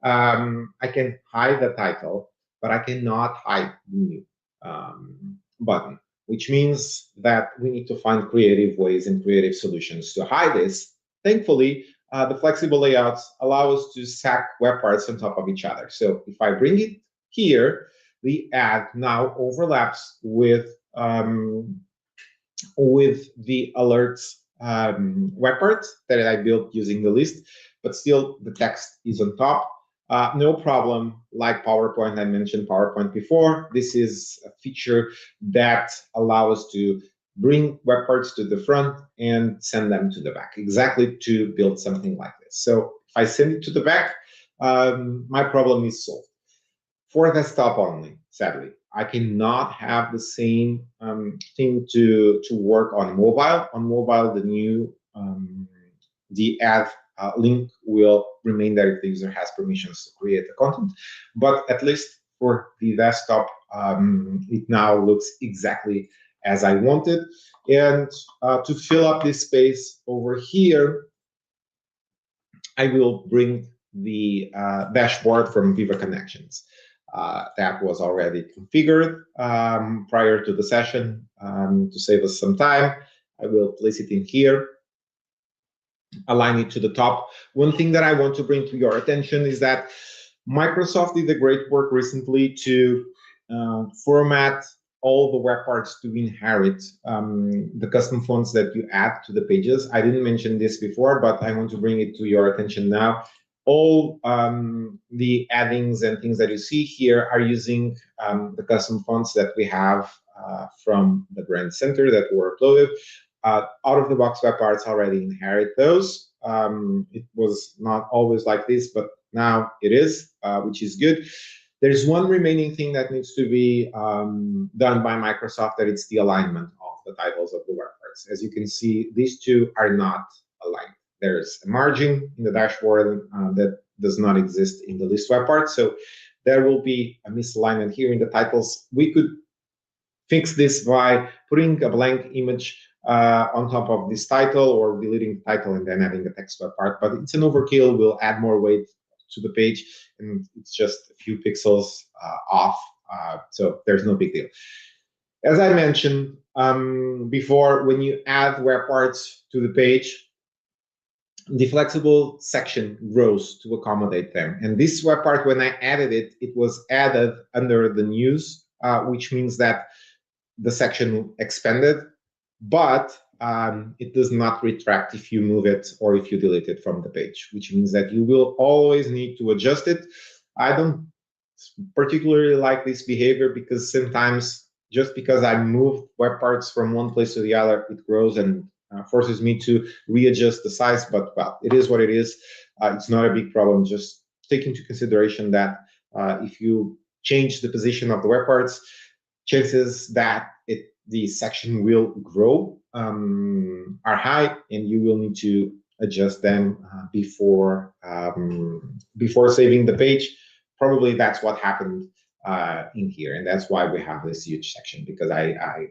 Speaker 8: I can hide the title, but I cannot hide the new button, which means that we need to find creative ways and creative solutions to hide this. Thankfully, the flexible layouts allow us to stack web parts on top of each other. So if I bring it here, the ad now overlaps with the alerts web parts that I built using the list, but still the text is on top. No problem, like PowerPoint, I mentioned PowerPoint before. This is a feature that allows us to bring web parts to the front and send them to the back, exactly to build something like this. So if I send it to the back, my problem is solved. For desktop only, sadly, I cannot have the same thing to work on mobile. On mobile, the ad link will remain there if the user has permissions to create the content. But at least for the desktop, it now looks exactly as I wanted. And to fill up this space over here, I will bring the dashboard from Viva Connections. That was already configured prior to the session. To save us some time, I will place it in here, align it to the top. One thing that I want to bring to your attention is that Microsoft did a great work recently to format all the web parts to inherit the custom fonts that you add to the pages. I didn't mention this before, but I want to bring it to your attention now. All the addings and things that you see here are using the custom fonts that we have from the Brand Center that were uploaded. Out-of-the-box web parts already inherit those. It was not always like this, but now it is, which is good. There's one remaining thing that needs to be done by Microsoft, that it's the alignment of the titles of the web parts. As you can see, these two are not aligned. There's a margin in the dashboard that does not exist in the list web part. So there will be a misalignment here in the titles. We could fix this by putting a blank image on top of this title, or deleting the title and then adding a text web part. But it's an overkill. We'll add more weight to the page, and it's just a few pixels off. So there's no big deal. As I mentioned before, when you add web parts to the page, the flexible section grows to accommodate them. And this web part, when I added it, it was added under the news, which means that the section expanded, but it does not retract if you move it or if you delete it from the page, which means that you will always need to adjust it. I don't particularly like this behavior, because sometimes just because I move web parts from one place to the other, it grows and forces me to readjust the size. But well, it is what it is. It's not a big problem. Just take into consideration that if you change the position of the web parts, chances that the section will grow are high, and you will need to adjust them before saving the page. Probably that's what happened in here, and that's why we have this huge section, because I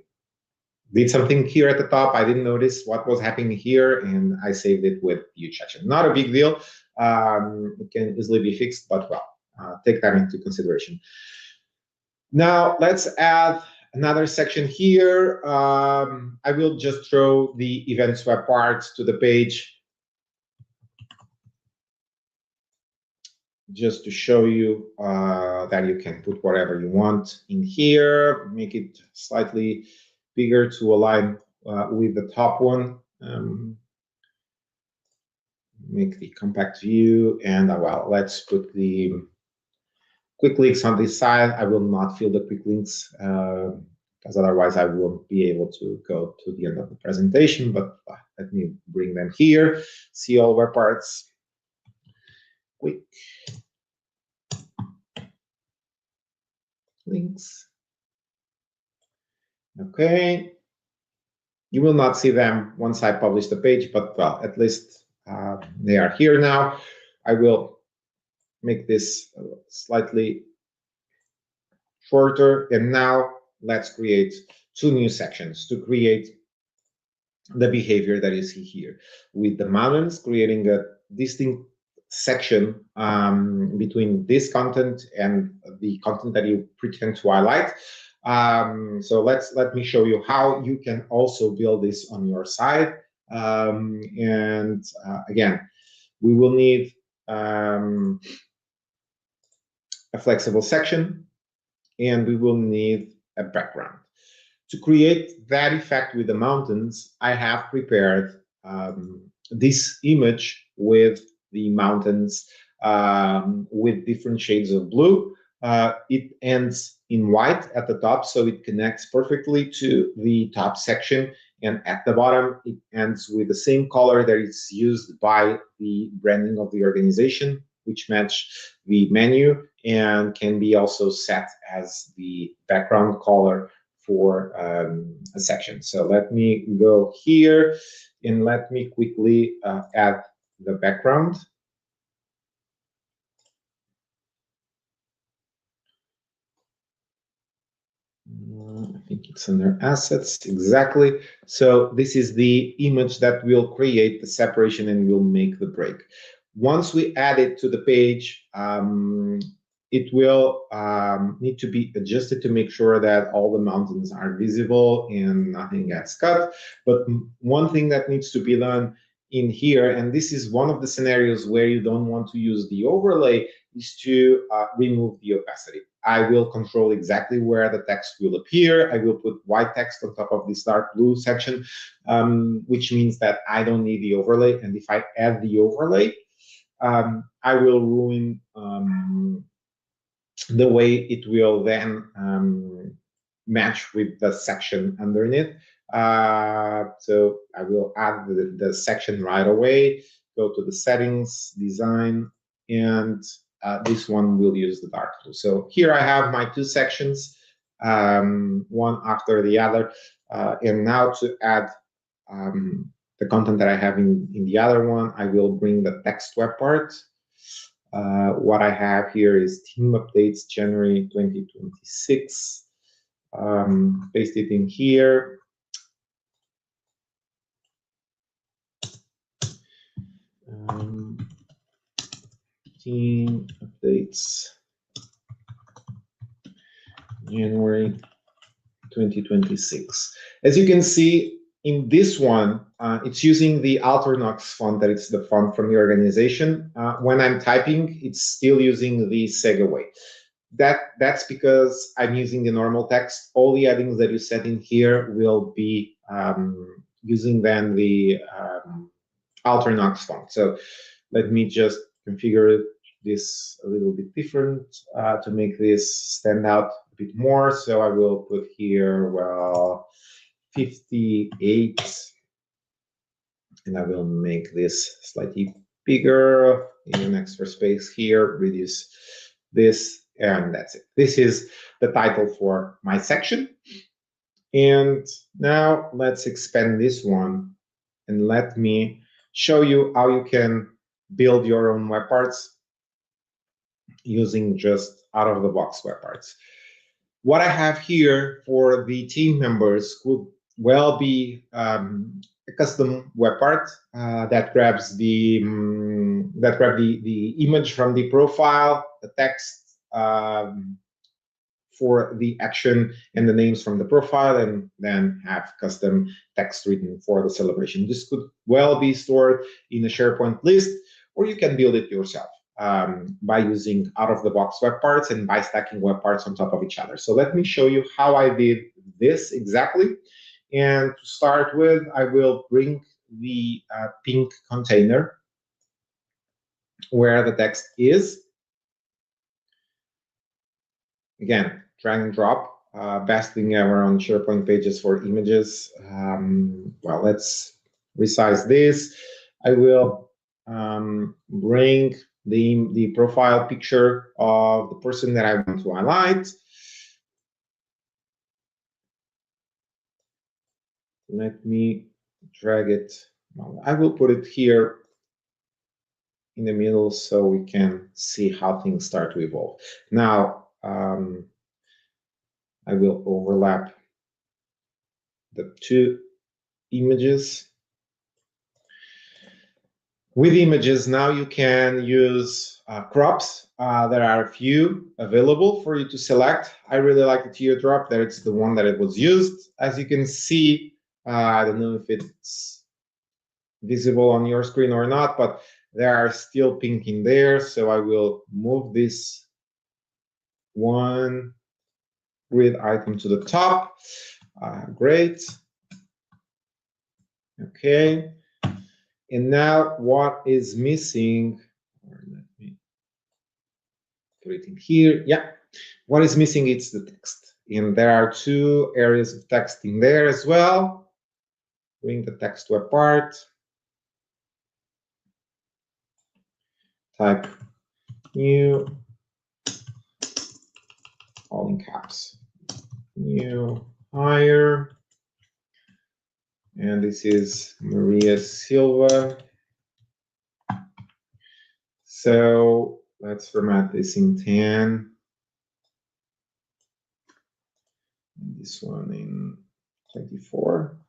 Speaker 8: did something here at the top. I didn't notice what was happening here, and I saved it with huge section. Not a big deal. It can easily be fixed, but well, take that into consideration. Now let's add another section here. I will just throw the events web parts to the page, just to show you that you can put whatever you want in here. Make it slightly bigger to align with the top one. Make the compact view, and well, let's put the quick links on this side. I will not fill the quick links because otherwise I won't be able to go to the end of the presentation, but let me bring them here. See all web parts. Quick links. Okay. You will not see them once I publish the page, but well, at least they are here now. I will make this slightly shorter, and now let's create two new sections to create the behavior that you see here. With the mountains, creating a distinct section between this content and the content that you pretend to highlight. So let me show you how you can also build this on your side. Again, we will need a flexible section, and we will need a background. To create that effect with the mountains, I have prepared this image with the mountains with different shades of blue. It ends in white at the top, so it connects perfectly to the top section, and at the bottom it ends with the same color that is used by the branding of the organization, which match the menu and can be also set as the background color for a section. So let me go here and let me quickly add the background. I think it's under assets, exactly. So this is the image that will create the separation and will make the break. Once we add it to the page, it will need to be adjusted to make sure that all the mountains are visible and nothing gets cut. But one thing that needs to be done in here, and this is one of the scenarios where you don't want to use the overlay, is to remove the opacity. I will control exactly where the text will appear. I will put white text on top of this dark blue section, which means that I don't need the overlay. And if I add the overlay, I will ruin the way it will then match with the section underneath. So I will add the section right away, go to the settings, design, and this one will use the dark blue. So here I have my two sections, one after the other. And now to add the content that I have in the other one, I will bring the text web part. What I have here is team updates January 2026. Paste it in here. Team updates January 2026. As you can see in this one, it's using the Alternox font, that it's the font from the organization. When I'm typing, it's still using the Segaway. That's because I'm using the normal text. All the addings that you set in here will be using then the Alternox font. So let me just configure this a little bit different to make this stand out a bit more. So I will put here, well, 58, and I will make this slightly bigger, even extra space here, reduce this, and that's it. This is the title for my section. And now let's expand this one, and let me show you how you can build your own web parts using just out-of-the-box web parts. What I have here for the team members could well be a custom web part that grabs the image from the profile, the text for the action, and the names from the profile, and then have custom text written for the celebration. This could well be stored in a SharePoint list, or you can build it yourself by using out-of-the-box web parts and by stacking web parts on top of each other. So let me show you how I did this exactly. And to start with, I will bring the pink container where the text is. Again, drag and drop, best thing ever on SharePoint pages for images. Well, let's resize this. I will bring the profile picture of the person that I want to highlight. Let me drag it. Well, I will put it here in the middle so we can see how things start to evolve. Now, I will overlap the two images. With images, now you can use crops. There are a few available for you to select. I really like the teardrop. That's the one that it was used. As you can see, I don't know if it's visible on your screen or not, but there are still pink in there. So I will move this one grid item to the top. Great. Okay. And now what is missing? Or let me put it in here. Yeah. What is missing? It's the text. And there are two areas of text in there as well. Bring the text web part. Type new, all in caps. New hire. And this is Maria Silva. So let's format this in 10. And this one in 24.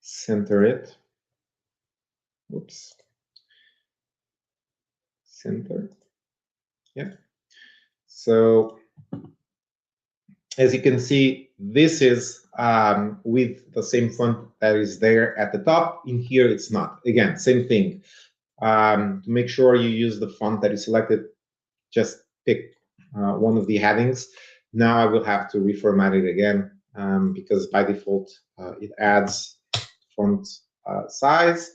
Speaker 8: Center it. Oops. Center. Yeah. So as you can see, this is with the same font that is there at the top. In here, it's not. Again, same thing. To make sure you use the font that is selected, just pick one of the headings. Now I will have to reformat it again because by default, it adds font size.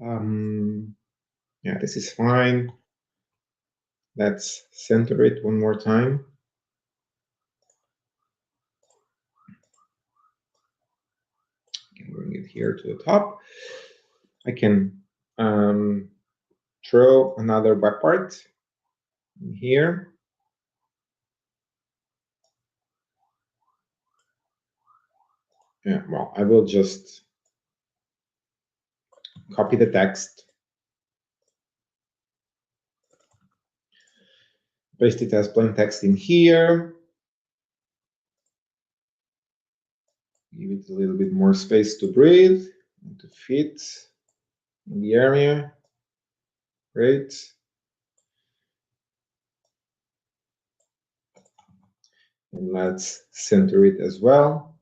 Speaker 8: Yeah, this is fine. Let's center it one more time. I can bring it here to the top. I can throw another web part in here. Yeah, well, I will just copy the text, paste it as plain text in here, give it a little bit more space to breathe. to fit in the area. Great. And let's center it as well.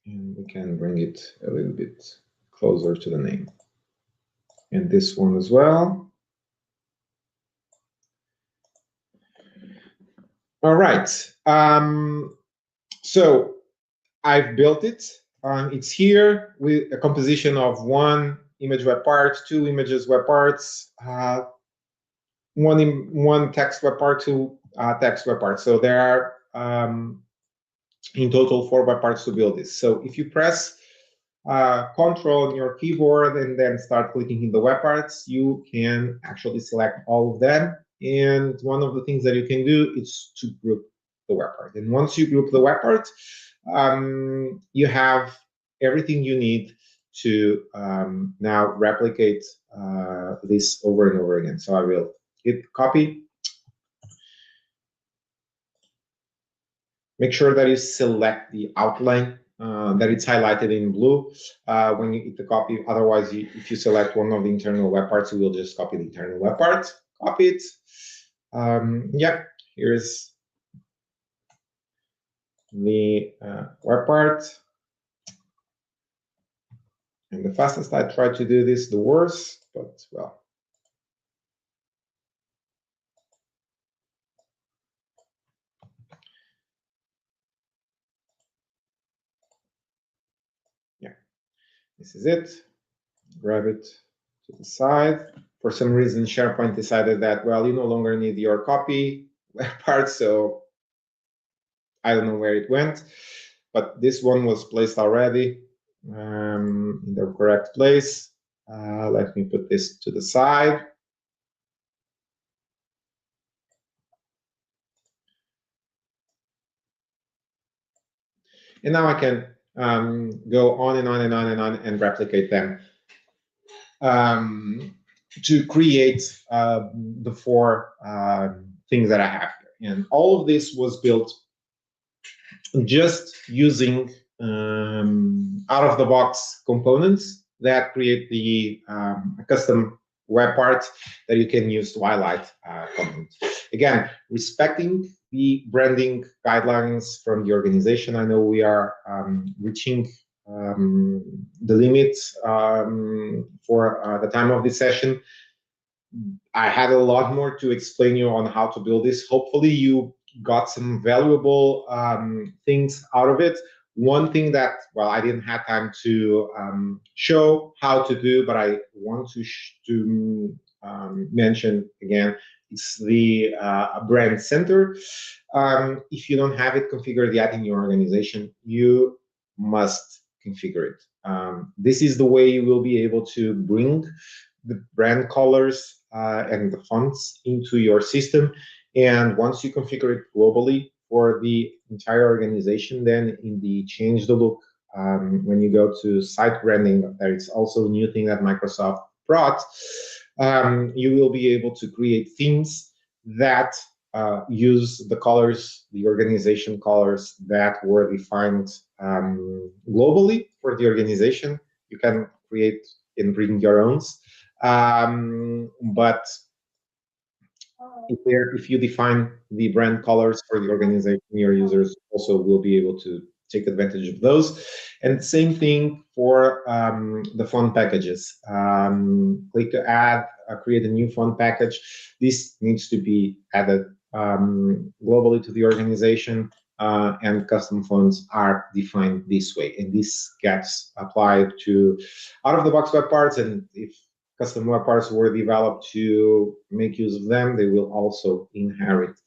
Speaker 8: And we can bring it a little bit closer to the name. And this one as well. All right. So I've built it. It's here with a composition of 1 image web part, 2 images web parts, one text web part, 2 text web parts. So there are in total 4 web parts to build this. So if you press Control on your keyboard and then start clicking in the web parts, you can actually select all of them. And one of the things that you can do is to group the web part. And once you group the web part, you have everything you need to now replicate this over and over again. So I will hit copy. Make sure that you select the outline, that it's highlighted in blue when you hit the copy. Otherwise, if you select one of the internal web parts, you will just copy the internal web part. Copy it. Yeah, here's the web part. And the fastest I try to do this, the worse, but well. Yeah, this is it. Grab it to the side. For some reason, SharePoint decided that, well, you no longer need your copy web part, so I don't know where it went, but this one was placed already in the correct place. Let me put this to the side. And now I can go on and on and on and on and replicate them to create the 4 things that I have here. And all of this was built just using out-of-the-box components that create the custom web part that you can use to highlight content. Again, respecting the branding guidelines from the organization. I know we are reaching the limit for the time of this session. I had a lot more to explain you on how to build this. Hopefully you got some valuable things out of it. One thing that, well, I didn't have time to show how to do, but I want to mention again, it's the brand center. If you don't have it configured yet in your organization, you must configure it. This is the way you will be able to bring the brand colors and the fonts into your system. And once you configure it globally for the entire organization, then in the change the look, when you go to site branding, there is also a new thing that Microsoft brought. You will be able to create themes that use the colors, the organization colors that were defined globally for the organization. You can create and bring your own. But if you define the brand colors for the organization, your users also will be able to take advantage of those. And same thing for the font packages. Click to add, create a new font package. This needs to be added globally to the organization, and custom fonts are defined this way. And this gets applied to out-of-the-box web parts, and if custom web parts were developed to make use of them, they will also inherit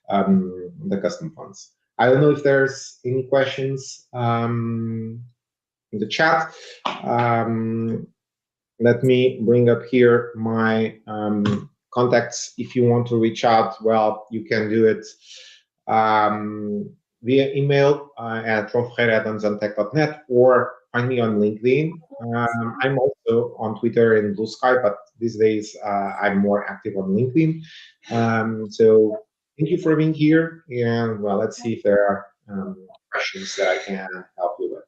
Speaker 8: the custom fonts. I don't know if there's any questions in the chat. Let me bring up here my contacts. If you want to reach out, well, you can do it via email at ronferreira@danzantech.net, or find me on LinkedIn. I'm also on Twitter and Blue Sky, but these days I'm more active on LinkedIn. So thank you for being here, and well, let's see if there are questions that I can help you with.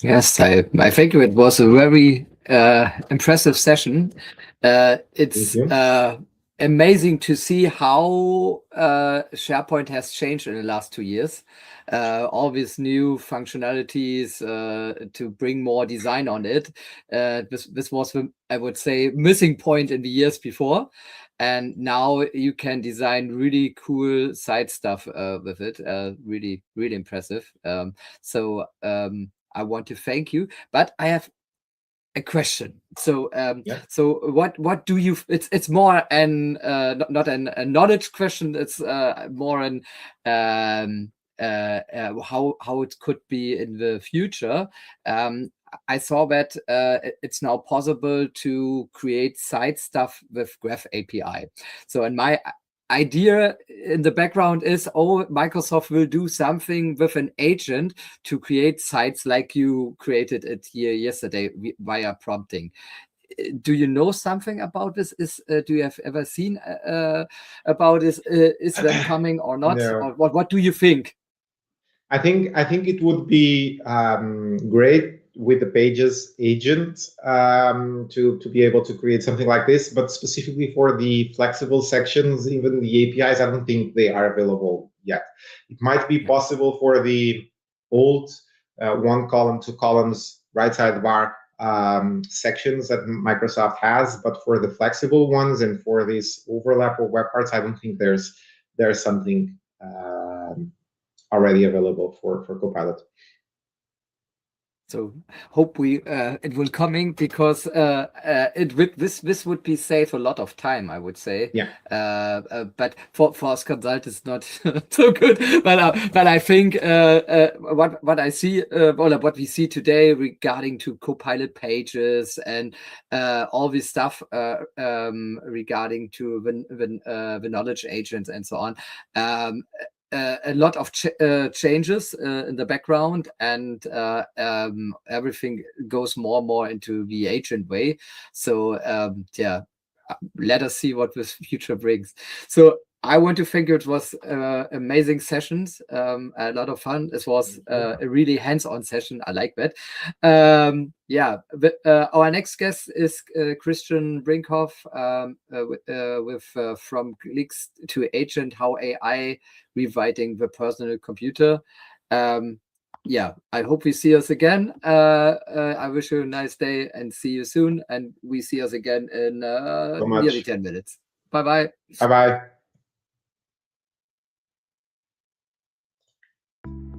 Speaker 2: Yes, I think it was a very impressive session. It's amazing to see how SharePoint has changed in the last 2 years. All these new functionalities to bring more design on it. This was, I would say, missing point in the years before. And now you can design really cool side stuff with it. Really, really impressive. I want to thank you, but I have a question. So, so what do you? It's more an not a knowledge question. It's more an how it could be in the future. I saw that it's now possible to create site stuff with Graph API. So, in my idea in the background is, oh, Microsoft will do something with an agent to create sites like you created it here yesterday via prompting. Do you know something about this? Do you have ever seen about this? Is that coming or not?
Speaker 8: No.
Speaker 2: Or what do you think?
Speaker 8: I think it would be great with the Pages agent to be able to create something like this, but specifically for the flexible sections, even the APIs, I don't think they are available yet. It might be possible for the old 1 column, 2 columns, right sidebar sections that Microsoft has, but for the flexible ones and for this overlap of web parts, I don't think there's something already available for Copilot.
Speaker 2: So hope it will coming, because this would be save a lot of time, I would say.
Speaker 8: Yeah.
Speaker 2: But for us consultants, not so good. But I think what I see, what we see today regarding to Copilot pages and all this stuff regarding to the knowledge agents and so on. A lot of changes in the background, and everything goes more and more into the agent way. So yeah, let us see what this future brings. So I want to thank you. It was amazing sessions, a lot of fun. It was a really hands-on session. I like that. Yeah, our next guest is Christian Brinkhoff with From Clicks to Agent, How AI Rewriting the Personal Computer. Yeah, I hope we see us again. I wish you a nice day and see you soon. And we see us again in nearly 10 minutes. Bye-bye.
Speaker 8: Bye-bye.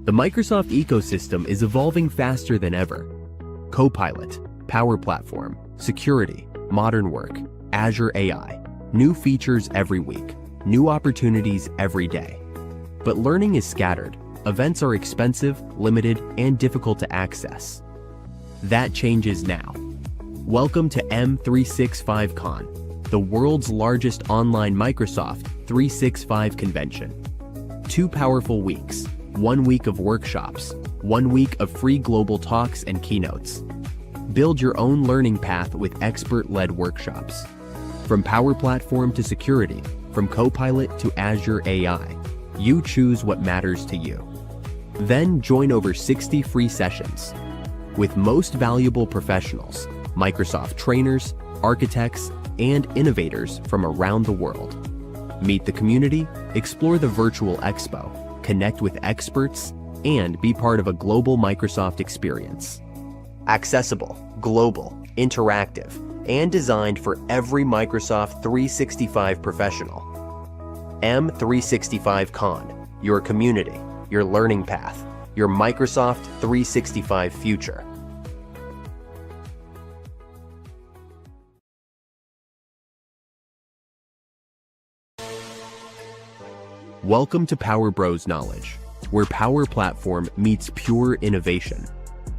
Speaker 1: The Microsoft ecosystem is evolving faster than ever. Copilot, Power Platform, security, modern work, Azure AI, new features every week, new opportunities every day. But learning is scattered. Events are expensive, limited, and difficult to access. That changes now. Welcome to M365 Con, the world's largest online Microsoft 365 convention. 2 powerful weeks. 1 week of workshops, 1 week of free global talks and keynotes. Build your own learning path with expert-led workshops. From Power Platform to security, from Copilot to Azure AI, you choose what matters to you. Then join over 60 free sessions with most valuable professionals, Microsoft trainers, architects, and innovators from around the world. Meet the community, explore the virtual expo, connect with experts, and be part of a global Microsoft experience. Accessible, global, interactive, and designed for every Microsoft 365 professional. M365 Con, your community, your learning path, your Microsoft 365 future. Welcome to Power Bros Knowledge, where Power Platform meets pure innovation.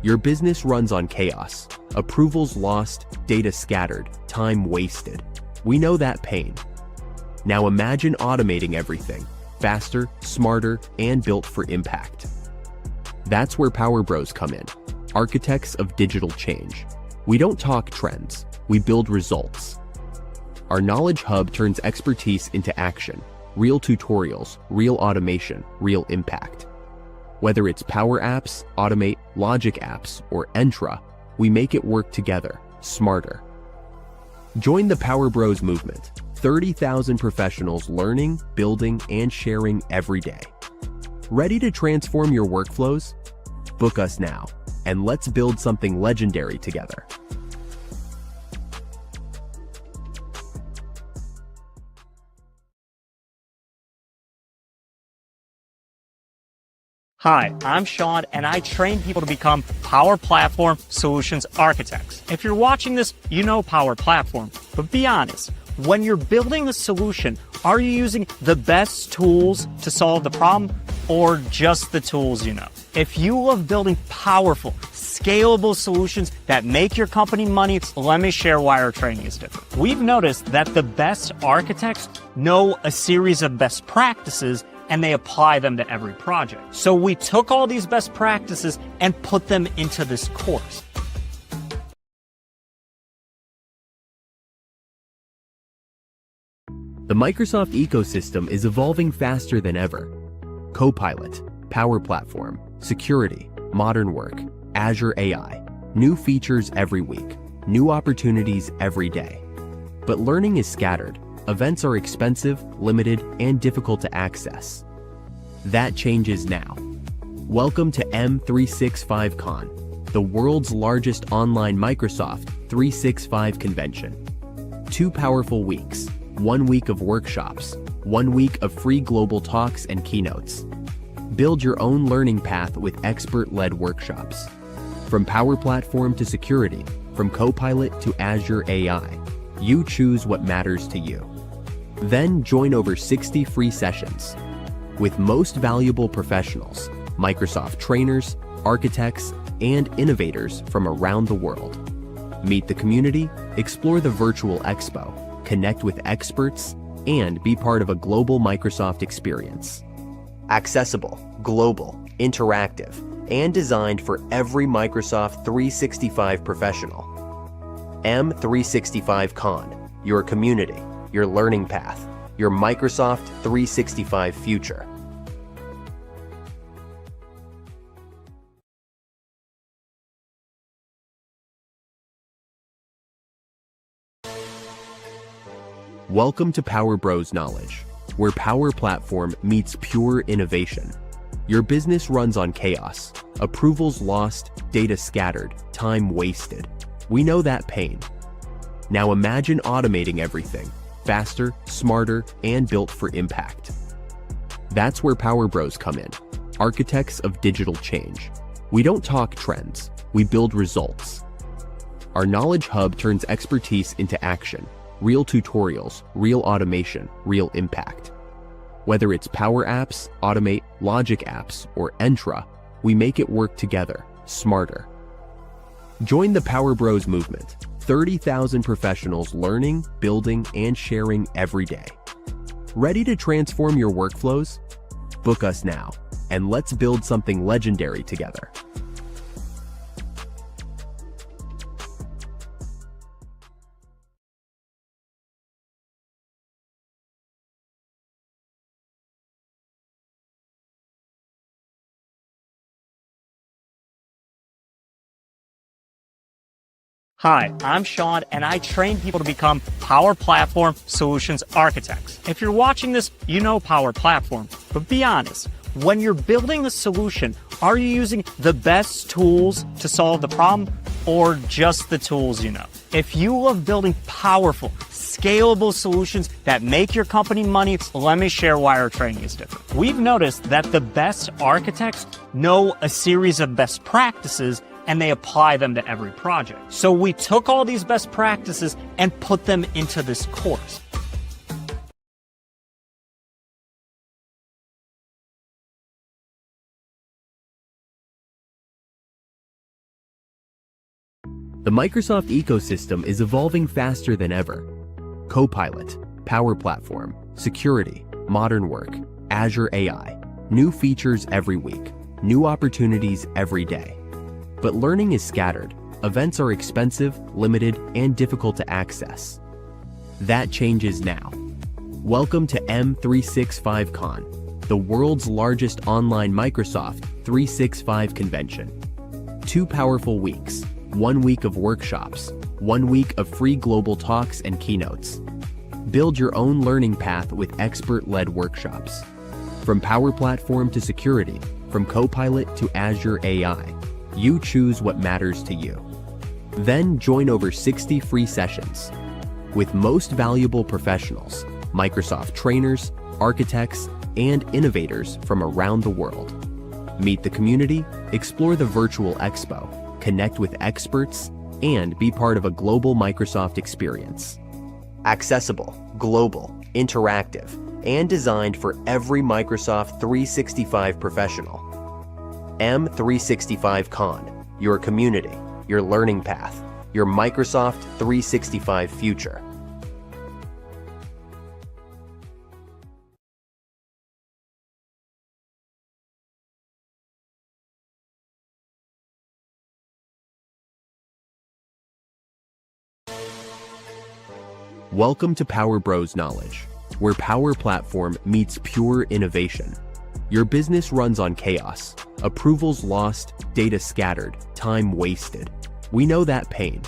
Speaker 1: Your business runs on chaos, approvals lost, data scattered, time wasted. We know that pain. Now imagine automating everything, faster, smarter, and built for impact. That's where Power Bros come in, architects of digital change. We don't talk trends, we build results. Our Knowledge Hub turns expertise into action, real tutorials, real automation, real impact. Whether it's Power Apps, Automate, Logic Apps, or Entra, we make it work together, smarter. Join the Power Bros movement. 30,000 professionals learning, building, and sharing every day. Ready to transform your workflows? Book us now, and let's build something legendary together.
Speaker 6: Hi, I'm Sean, and I train people to become Power Platform Solutions Architects. If you're watching this, you know Power Platform, but be honest, when you're building a solution, are you using the best tools to solve the problem, or just the tools you know? If you love building powerful, scalable solutions that make your company money, let me share why our training is different. We've noticed that the best architects know a series of best practices and they apply them to every project. So we took all these best practices and put them into this course.
Speaker 1: The Microsoft ecosystem is evolving faster than ever. Copilot, Power Platform, security, modern work, Azure AI, new features every week, new opportunities every day. But learning is scattered. Events are expensive, limited, and difficult to access. That changes now. Welcome to M365 Con, the world's largest online Microsoft 365 convention. 2 powerful weeks, 1 week of workshops, 1 week of free global talks and keynotes. Build your own learning path with expert-led workshops. From Power Platform to security, from Copilot to Azure AI, you choose what matters to you. Then join over 60 free sessions with most valuable professionals, Microsoft trainers, architects, and innovators from around the world. Meet the community, explore the virtual expo, connect with experts, and be part of a global Microsoft experience. Accessible, global, interactive, and designed for every Microsoft 365 professional. M365 Con, your community, your learning path, your Microsoft 365 future. Welcome to Power Bros Knowledge, where Power Platform meets pure innovation. Your business runs on chaos, approvals lost, data scattered, time wasted. We know that pain. Now imagine automating everything, faster, smarter, and built for impact. That's where Power Bros come in, architects of digital change. We don't talk trends, we build results. Our Knowledge Hub turns expertise into action, real tutorials, real automation, real impact. Whether it's Power Apps, Automate, Logic Apps, or Entra, we make it work together, smarter. Join the Power Bros movement. 30,000 professionals learning, building, and sharing every day. Ready to transform your workflows? Book us now, and let's build something legendary together.
Speaker 6: Hi, I'm Sean, and I train people to become Power Platform Solutions Architects. If you're watching this, you know Power Platform, but be honest, when you're building a solution, are you using the best tools to solve the problem, or just the tools you know? If you love building powerful, scalable solutions that make your company money, let me share why our training is different. We've noticed that the best architects know a series of best practices and they apply them to every project. So we took all these best practices and put them into this course.
Speaker 1: The Microsoft ecosystem is evolving faster than ever. Copilot, Power Platform, security, modern work, Azure AI, new features every week, new opportunities every day. But learning is scattered. Events are expensive, limited, and difficult to access. That changes now. Welcome to M365 Con, the world's largest online Microsoft 365 convention. 2 powerful weeks, 1 week of workshops, 1 week of free global talks and keynotes. Build your own learning path with expert-led workshops. From Power Platform to security, from Copilot to Azure AI, you choose what matters to you. Then join over 60 free sessions with most valuable professionals, Microsoft trainers, architects, and innovators from around the world. Meet the community, explore the virtual expo, connect with experts, and be part of a global Microsoft experience. Accessible, global, interactive, and designed for every Microsoft 365 professional. M365 Con, your community, your learning path, your Microsoft 365 future. Welcome to Power Bros Knowledge, where Power Platform meets pure innovation. Your business runs on chaos, approvals lost, data scattered, time wasted. We know that pain.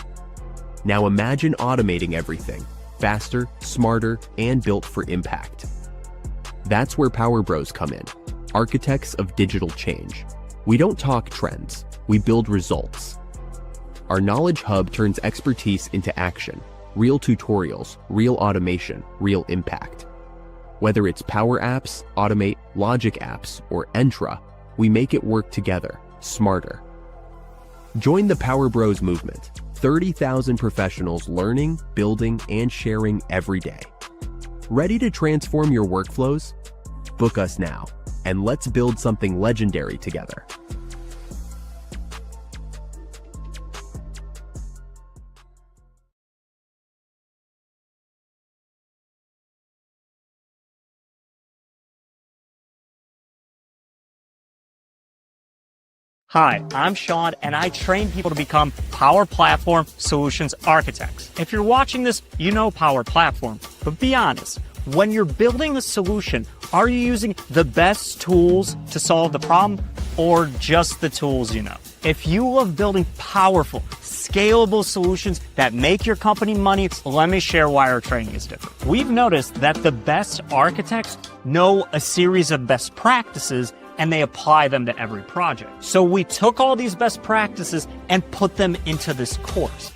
Speaker 1: Now imagine automating everything, faster, smarter, and built for impact. That's where Power Bros come in, architects of digital change. We don't talk trends, we build results. Our Knowledge Hub turns expertise into action. Real tutorials, real automation, real impact. Whether it's Power Apps, Automate, Logic Apps, or Entra, we make it work together, smarter. Join the Power Bros movement. 30,000 professionals learning, building, and sharing every day. Ready to transform your workflows? Book us now, and let's build something legendary together.
Speaker 6: Hi, I'm Sean, and I train people to become Power Platform Solutions Architects. If you're watching this, you know Power Platform, but be honest, when you're building a solution, are you using the best tools to solve the problem, or just the tools you know? If you love building powerful, scalable solutions that make your company money, let me share why our training is different. We've noticed that the best architects know a series of best practices and they apply them to every project. So we took all these best practices and put them into this course.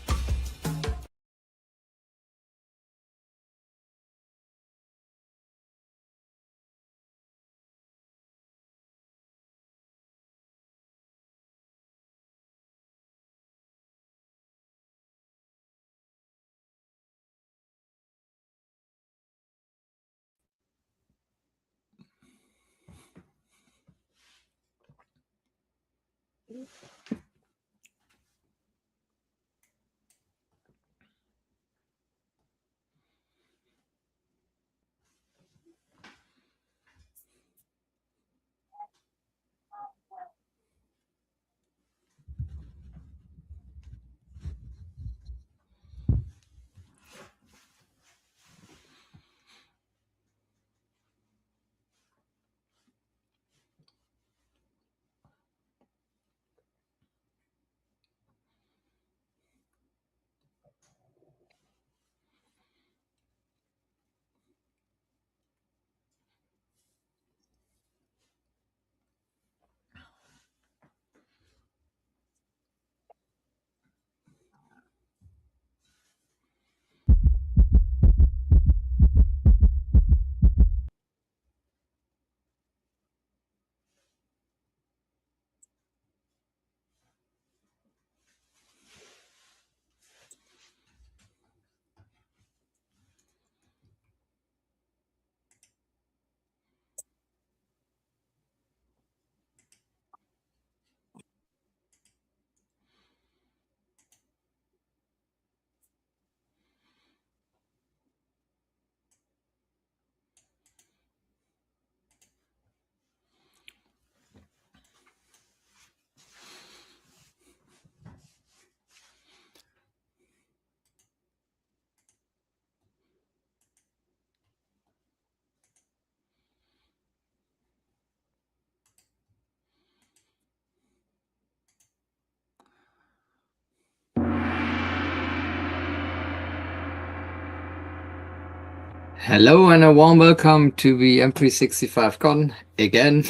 Speaker 2: Hello and a warm welcome to the M365 Con again.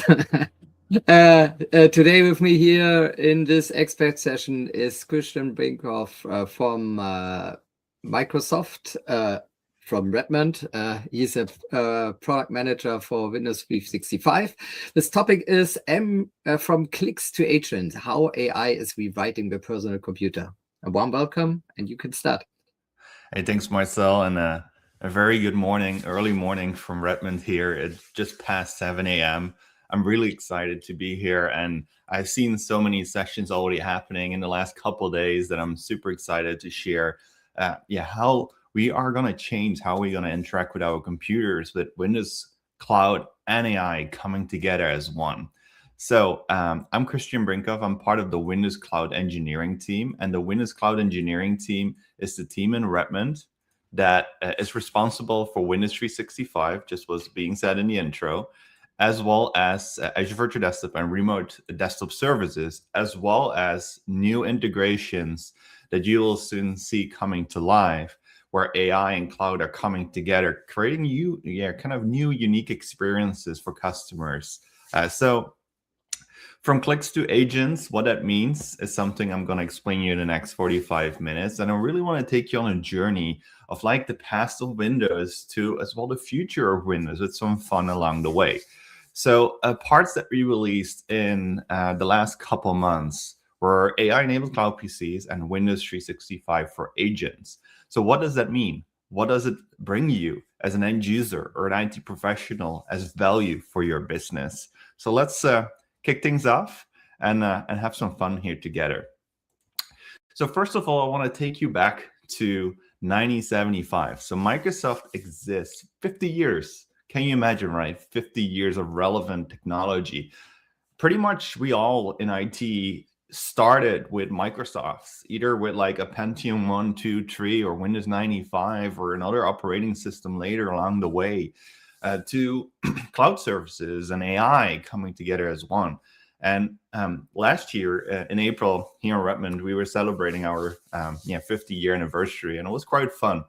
Speaker 2: Today with me here in this expert session is Christian Brinkhoff from Microsoft, from Redmond. He's a product manager for Windows 365. This topic is from clicks to agents, how AI is rewriting the personal computer. A warm welcome, and you can start.
Speaker 9: Hey, thanks, Marcel, and a very good morning, early morning from Redmond here. It's just past 7 a.m. I'm really excited to be here, and I've seen so many sessions already happening in the last couple of days that I'm super excited to share. How we are going to change how we're going to interact with our computers with Windows Cloud and AI coming together as one. So I'm Christian Brinkhoff. I'm part of the Windows Cloud Engineering team, and the Windows Cloud Engineering team is the team in Redmond that is responsible for Windows 365, just was being said in the intro, as well as Azure Virtual Desktop and remote desktop services, as well as new integrations that you will soon see coming to life, where AI and cloud are coming together, creating new unique experiences for customers. From clicks to agents, what that means is something I'm going to explain you in the next 45 minutes. And I really want to take you on a journey of like the past of Windows to as well the future of Windows with some fun along the way. So parts that we released in the last couple months were AI-enabled cloud PCs and Windows 365 for agents. So what does that mean? What does it bring you as an end user or an IT professional as value for your business? So let's kick things off and have some fun here together. So first of all, I want to take you back to 1975. So Microsoft exists 50 years. Can you imagine, right? 50 years of relevant technology. Pretty much we all in IT started with Microsoft, either with like a Pentium 1, 2, 3 or Windows 95 or another operating system later along the way. To cloud services and AI coming together as one. And last year in April here in Redmond, we were celebrating our 50-year anniversary, and it was quite fun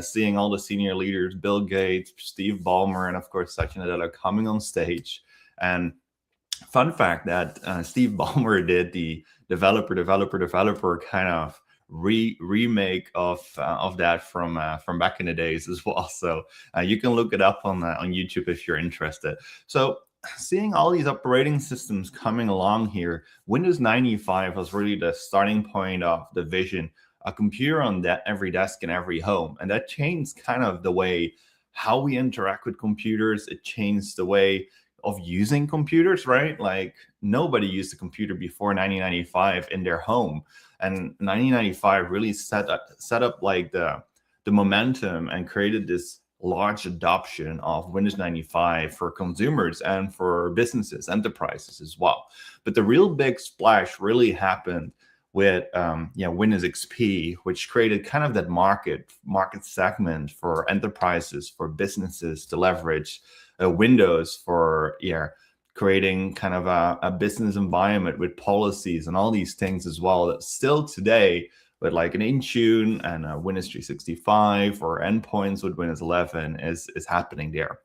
Speaker 9: seeing all the senior leaders, Bill Gates, Steve Ballmer, and of course Satya Nadella coming on stage. And fun fact that Steve Ballmer did the developer kind of remake of that from back in the days as well. So you can look it up on YouTube if you're interested. So seeing all these operating systems coming along here, Windows 95 was really the starting point of the vision, a computer on every desk in every home. And that changed kind of the way how we interact with computers. It changed the way of using computers, right? Like nobody used a computer before 1995 in their home. And 1995 really set up like the momentum and created this large adoption of Windows 95 for consumers and for businesses, enterprises as well. But the real big splash really happened with Windows XP, which created kind of that market segment for enterprises, for businesses to leverage Windows for creating kind of a business environment with policies and all these things as well. That still today, with like an Intune and a Windows 365 or endpoints with Windows 11 is happening there.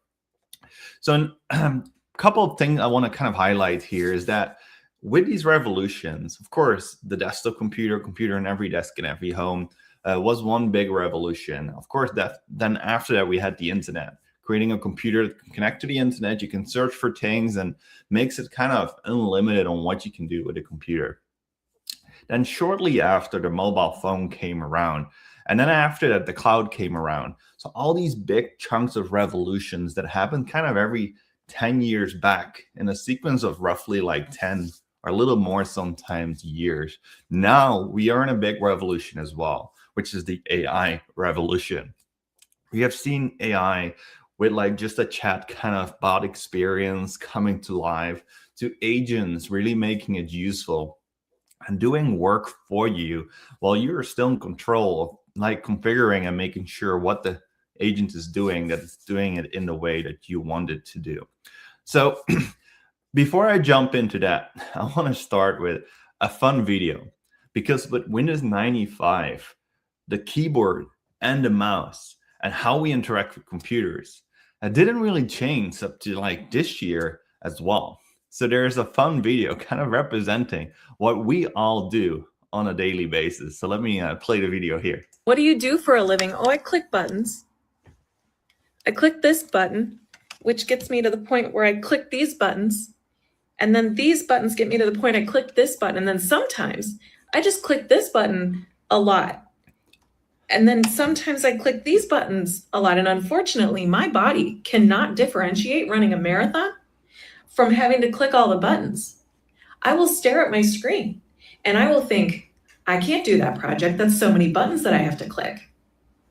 Speaker 9: So a couple of things I want to kind of highlight here is that with these revolutions, of course, the desktop computer in every desk in every home was one big revolution. Of course, then after that, we had the internet. Creating a computer that can connect to the internet, you can search for things and makes it kind of unlimited on what you can do with a computer. Then shortly after, the mobile phone came around. And then after that, the cloud came around. So all these big chunks of revolutions that happened kind of every 10 years back in a sequence of roughly like 10 or a little more sometimes years. Now we are in a big revolution as well, which is the AI revolution. We have seen AI with like just a chat kind of bot experience coming to life, to agents really making it useful and doing work for you while you're still in control of like configuring and making sure what the agent is doing, that it's doing it in the way that you want it to do. So before I jump into that, I want to start with a fun video, because with Windows 95, the keyboard and the mouse and how we interact with computers. It didn't really change up to like this year as well. So there's a fun video kind of representing what we all do on a daily basis. So let me play the video here.
Speaker 10: What do you do for a living? Oh, I click buttons. I click this button, which gets me to the point where I click these buttons. And then these buttons get me to the point I click this button. And then sometimes I just click this button a lot. And then sometimes I click these buttons a lot. And unfortunately, my body cannot differentiate running a marathon from having to click all the buttons. I will stare at my screen and I will think, I can't do that project. That's so many buttons that I have to click.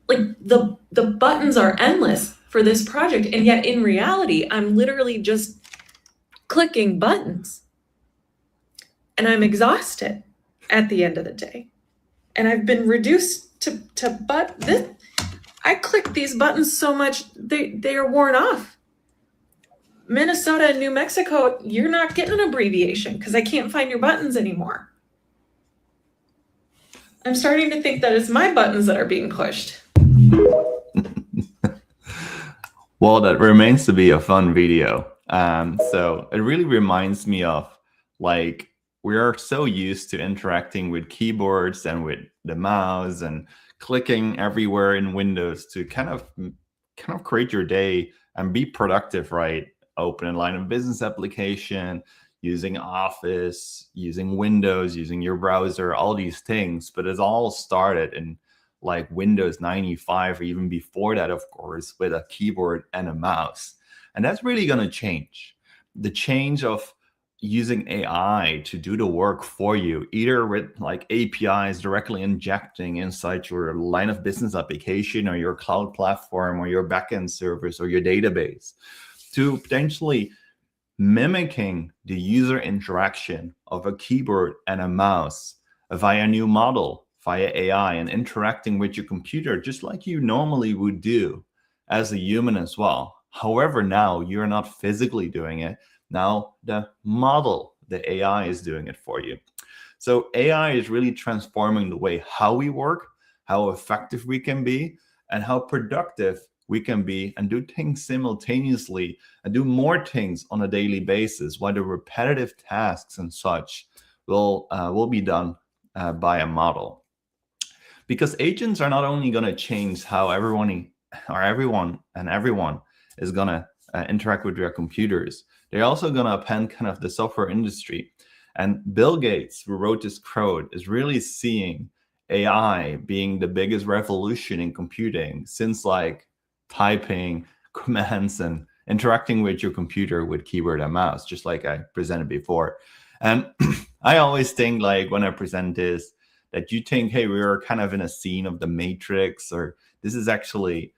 Speaker 10: Like the buttons are endless for this project. And yet in reality, I'm literally just clicking buttons. And I'm exhausted at the end of the day. And I've been reduced to this. I click these buttons so much, they are worn off. Minnesota and New Mexico, you're not getting an abbreviation because I can't find your buttons anymore. I'm starting to think that it's my buttons that are being pushed.
Speaker 9: Well, that remains to be a fun video. So it really reminds me of like, we are so used to interacting with keyboards and with the mouse and clicking everywhere in Windows to kind of create your day and be productive, right? Open a line of business application, using Office, using Windows, using your browser, all these things. But it all started in like Windows 95 or even before that, of course, with a keyboard and a mouse. And that's really going to change. The change of using AI to do the work for you, either with like APIs directly injecting inside your line of business application or your cloud platform or your backend service or your database, to potentially mimicking the user interaction of a keyboard and a mouse via a new model, via AI, and interacting with your computer just like you normally would do as a human as well. However, now you're not physically doing it. Now the model, the AI, is doing it for you. So AI is really transforming the way how we work, how effective we can be, and how productive we can be and do things simultaneously and do more things on a daily basis, while the repetitive tasks and such will be done by a model. Because agents are not only going to change how everyone is going to interact with their computers, they're also going to append kind of the software industry. And Bill Gates, who wrote this code, is really seeing AI being the biggest revolution in computing since like typing commands and interacting with your computer with keyboard and mouse, just like I presented before. And I always think, like, when I present this, that you think, hey, we are kind of in a scene of the Matrix, or this is actually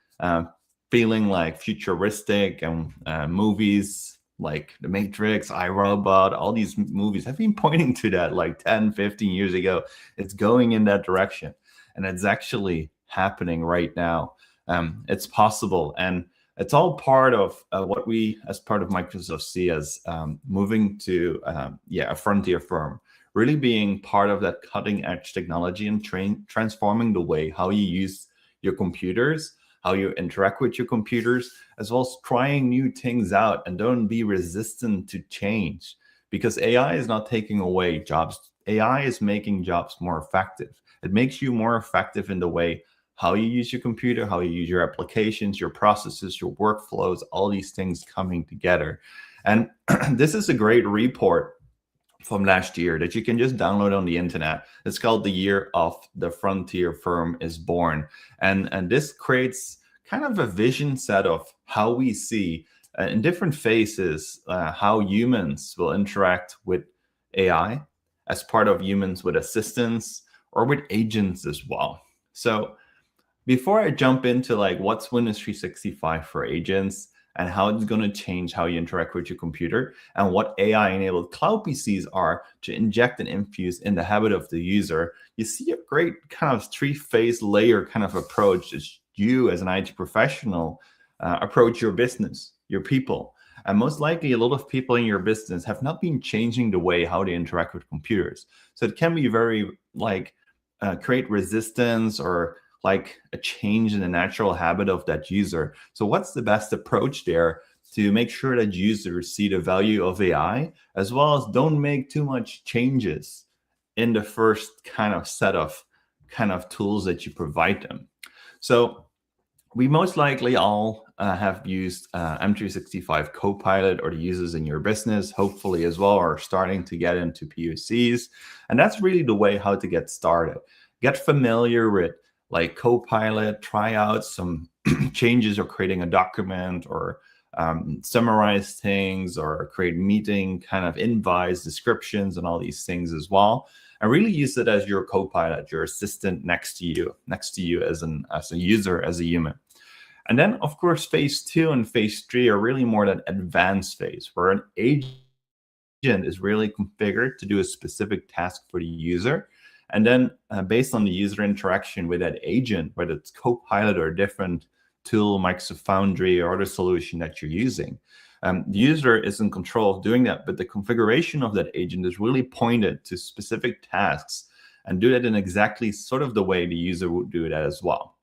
Speaker 9: feeling like futuristic, and movies like The Matrix, I, Robot, all these movies have been pointing to that like 10, 15 years ago. It's going in that direction, and it's actually happening right now. It's possible, and it's all part of what we, as part of Microsoft, see as moving to a frontier firm, really being part of that cutting edge technology and transforming the way how you use your computers, how you interact with your computers, as well as trying new things out, and don't be resistant to change, because AI is not taking away jobs. AI is making jobs more effective. It makes you more effective in the way how you use your computer, how you use your applications, your processes, your workflows, all these things coming together. And this is a great report from last year that you can just download on the internet. It's called The Year of the Frontier Firm is Born. And this creates kind of a vision set of how we see in different phases how humans will interact with AI as part of humans with assistants or with agents as well. So before I jump into like what's Windows 365 for agents and how it's going to change how you interact with your computer, and what AI-enabled cloud PCs are to inject and infuse in the habit of the user, you see a great kind of three-phase layer kind of approach as you, as an IT professional, approach your business, your people. And most likely, a lot of people in your business have not been changing the way how they interact with computers. So it can be very like create resistance or like a change in the natural habit of that user. So what's the best approach there to make sure that users see the value of AI, as well as don't make too much changes in the first kind of set of tools that you provide them? So we most likely all have used M365 Copilot, or the users in your business, hopefully as well, are starting to get into POCs. And that's really the way how to get started. Get familiar with like Copilot, try out some changes, or creating a document, or summarize things, or create meeting kind of invites, descriptions, and all these things as well. And really use it as your co-pilot, your assistant next to you as a user, as a human. And then, of course, phase 2 and phase 3 are really more that advanced phase, where an agent is really configured to do a specific task for the user. And then based on the user interaction with that agent, whether it's Copilot or a different tool, Microsoft Foundry, or other solution that you're using, the user is in control of doing that, but the configuration of that agent is really pointed to specific tasks, and do that in exactly sort of the way the user would do that as well.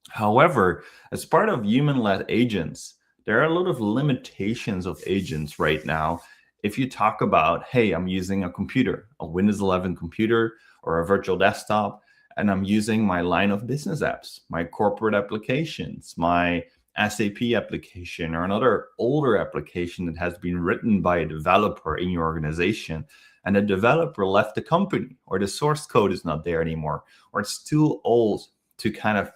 Speaker 9: However, as part of human-led agents, there are a lot of limitations of agents right now. If you talk about, hey, I'm using a computer, a Windows 11 computer or a virtual desktop, and I'm using my line of business apps, my corporate applications, my SAP application, or another older application that has been written by a developer in your organization, and the developer left the company, or the source code is not there anymore, or it's too old to kind of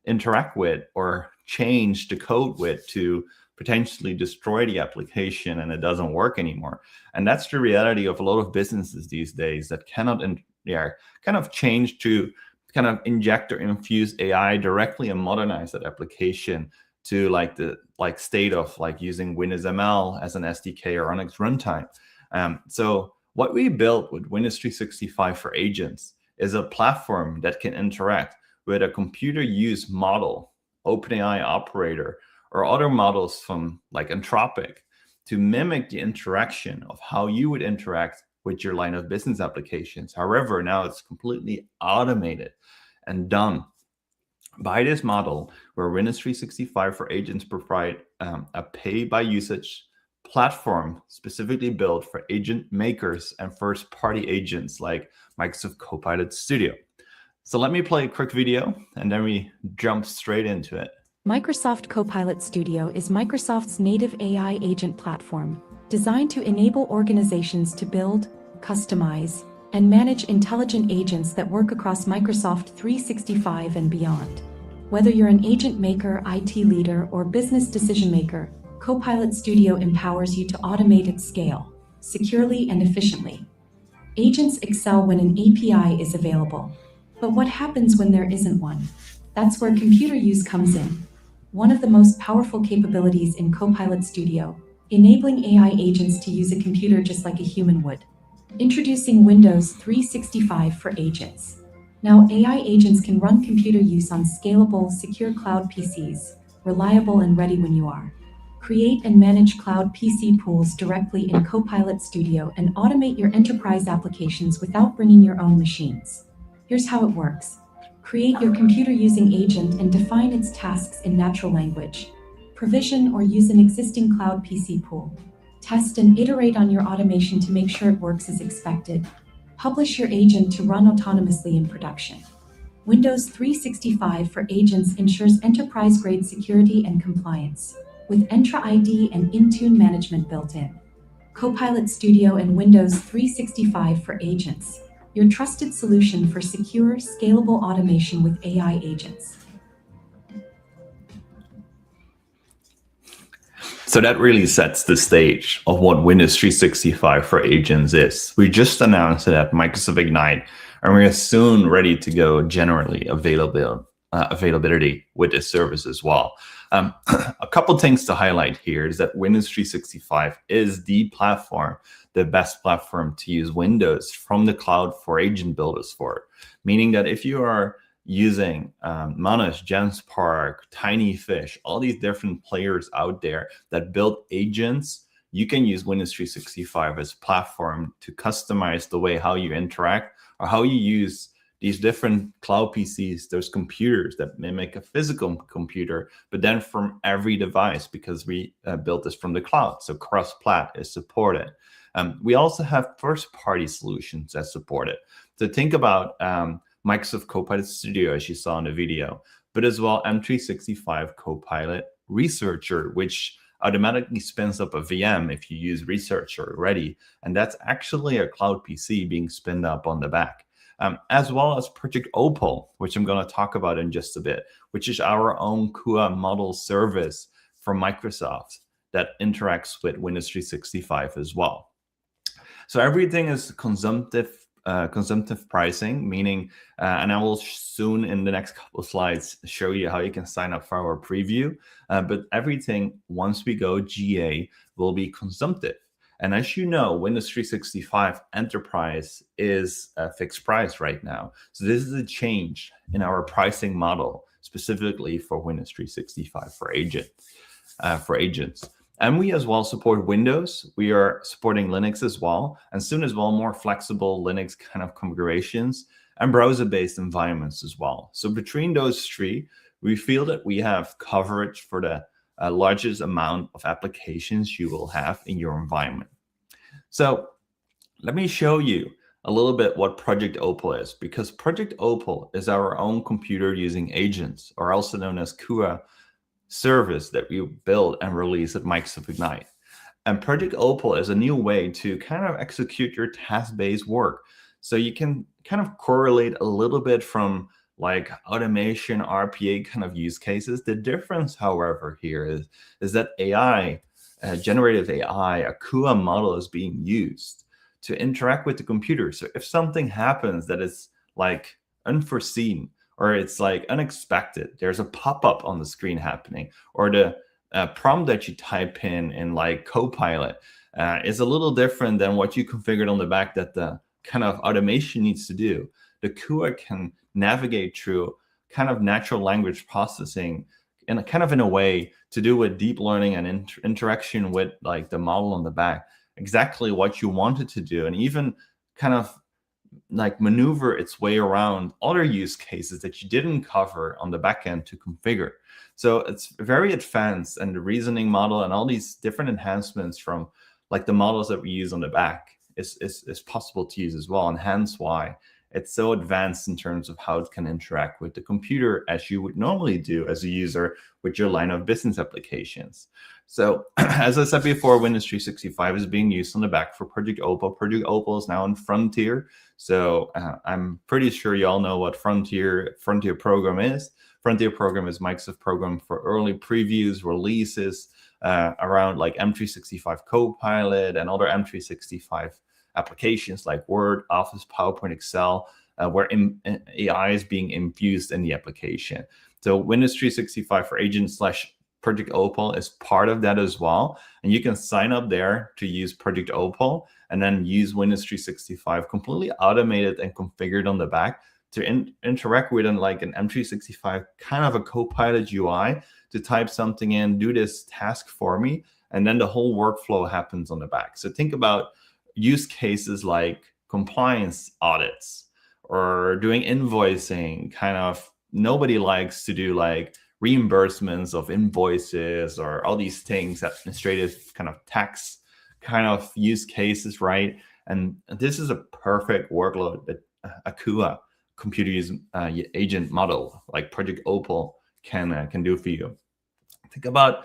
Speaker 9: interact with or change the code with, to potentially destroy the application, and it doesn't work anymore. And that's the reality of a lot of businesses these days, that cannot kind of change to kind of inject or infuse AI directly and modernize that application to like the state of like using Windows ML as an SDK or Onyx runtime. So what we built with Windows 365 for Agents is a platform that can interact with a computer use model, OpenAI operator, or other models from like Anthropic, to mimic the interaction of how you would interact with your line of business applications. However, now it's completely automated and done by this model, where Windows 365 for Agents provide a pay-by-usage platform specifically built for agent makers and first-party agents like Microsoft Copilot Studio. So let me play a quick video, and then we jump straight into it.
Speaker 11: Microsoft Copilot Studio is Microsoft's native AI agent platform, designed to enable organizations to build, customize, and manage intelligent agents that work across Microsoft 365 and beyond. Whether you're an agent maker, IT leader, or business decision maker, Copilot Studio empowers you to automate at scale, securely and efficiently. Agents excel when an API is available. But what happens when there isn't one? That's where computer use comes in. One of the most powerful capabilities in Copilot Studio, enabling AI agents to use a computer just like a human would. Introducing Windows 365 for Agents. Now AI agents can run computer use on scalable, secure cloud PCs, reliable and ready when you are. Create and manage cloud PC pools directly in Copilot Studio and automate your enterprise applications without bringing your own machines. Here's how it works. Create your computer-using agent and define its tasks in natural language. Provision or use an existing cloud PC pool. Test and iterate on your automation to make sure it works as expected. Publish your agent to run autonomously in production. Windows 365 for Agents ensures enterprise-grade security and compliance, with Entra ID and Intune management built in. Copilot Studio and Windows 365 for Agents, your trusted solution for secure, scalable automation with AI agents.
Speaker 9: So that really sets the stage of what Windows 365 for Agents is. We just announced it at Microsoft Ignite, and we are soon ready to go generally availability with this service as well. A couple things to highlight here is that Windows 365 is the platform, the best platform to use Windows from the cloud for agent builders for, meaning that if you are using Manus, Genspark, TinyFish, all these different players out there that build agents, you can use Windows 365 as a platform to customize the way how you interact or how you use these different cloud PCs, those computers that mimic a physical computer, but then from every device, because we built this from the cloud. So cross-plat is supported. We also have first-party solutions that support it. So think about Microsoft Copilot Studio, as you saw in the video, but as well M365 Copilot Researcher, which automatically spins up a VM if you use Researcher already. And that's actually a cloud PC being spinned up on the back. As well as Project Opal, which I'm going to talk about in just a bit, which is our own Kua model service from Microsoft that interacts with Windows 365 as well. So everything is consumptive pricing, meaning, and I will soon in the next couple of slides show you how you can sign up for our preview, but everything once we go GA will be consumptive. And as you know, Windows 365 Enterprise is a fixed price right now. So this is a change in our pricing model, specifically for Windows 365 for agents. And we as well support Windows. We are supporting Linux as well, and soon as well, more flexible Linux kind of configurations and browser-based environments as well. So between those three, we feel that we have coverage for the largest amount of applications you will have in your environment. So let me show you a little bit what Project Opal is, because Project Opal is our own computer using agents, or also known as Kua service that we build and release at Microsoft Ignite. And Project Opal is a new way to kind of execute your task-based work. So you can kind of correlate a little bit from like automation, RPA kind of use cases. The difference, however, here is that AI, generative AI, a Kua model is being used to interact with the computer. So if something happens that is like unforeseen, or it's like unexpected, there's a pop-up on the screen happening, or the prompt that you type in like Copilot is a little different than what you configured on the back that the kind of automation needs to do. The Kua can navigate through kind of natural language processing in a way to do with deep learning and interaction with like the model on the back, exactly what you want it to do, and even kind of like maneuver its way around other use cases that you didn't cover on the back end to configure. So it's very advanced, and the reasoning model and all these different enhancements from like the models that we use on the back is possible to use as well, and hence why it's so advanced in terms of how it can interact with the computer as you would normally do as a user with your line of business applications. So as I said before, Windows 365 is being used on the back for Project Opal. Project Opal is now in Frontier. So I'm pretty sure you all know what Frontier program is. Frontier program is Microsoft program for early previews, releases around like M365 Copilot and other M365 applications like Word, Office, PowerPoint, Excel, where AI is being infused in the application. So Windows 365 for Agents / Project Opal is part of that as well. And you can sign up there to use Project Opal and then use Windows 365 completely automated and configured on the back to interact with like an M365 kind of a Copilot UI to type something in, do this task for me, and then the whole workflow happens on the back. So think about use cases like compliance audits or doing invoicing. Kind of nobody likes to do like reimbursements of invoices or all these things, administrative kind of tax kind of use cases, right? And this is a perfect workload that a Kua computer use agent model like Project Opal can do for you. Think about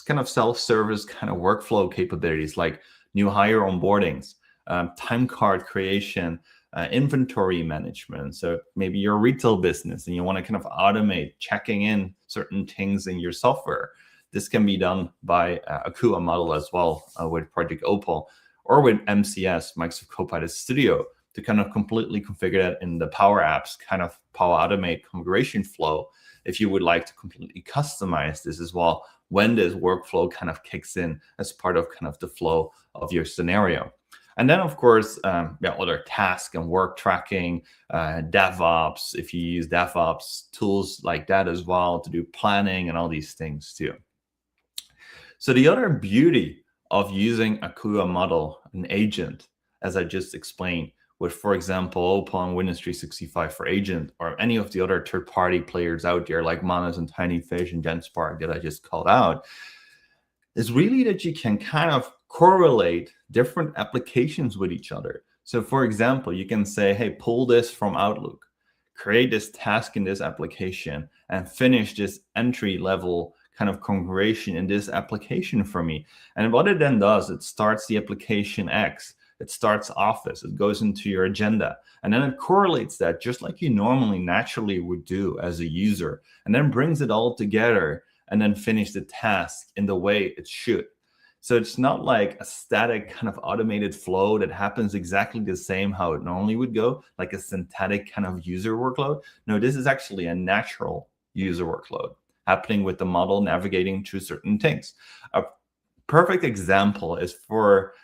Speaker 9: kind of self-service kind of workflow capabilities like new hire onboardings, time card creation, inventory management. So maybe you're a retail business and you want to kind of automate checking in certain things in your software. This can be done by a Kua model as well with Project Opal, or with MCS, Microsoft Copilot Studio, to kind of completely configure that in the Power Apps kind of Power Automate configuration flow if you would like to completely customize this as well when this workflow kind of kicks in as part of kind of the flow of your scenario. And then, of course, other task and work tracking, DevOps, if you use DevOps tools like that as well to do planning and all these things too. So the other beauty of using a Kua model, an agent, as I just explained, with, for example, Opal and Windows 365 for Agent, or any of the other third-party players out there like Manus and TinyFish and GenSpark that I just called out, is really that you can kind of correlate different applications with each other. So for example, you can say, hey, pull this from Outlook, create this task in this application, and finish this entry level kind of configuration in this application for me. And what it then does, it starts the application X, it starts Office, it goes into your agenda, and then it correlates that just like you normally naturally would do as a user, and then brings it all together and then finish the task in the way it should. So it's not like a static kind of automated flow that happens exactly the same how it normally would go, like a synthetic kind of user workload. No, this is actually a natural user workload happening with the model navigating through certain things. A perfect example is for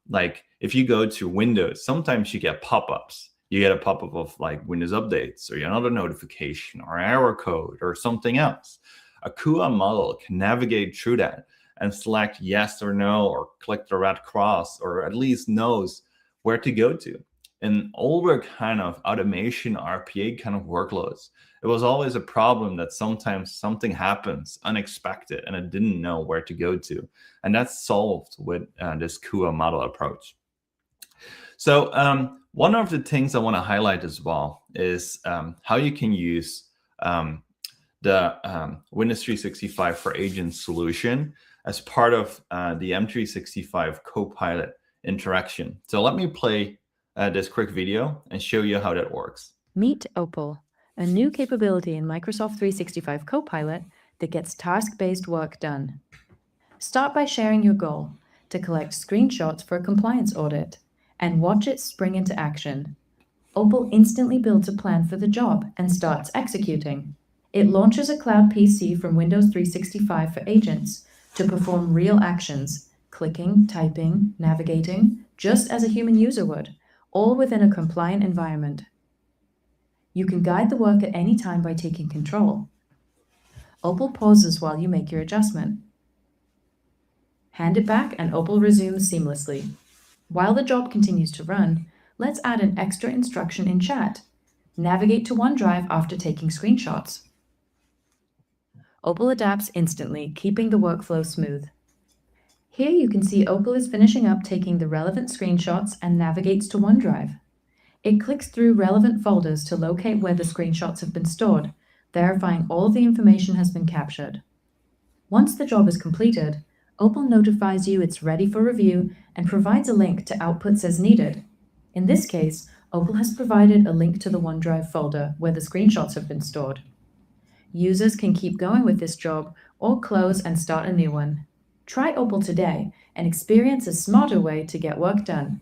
Speaker 9: like if you go to Windows, sometimes you get pop-ups. You get a pop-up of like Windows updates or another notification or error code or something else. A Kua model can navigate through that and select yes or no, or click the red cross, or at least knows where to go to. In older kind of automation RPA kind of workloads, it was always a problem that sometimes something happens unexpected and it didn't know where to go to. And that's solved with this Kua model approach. So one of the things I want to highlight as well is how you can use the Windows 365 for Agents solution as part of the M365 Copilot interaction. So let me play this quick video and show you how that works.
Speaker 12: Meet Opal, a new capability in Microsoft 365 Copilot that gets task-based work done. Start by sharing your goal to collect screenshots for a compliance audit and watch it spring into action. Opal instantly builds a plan for the job and starts executing. It launches a cloud PC from Windows 365 for Agents to perform real actions, clicking, typing, navigating, just as a human user would, all within a compliant environment. You can guide the work at any time by taking control. Opal pauses while you make your adjustment. Hand it back and Opal resumes seamlessly. While the job continues to run, let's add an extra instruction in chat. Navigate to OneDrive after taking screenshots. Opal adapts instantly, keeping the workflow smooth. Here you can see Opal is finishing up taking the relevant screenshots and navigates to OneDrive. It clicks through relevant folders to locate where the screenshots have been stored, verifying all the information has been captured. Once the job is completed, Opal notifies you it's ready for review and provides a link to outputs as needed. In this case, Opal has provided a link to the OneDrive folder where the screenshots have been stored. Users can keep going with this job or close and start a new one. Try Opal today and experience a smarter way to get work done.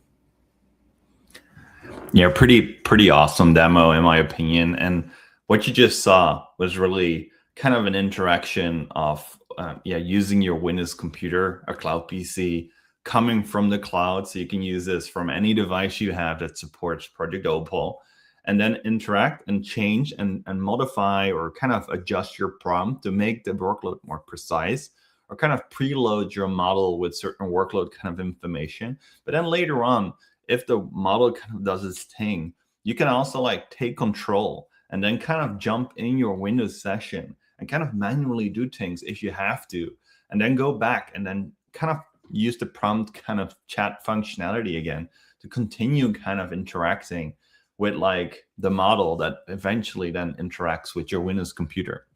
Speaker 9: Yeah, pretty awesome demo in my opinion. And what you just saw was really kind of an interaction of using your Windows computer, a cloud PC, coming from the cloud. So you can use this from any device you have that supports Project Opal, and then interact and change and modify or kind of adjust your prompt to make the workload more precise, or kind of preload your model with certain workload kind of information. But then later on, if the model kind of does its thing, you can also like take control and then kind of jump in your Windows session and kind of manually do things if you have to, and then go back and then kind of use the prompt kind of chat functionality again to continue kind of interacting with like the model that eventually then interacts with your Windows computer.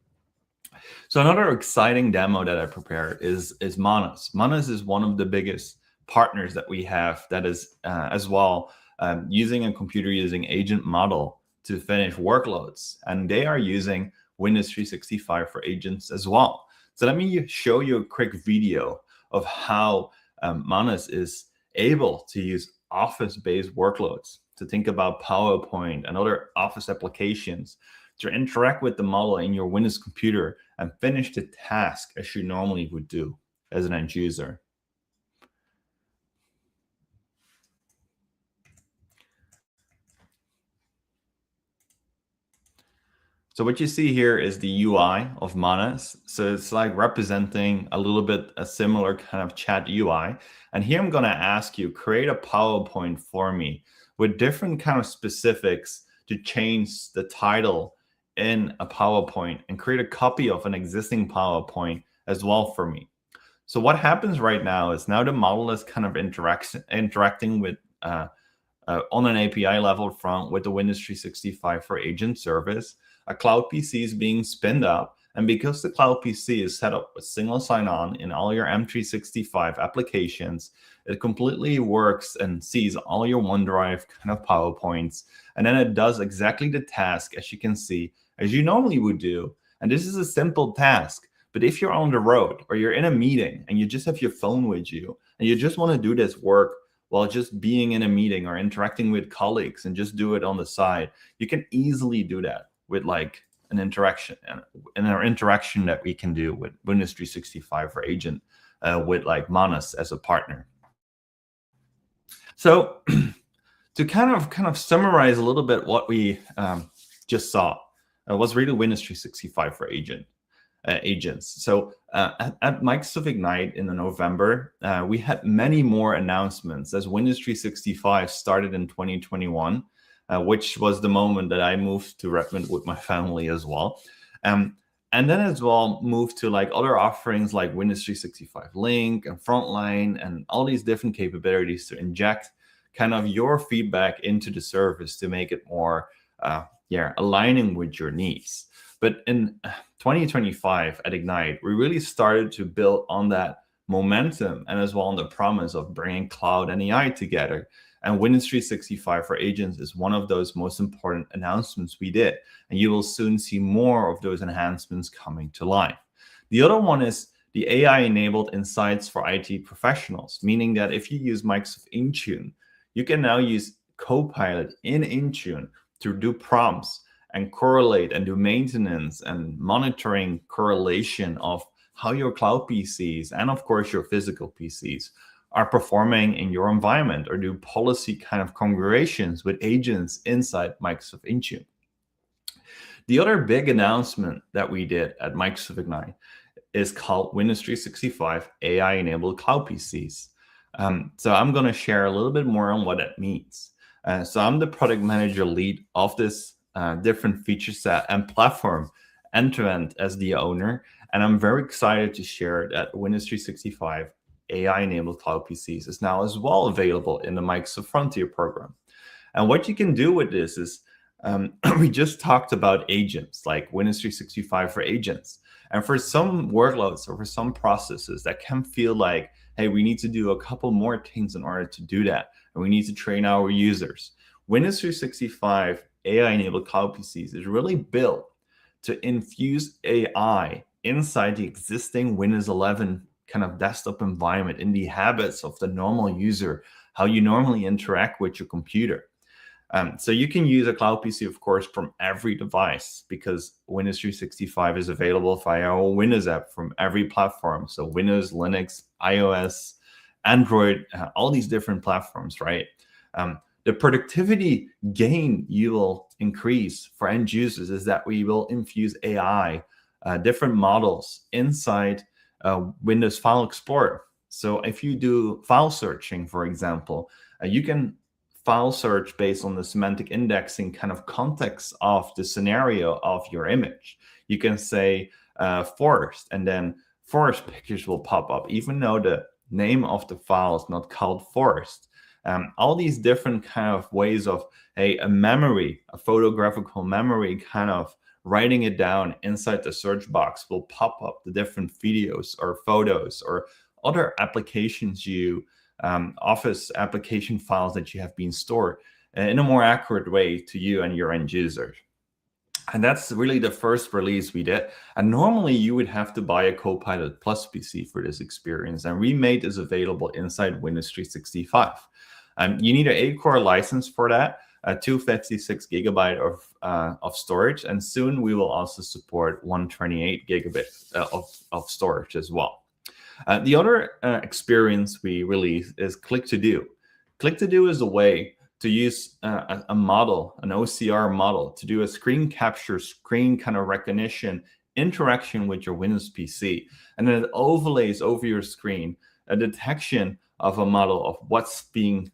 Speaker 9: So another exciting demo that I prepared is Manus. Manus is one of the biggest partners that we have that is as well using a computer using agent model to finish workloads. And they are using Windows 365 for Agents as well. So let me show you a quick video of how Manus is able to use Office-based workloads to think about PowerPoint and other Office applications to interact with the model in your Windows computer and finish the task as you normally would do as an end user. So what you see here is the UI of Manus. So it's like representing a little bit a similar kind of chat UI. And here I'm going to ask you, create a PowerPoint for me with different kind of specifics to change the title in a PowerPoint and create a copy of an existing PowerPoint as well for me. So what happens right now is now the model is kind of interacting with on an API level front with the Windows 365 for Agent service. A Cloud PC is being spinned up, and because the Cloud PC is set up with single sign-on in all your M365 applications, it completely works and sees all your OneDrive kind of PowerPoints, and then it does exactly the task, as you can see, as you normally would do. And this is a simple task, but if you're on the road or you're in a meeting and you just have your phone with you and you just want to do this work while just being in a meeting or interacting with colleagues and just do it on the side, you can easily do that with like an interaction and our interaction that we can do with Windows 365 for Agent with like Manus as a partner. So to kind of summarize a little bit what we just saw was really Windows 365 for agents. So at Microsoft Ignite in November, we had many more announcements as Windows 365 started in 2021, which was the moment that I moved to Redmond with my family as well. And then as well moved to like other offerings like Windows 365 Link and Frontline and all these different capabilities to inject kind of your feedback into the service to make it more aligning with your needs. But in 2025 at Ignite, we really started to build on that momentum and as well on the promise of bringing cloud and AI together. And Windows 365 for Agents is one of those most important announcements we did. And you will soon see more of those enhancements coming to life. The other one is the AI-enabled insights for IT professionals, meaning that if you use Microsoft Intune, you can now use Copilot in Intune to do prompts and correlate and do maintenance and monitoring correlation of how your cloud PCs and of course your physical PCs are performing in your environment, or do policy kind of configurations with agents inside Microsoft Intune. The other big announcement that we did at Microsoft Ignite is called Windows 365 AI-enabled cloud PCs. So I'm going to share a little bit more on what that means. So I'm the product manager lead of this different feature set and platform end-to-end as the owner. And I'm very excited to share that Windows 365 AI-enabled cloud PCs is now as well available in the Microsoft Frontier program. And what you can do with this is, we just talked about agents, like Windows 365 for Agents. And for some workloads or for some processes that can feel like, hey, we need to do a couple more things in order to do that. And we need to train our users. Windows 365 AI-enabled cloud PCs is really built to infuse AI inside the existing Windows 11 kind of desktop environment, in the habits of the normal user, how you normally interact with your computer. So you can use a cloud PC, of course, from every device, because Windows 365 is available via our Windows app from every platform. So Windows, Linux, iOS, Android, all these different platforms, right? The productivity gain you will increase for end users is that we will infuse AI, different models inside Windows File Explorer. So if you do file searching, for example, you can file search based on the semantic indexing kind of context of the scenario of your image. You can say forest, and then forest pictures will pop up, even though the name of the file is not called forest. All these different kind of ways of a memory, a photographical memory, kind of writing it down inside the search box will pop up the different videos or photos or other applications Office application files that you have been stored in a more accurate way to you and your end users. And that's really the first release we did. And normally you would have to buy a Copilot Plus PC for this experience. And we made this available inside Windows 365. You need an 8-core license for that, 256 gigabyte of storage. And soon we will also support 128 gigabit of storage as well. The other experience we released is Click to Do. Click to Do is a way to use a model, an OCR model, to do a screen capture, screen kind of recognition interaction with your Windows PC. And then it overlays over your screen a detection of a model of what's being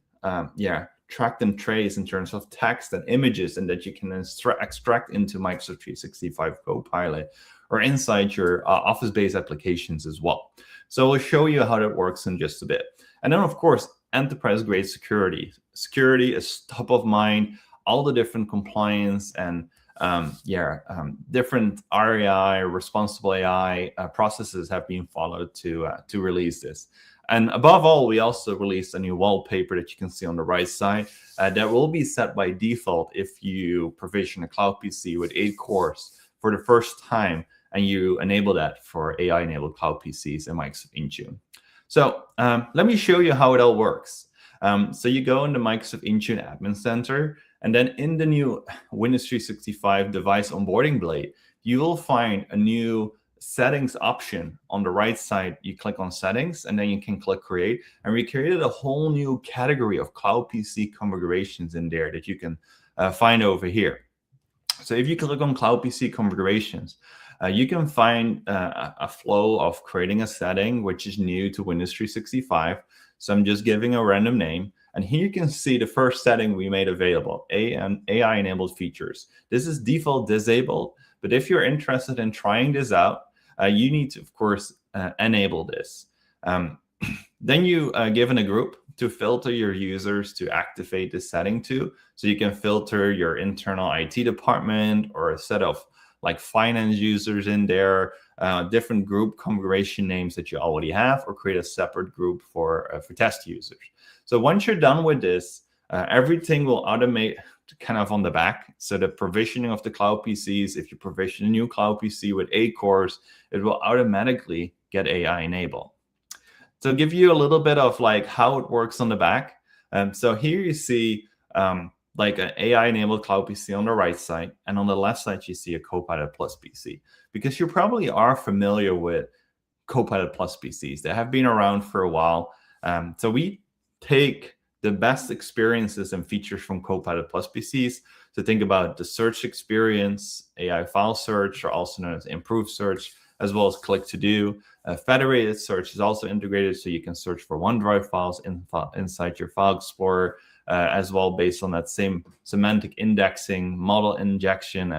Speaker 9: track and trace in terms of text and images, and that you can extract into Microsoft 365 Copilot or inside your Office-based applications as well. So we'll show you how that works in just a bit. And then, of course, enterprise-grade security. Security is top of mind. All the different compliance and different RAI, responsible AI processes have been followed to release this. And above all, we also released a new wallpaper that you can see on the right side that will be set by default if you provision a cloud PC with 8 cores for the first time, and you enable that for AI-enabled cloud PCs in Microsoft Intune. So let me show you how it all works. So you go in the Microsoft Intune Admin Center, and then in the new Windows 365 device onboarding blade, you will find a new settings option on the right side. You click on settings, and then you can click create. And we created a whole new category of cloud PC configurations in there that you can find over here. So if you click on cloud PC configurations, you can find a flow of creating a setting, which is new to Windows 365. So I'm just giving a random name. And here you can see the first setting we made available, AI-enabled features. This is default disabled, but if you're interested in trying this out, you need to, of course, enable this. Then you given a group to filter your users to activate this setting to. So you can filter your internal IT department or a set of like finance users in there, different group configuration names that you already have, or create a separate group for test users. So once you're done with this, everything will automate kind of on the back. So the provisioning of the cloud PCs, if you provision a new cloud PC with 8 cores, it will automatically get AI enabled. So give you a little bit of like how it works on the back. So here you see like an AI-enabled cloud PC on the right side, and on the left side you see a Copilot Plus PC, because you probably are familiar with Copilot Plus PCs. They have been around for a while. So we take the best experiences and features from Copilot Plus PCs. So think about the search experience, AI file search, or also known as improved search, as well as click to do. Federated search is also integrated, so you can search for OneDrive files inside your file explorer, as well, based on that same semantic indexing, model injection,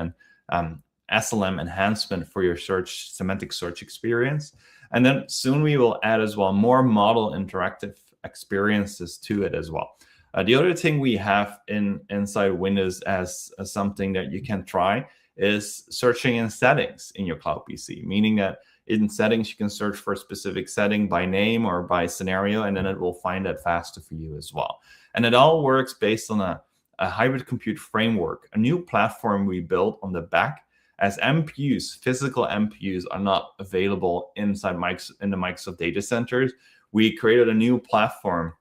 Speaker 9: and SLM enhancement for your semantic search experience. And then soon we will add as well more model interactive experiences to it as well. The other thing we have inside Windows as something that you can try is searching in settings in your cloud PC, meaning that in settings you can search for a specific setting by name or by scenario, and then it will find that faster for you as well. And it all works based on a hybrid compute framework, a new platform we built on the back, as MPUs, physical MPUs, are not available inside in the Microsoft data centers. We created a new platform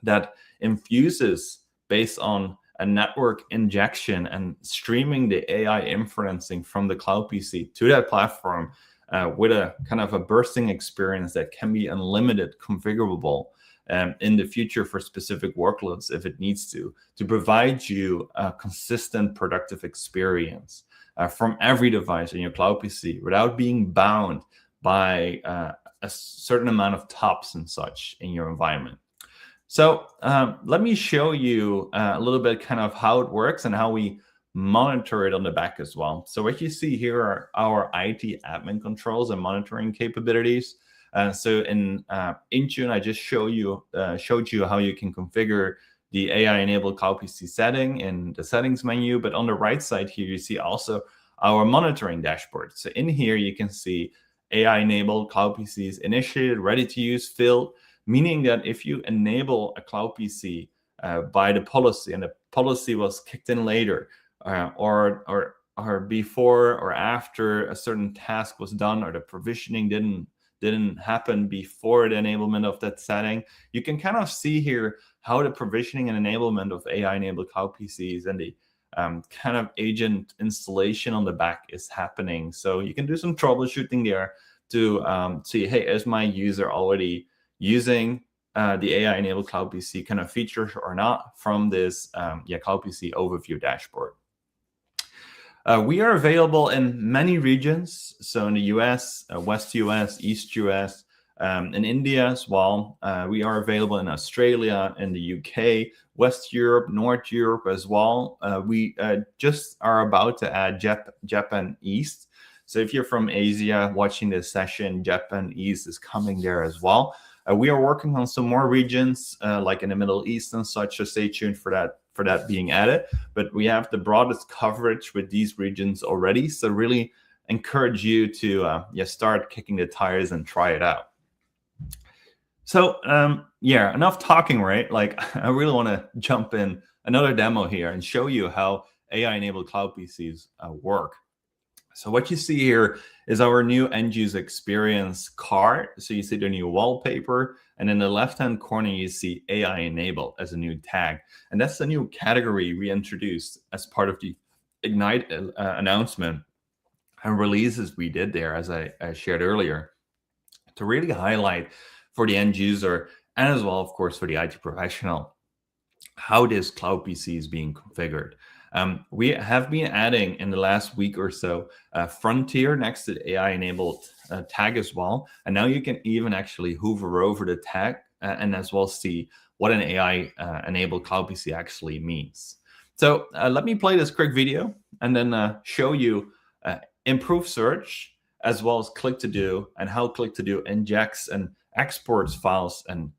Speaker 9: that infuses based on a network injection and streaming the AI inferencing from the cloud PC to that platform with a kind of a bursting experience that can be unlimited, configurable in the future for specific workloads if it needs to provide you a consistent productive experience from every device in your cloud PC without being bound by a certain amount of TOPS and such in your environment. So let me show you a little bit kind of how it works and how we monitor it on the back as well. So what you see here are our IT admin controls and monitoring capabilities. So in Intune, I just showed you how you can configure the AI-enabled cloud PC setting in the settings menu. But on the right side here, you see also our monitoring dashboard. So in here, you can see AI-enabled cloud PCs initiated, ready to use, filled, meaning that if you enable a cloud PC by the policy, and the policy was kicked in later, or before or after a certain task was done, or the provisioning didn't happen before the enablement of that setting, you can kind of see here how the provisioning and enablement of AI-enabled cloud PCs and the kind of agent installation on the back is happening. So you can do some troubleshooting there to see, hey, is my user already using the AI-enabled cloud PC kind of features or not from this cloud PC overview dashboard. We are available in many regions. So in the US, West US, East US, in India as well. We are available in Australia, in the UK, West Europe, North Europe as well. We just are about to add Japan East. So if you're from Asia watching this session, Japan East is coming there as well. We are working on some more regions like in the Middle East and such, so stay tuned for that being added. But we have the broadest coverage with these regions already, so really encourage you to start kicking the tires and try it out. So yeah, enough talking, right? Like I really want to jump in another demo here and show you how AI-enabled cloud PCs work. So what you see here is our new end user experience card. So you see the new wallpaper, and in the left-hand corner, you see AI enabled as a new tag. And that's the new category we introduced as part of the Ignite announcement and releases we did there, as I shared earlier, to really highlight for the end user and as well, of course, for the IT professional, how this cloud PC is being configured. We have been adding in the last week or so Frontier next to the AI-enabled tag as well. And now you can even actually hover over the tag and as well see what an AI-enabled cloud PC actually means. So let me play this quick video and then show you improved search as well as click to do and how click to do injects and exports files and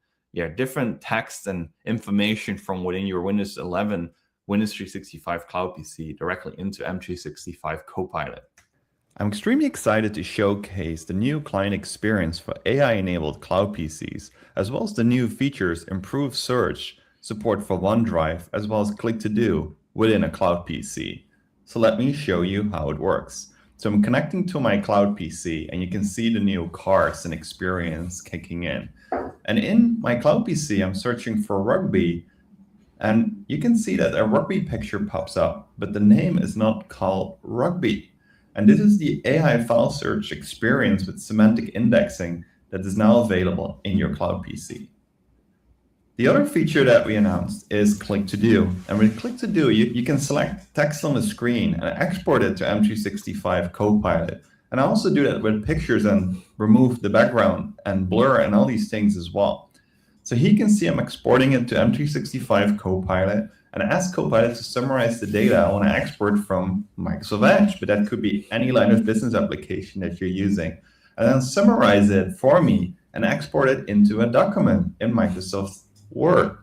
Speaker 9: different text and information from within your Windows 11 Windows 365 Cloud PC directly into M365 Copilot. I'm extremely excited to showcase the new client experience for AI-enabled cloud PCs, as well as the new features, improved search, support for OneDrive, as well as click to do within a cloud PC. So let me show you how it works. So I'm connecting to my cloud PC and you can see the new cards and experience kicking in. And in my cloud PC, I'm searching for rugby. And you can see that a rugby picture pops up, but the name is not called rugby. And this is the AI file search experience with semantic indexing that is now available in your cloud PC. The other feature that we announced is click to do. And with click to do, you can select text on the screen and export it to M365 Copilot. And I also do that with pictures and remove the background and blur and all these things as well. So he can see I'm exporting it to M365 Copilot and ask Copilot to summarize the data I want to export from Microsoft Edge, but that could be any line of business application that you're using, and then summarize it for me and export it into a document in Microsoft Word.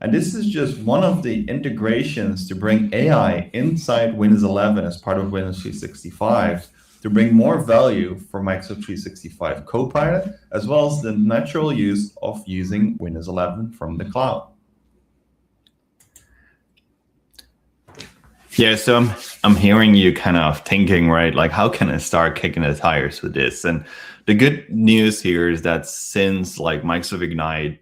Speaker 9: And this is just one of the integrations to bring AI inside Windows 11 as part of Windows 365 to bring more value for Microsoft 365 Copilot, as well as the natural use of using Windows 11 from the cloud. Yeah, so I'm hearing you kind of thinking, right? Like, how can I start kicking the tires with this? And the good news here is that since like Microsoft Ignite,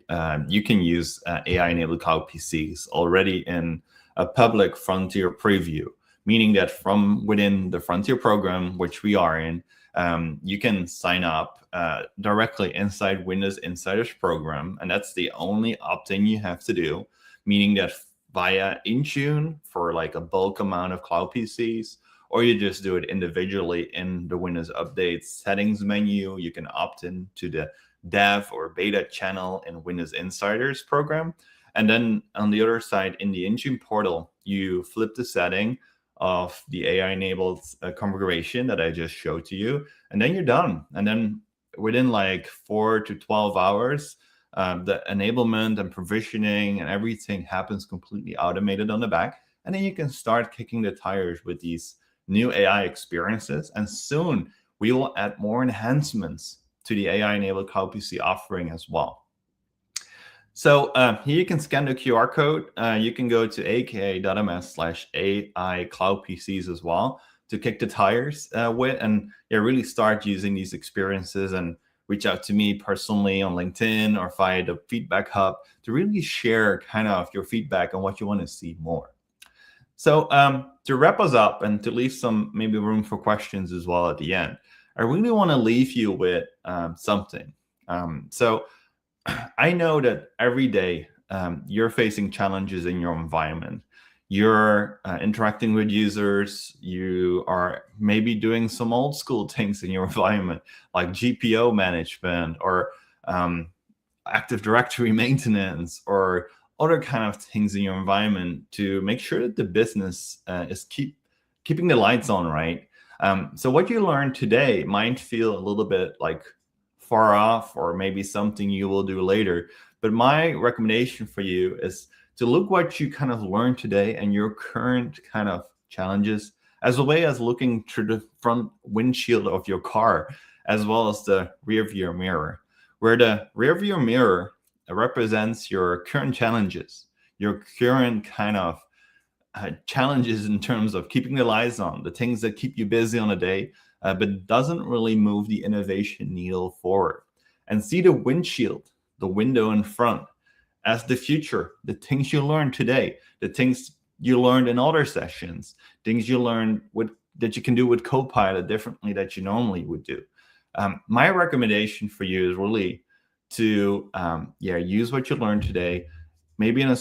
Speaker 9: you can use AI-enabled cloud PCs already in a public Frontier preview, meaning that from within the Frontier program, which we are in, you can sign up directly inside Windows Insiders program. And that's the only opt-in you have to do, meaning that via Intune for like a bulk amount of cloud PCs, or you just do it individually in the Windows Update settings menu. You can opt in to the dev or beta channel in Windows Insiders program. And then on the other side, in the Intune portal, you flip the setting of the AI-enabled configuration that I just showed to you, and then you're done. And then within like 4 to 12 hours, the enablement and provisioning and everything happens completely automated on the back. And then you can start kicking the tires with these new AI experiences. And soon we will add more enhancements to the AI-enabled cloud PC offering as well. So here you can scan the QR code. You can go to aka.ms/AI cloud PCs as well to kick the tires with, and really start using these experiences, and reach out to me personally on LinkedIn or via the feedback hub to really share kind of your feedback on what you want to see more. So to wrap us up and to leave some maybe room for questions as well at the end, I really want to leave you with something. So I know that every day you're facing challenges in your environment. you're interacting with users, you are maybe doing some old school things in your environment, like GPO management or Active Directory maintenance or other kind of things in your environment to make sure that the business is keeping the lights on, right? So what you learned today might feel a little bit like far off or maybe something you will do later. But my recommendation for you is to look what you kind of learned today and your current kind of challenges, as well as looking through the front windshield of your car, as well as the rear view mirror, where the rear view mirror represents your current challenges, your current kind of challenges in terms of keeping the lights on, the things that keep you busy on a day, but doesn't really move the innovation needle forward. And see the windshield, the window in front, as the future, the things you learned today, the things you learned in other sessions, things you learned that you can do with Copilot differently that you normally would do. My recommendation for you is really to use what you learned today, maybe in a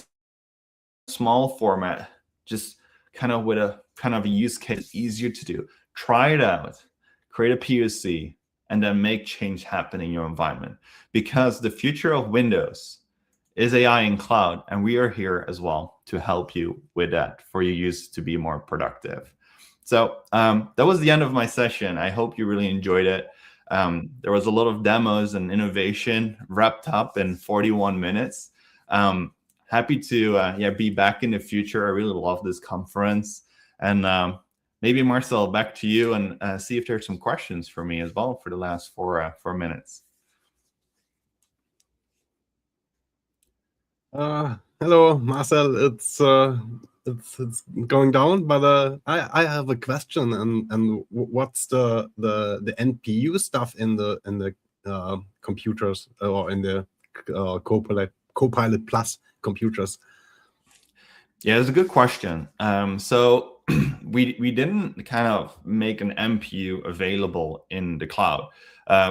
Speaker 9: small format, just kind of with a kind of a use case easier to do. Try it out, create a POC, and then make change happen in your environment. Because the future of Windows is AI in cloud, and we are here as well to help you with that for your use to be more productive. So that was the end of my session. I hope you really enjoyed it. There was a lot of demos and innovation wrapped up in 41 minutes. Happy to be back in the future. I really love this conference. And maybe Marcel, back to you, and see if there's some questions for me as well for the last 4 minutes.
Speaker 13: Hello, Marcel. It's going down, but I have a question. And what's the NPU stuff in the computers or in the Copilot Plus computers?
Speaker 9: Yeah, it's a good question. So we didn't kind of make an NPU available in the cloud.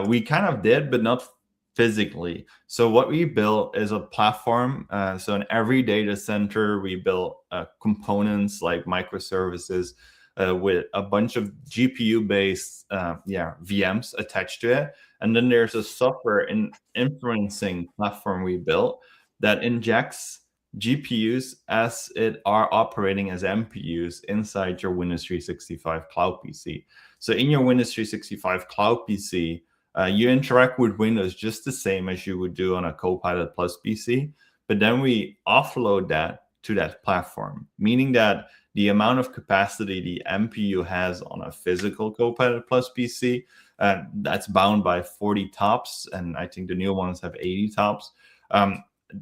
Speaker 9: We kind of did, but not physically. So what we built is a platform. So in every data center, we built components like microservices with a bunch of GPU-based VMs attached to it. And then there's a software inferencing platform we built that injects GPUs as it are operating as NPUs inside your Windows 365 Cloud PC. So in your Windows 365 Cloud PC, you interact with Windows just the same as you would do on a Copilot Plus PC, but then we offload that to that platform, meaning that the amount of capacity the NPU has on a physical Copilot Plus PC, that's bound by 40 TOPS, and I think the new ones have 80 TOPS.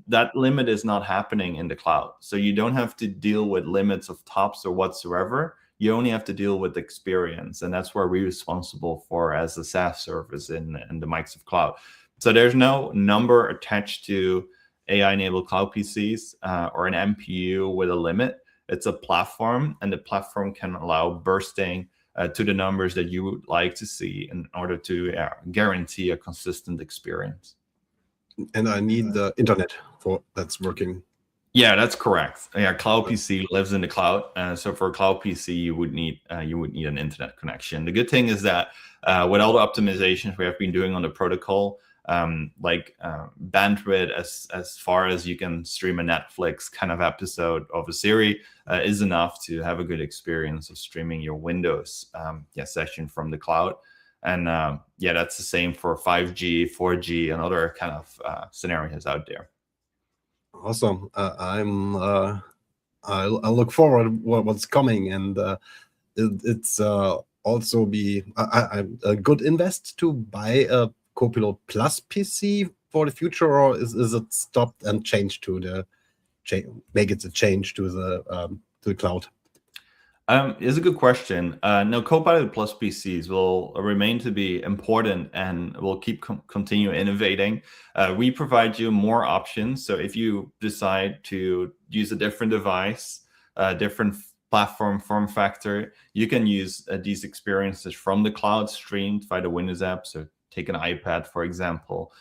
Speaker 9: That limit is not happening in the cloud. So you don't have to deal with limits of TOPS or whatsoever. You only have to deal with experience. And that's where we're responsible for as a SaaS service in the Microsoft Cloud. So there's no number attached to AI-enabled cloud PCs or an NPU with a limit. It's a platform, and the platform can allow bursting to the numbers that you would like to see in order to guarantee a consistent experience.
Speaker 13: And I need the internet for that's working.
Speaker 9: Yeah, that's correct. Yeah, Cloud PC lives in the cloud. So for a Cloud PC, you would need an internet connection. The good thing is that with all the optimizations we have been doing on the protocol, bandwidth as far as you can stream a Netflix kind of episode of a series is enough to have a good experience of streaming your Windows session from the cloud. And that's the same for 5G, 4G, and other kind of scenarios out there.
Speaker 13: Awesome. I'll look forward what's coming, and it's also be a good invest to buy a Copilot Plus PC for the future, or is it stopped and changed to the make it a change to the cloud?
Speaker 9: It's a good question. No, Copilot Plus PCs will remain to be important and will keep continue innovating. We provide you more options. So if you decide to use a different device, different platform form factor, you can use these experiences from the cloud streamed via the Windows app. So take an iPad, for example.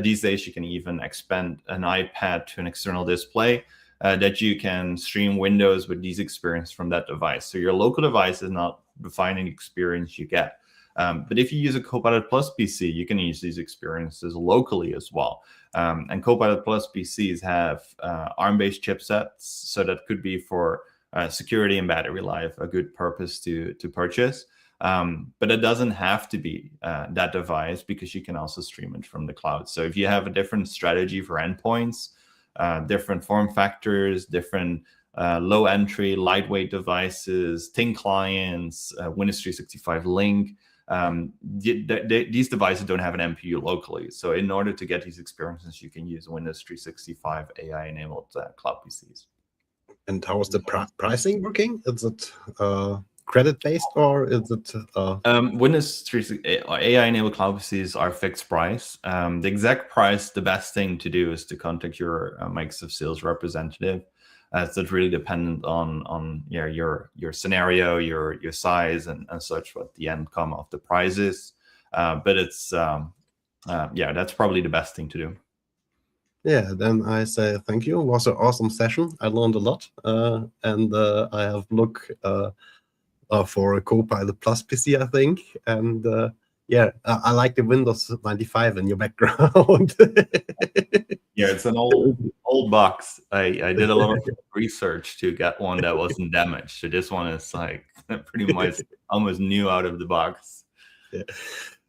Speaker 9: These days, you can even expand an iPad to an external display. that you can stream windows with these experiences from that device. So your local device is not defining the experience you get. But if you use a Copilot Plus PC, you can use these experiences locally as well. And Copilot Plus PCs have ARM-based chipsets, so that could be for security and battery life, a good purpose to purchase. But it doesn't have to be that device, because you can also stream it from the cloud. So if you have a different strategy for endpoints, different form factors, different low entry, lightweight devices, thin clients, Windows 365 Link, these devices don't have an MPU locally. So in order to get these experiences, you can use Windows 365 AI-enabled cloud PCs.
Speaker 13: And how is the pricing working? Is it credit-based, or is it...
Speaker 9: Windows 365 AI-enabled cloud PCs are fixed price. The exact price, the best thing to do is to contact your Microsoft sales representative. It's really dependent on your scenario, your size, and such, what the outcome of the price is. But it's that's probably the best thing to do.
Speaker 13: Yeah, then I say thank you. It was an awesome session. I learned a lot, and I have looked for a Copilot Plus PC, I think, and I like the Windows 95 in your background.
Speaker 9: Yeah, it's an old box. I did a lot of research to get one that wasn't damaged. So this one is like pretty much almost new out of the box.
Speaker 13: Yeah.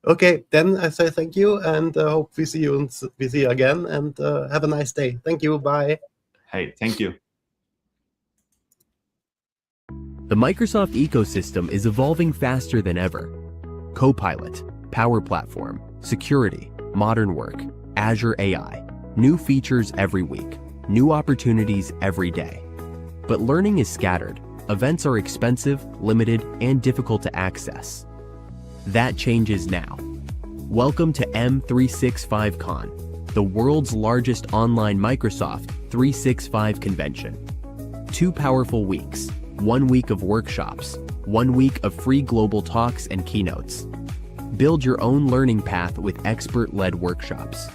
Speaker 13: Okay, then I say thank you, and hope we see you again, and have a nice day. Thank you. Bye.
Speaker 9: Hey, thank you.
Speaker 1: The Microsoft ecosystem is evolving faster than ever. Copilot, Power Platform, security, modern work, Azure AI. New features every week, new opportunities every day. But learning is scattered. Events are expensive, limited, and difficult to access. That changes now. Welcome to M365 Con, the world's largest online Microsoft 365 convention. 2 powerful weeks, 1 week of workshops, 1 week of free global talks and keynotes. Build your own learning path with expert-led workshops.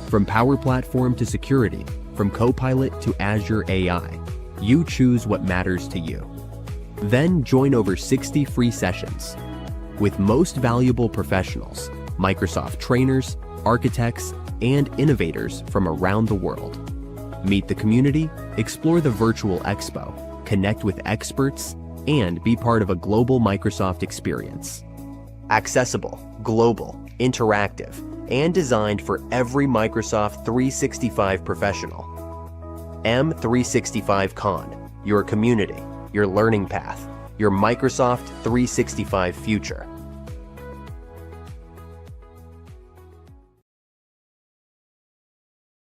Speaker 1: From Power Platform to security, from Copilot to Azure AI, you choose what matters to you. Then join over 60 free sessions with most valuable professionals, Microsoft trainers, architects, and innovators from around the world. Meet the community, explore the virtual expo, connect with experts, and be part of a global Microsoft experience. Accessible, global, interactive, and designed for every Microsoft 365 professional. M365 Con, your community, your learning path, your Microsoft 365 future.